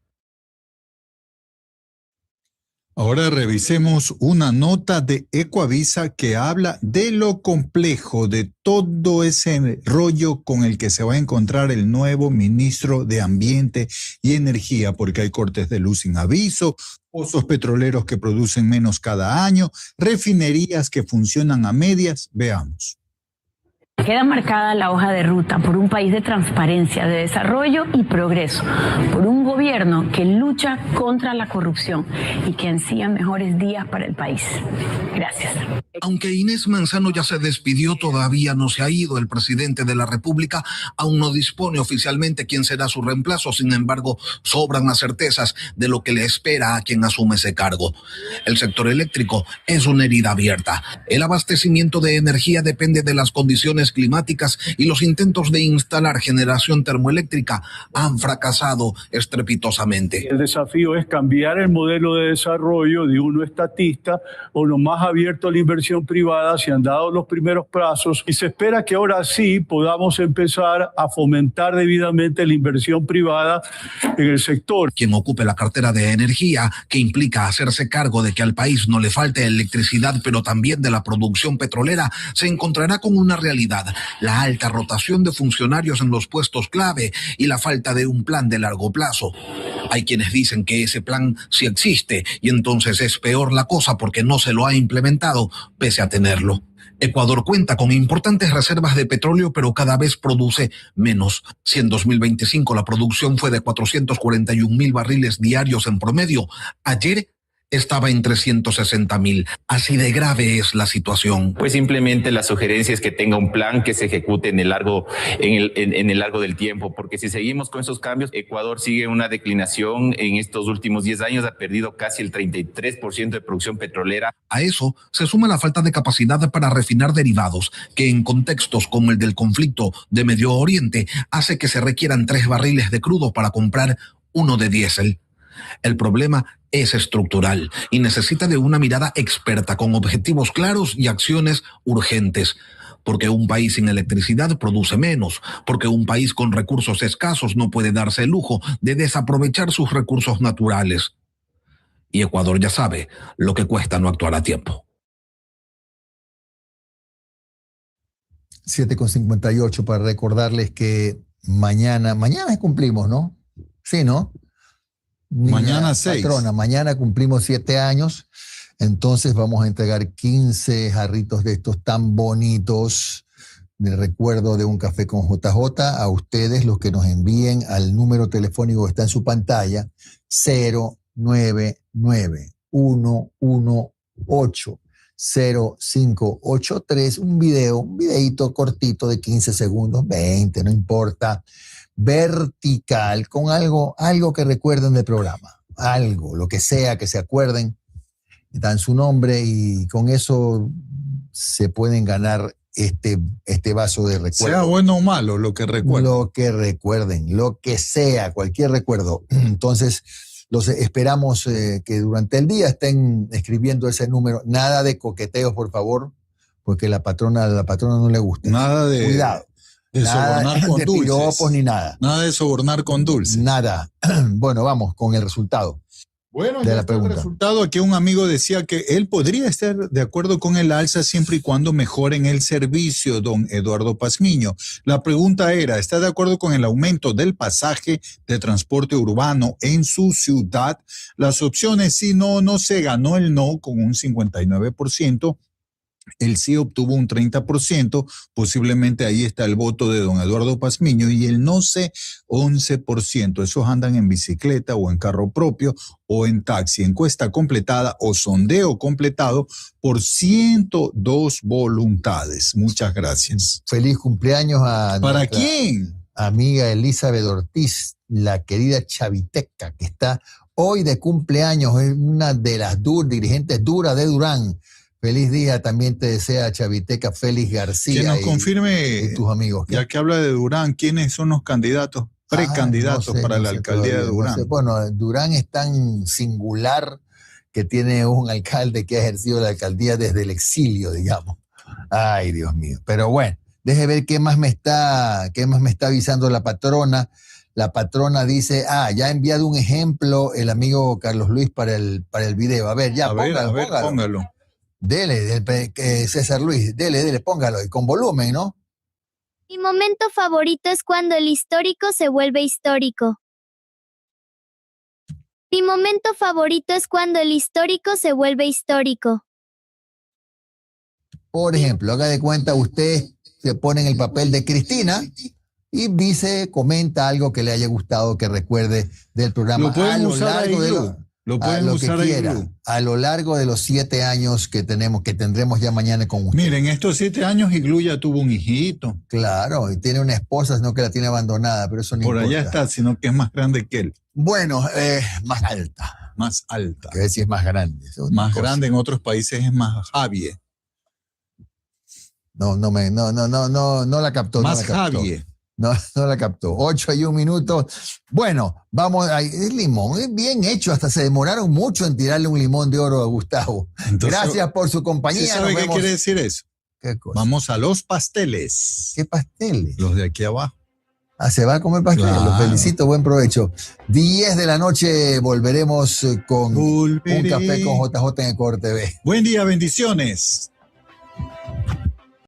Ahora revisemos una nota de Ecoavisa que habla de lo complejo de todo ese rollo con el que se va a encontrar el nuevo ministro de Ambiente y Energía, porque hay cortes de luz sin aviso, pozos petroleros que producen menos cada año, refinerías que funcionan a medias. Veamos. Queda marcada la hoja de ruta por un país de transparencia, de desarrollo y progreso, por un gobierno que lucha contra la corrupción y que ansía mejores días para el país. Gracias. Aunque Inés Manzano ya se despidió, todavía no se ha ido. El presidente de la República aún no dispone oficialmente quién será su reemplazo. Sin embargo, sobran las certezas de lo que le espera a quien asume ese cargo. El sector eléctrico es una herida abierta. El abastecimiento de energía depende de las condiciones climáticas y los intentos de instalar generación termoeléctrica han fracasado estrepitosamente. El desafío es cambiar el modelo de desarrollo de uno estatista a uno más abierto a la inversión privada. Se han dado los primeros plazos y se espera que ahora sí podamos empezar a fomentar debidamente la inversión privada en el sector. Quien ocupe la cartera de energía, que implica hacerse cargo de que al país no le falte electricidad, pero también de la producción petrolera, se encontrará con una realidad: la alta rotación de funcionarios en los puestos clave y la falta de un plan de largo plazo. Hay quienes dicen que ese plan sí existe y entonces es peor la cosa porque no se lo ha implementado pese a tenerlo. Ecuador cuenta con importantes reservas de petróleo, pero cada vez produce menos. Si en 2025 la producción fue de 441.000 barriles diarios en promedio, ayer estaba en 360.000. Así de grave es la situación. Pues simplemente la sugerencia es que tenga un plan que se ejecute en el largo del tiempo, porque si seguimos con esos cambios, Ecuador sigue una declinación. En estos últimos 10 años ha perdido casi el 33% de producción petrolera. A eso se suma la falta de capacidad para refinar derivados, que en contextos como el del conflicto de Medio Oriente hace que se requieran 3 barriles de crudo para comprar 1 de diésel. El problema es estructural y necesita de una mirada experta con objetivos claros y acciones urgentes. Porque un país sin electricidad produce menos, porque un país con recursos escasos no puede darse el lujo de desaprovechar sus recursos naturales. Y Ecuador ya sabe lo que cuesta no actuar a tiempo. 7:58 para recordarles que mañana cumplimos, ¿no? Sí, ¿no? Mañana 6. Patrona, mañana cumplimos 7 años, entonces vamos a entregar 15 jarritos de estos tan bonitos de recuerdo de un café con JJ a ustedes, los que nos envíen al número telefónico que está en su pantalla, 099-118-0583, un videíto cortito de 15 segundos, 20, no importa, vertical, con algo que recuerden del programa, algo, lo que sea que se acuerden, dan su nombre y con eso se pueden ganar este vaso de recuerdo. Sea bueno o malo, lo que recuerden. Lo que recuerden, lo que sea, cualquier recuerdo. Entonces, los esperamos que durante el día estén escribiendo ese número. Nada de coqueteos, por favor, porque a la patrona no le gusta. Nada de... Cuidado. De nada sobornar con de dulces. piropos ni nada. Nada de sobornar con dulces. Nada. Bueno, vamos con el resultado. Bueno, de ya la está el pregunta. resultado. Aquí un amigo decía que él podría estar de acuerdo con el alza siempre y cuando mejoren el servicio, don Eduardo Pazmiño. La pregunta era, ¿está de acuerdo con el aumento del pasaje de transporte urbano en su ciudad? Las opciones sí, no se ganó el no con un 59%. El sí obtuvo un 30%, posiblemente ahí está el voto de don Eduardo Pazmiño, y el no sé, 11%. Esos andan en bicicleta o en carro propio o en taxi. Encuesta completada o sondeo completado por 102 voluntades. Muchas gracias. Feliz cumpleaños a... ¿Para quién? Amiga Elizabeth Ortiz, la querida chaviteca, que está hoy de cumpleaños, es una de las dirigentes duras de Durán. Feliz día, también te desea Chaviteca Félix García. Que nos confirme, y tus amigos. Ya que habla de Durán, ¿quiénes son los candidatos, precandidatos para la alcaldía de Durán? No sé. Bueno, Durán es tan singular que tiene un alcalde que ha ejercido la alcaldía desde el exilio, digamos. Ay, Dios mío. Pero bueno, deje ver qué más me está avisando la patrona. La patrona dice, ya ha enviado un ejemplo el amigo Carlos Luis para el video. A ver, ya, póngalo. Dele, César Luis, dele, póngalo, y con volumen, ¿no? Mi momento favorito es cuando el histórico se vuelve histórico. Mi momento favorito es cuando el histórico se vuelve histórico. Por ejemplo, haga de cuenta usted se pone en el papel de Cristina y dice, comenta algo que le haya gustado, que recuerde del programa. Lo pueden usar ahí, lo pueden usar ahí. A lo largo de los 7 años que tendremos ya mañana con usted. Miren, estos 7 años Iglú ya tuvo un hijito. Claro, y tiene una esposa, sino que la tiene abandonada, pero eso no importa. Por allá está, sino que es más grande que él. Bueno, más alta. Más alta. Que si es más grande. Más grande en otros países es más Javier. No la captó. Más no la captó. Javier. No la captó. 8:01. Bueno, vamos. El limón es bien hecho. Hasta se demoraron mucho en tirarle un limón de oro a Gustavo. Entonces, gracias por su compañía. ¿Sí sabe qué quiere decir eso? ¿Qué cosa? Vamos a los pasteles. ¿Qué pasteles? Los de aquí abajo. Se va a comer pasteles. Claro. Los felicito. Buen provecho. 10 de la noche volveremos con un café con JJ en Ecuador TV. Buen día, bendiciones.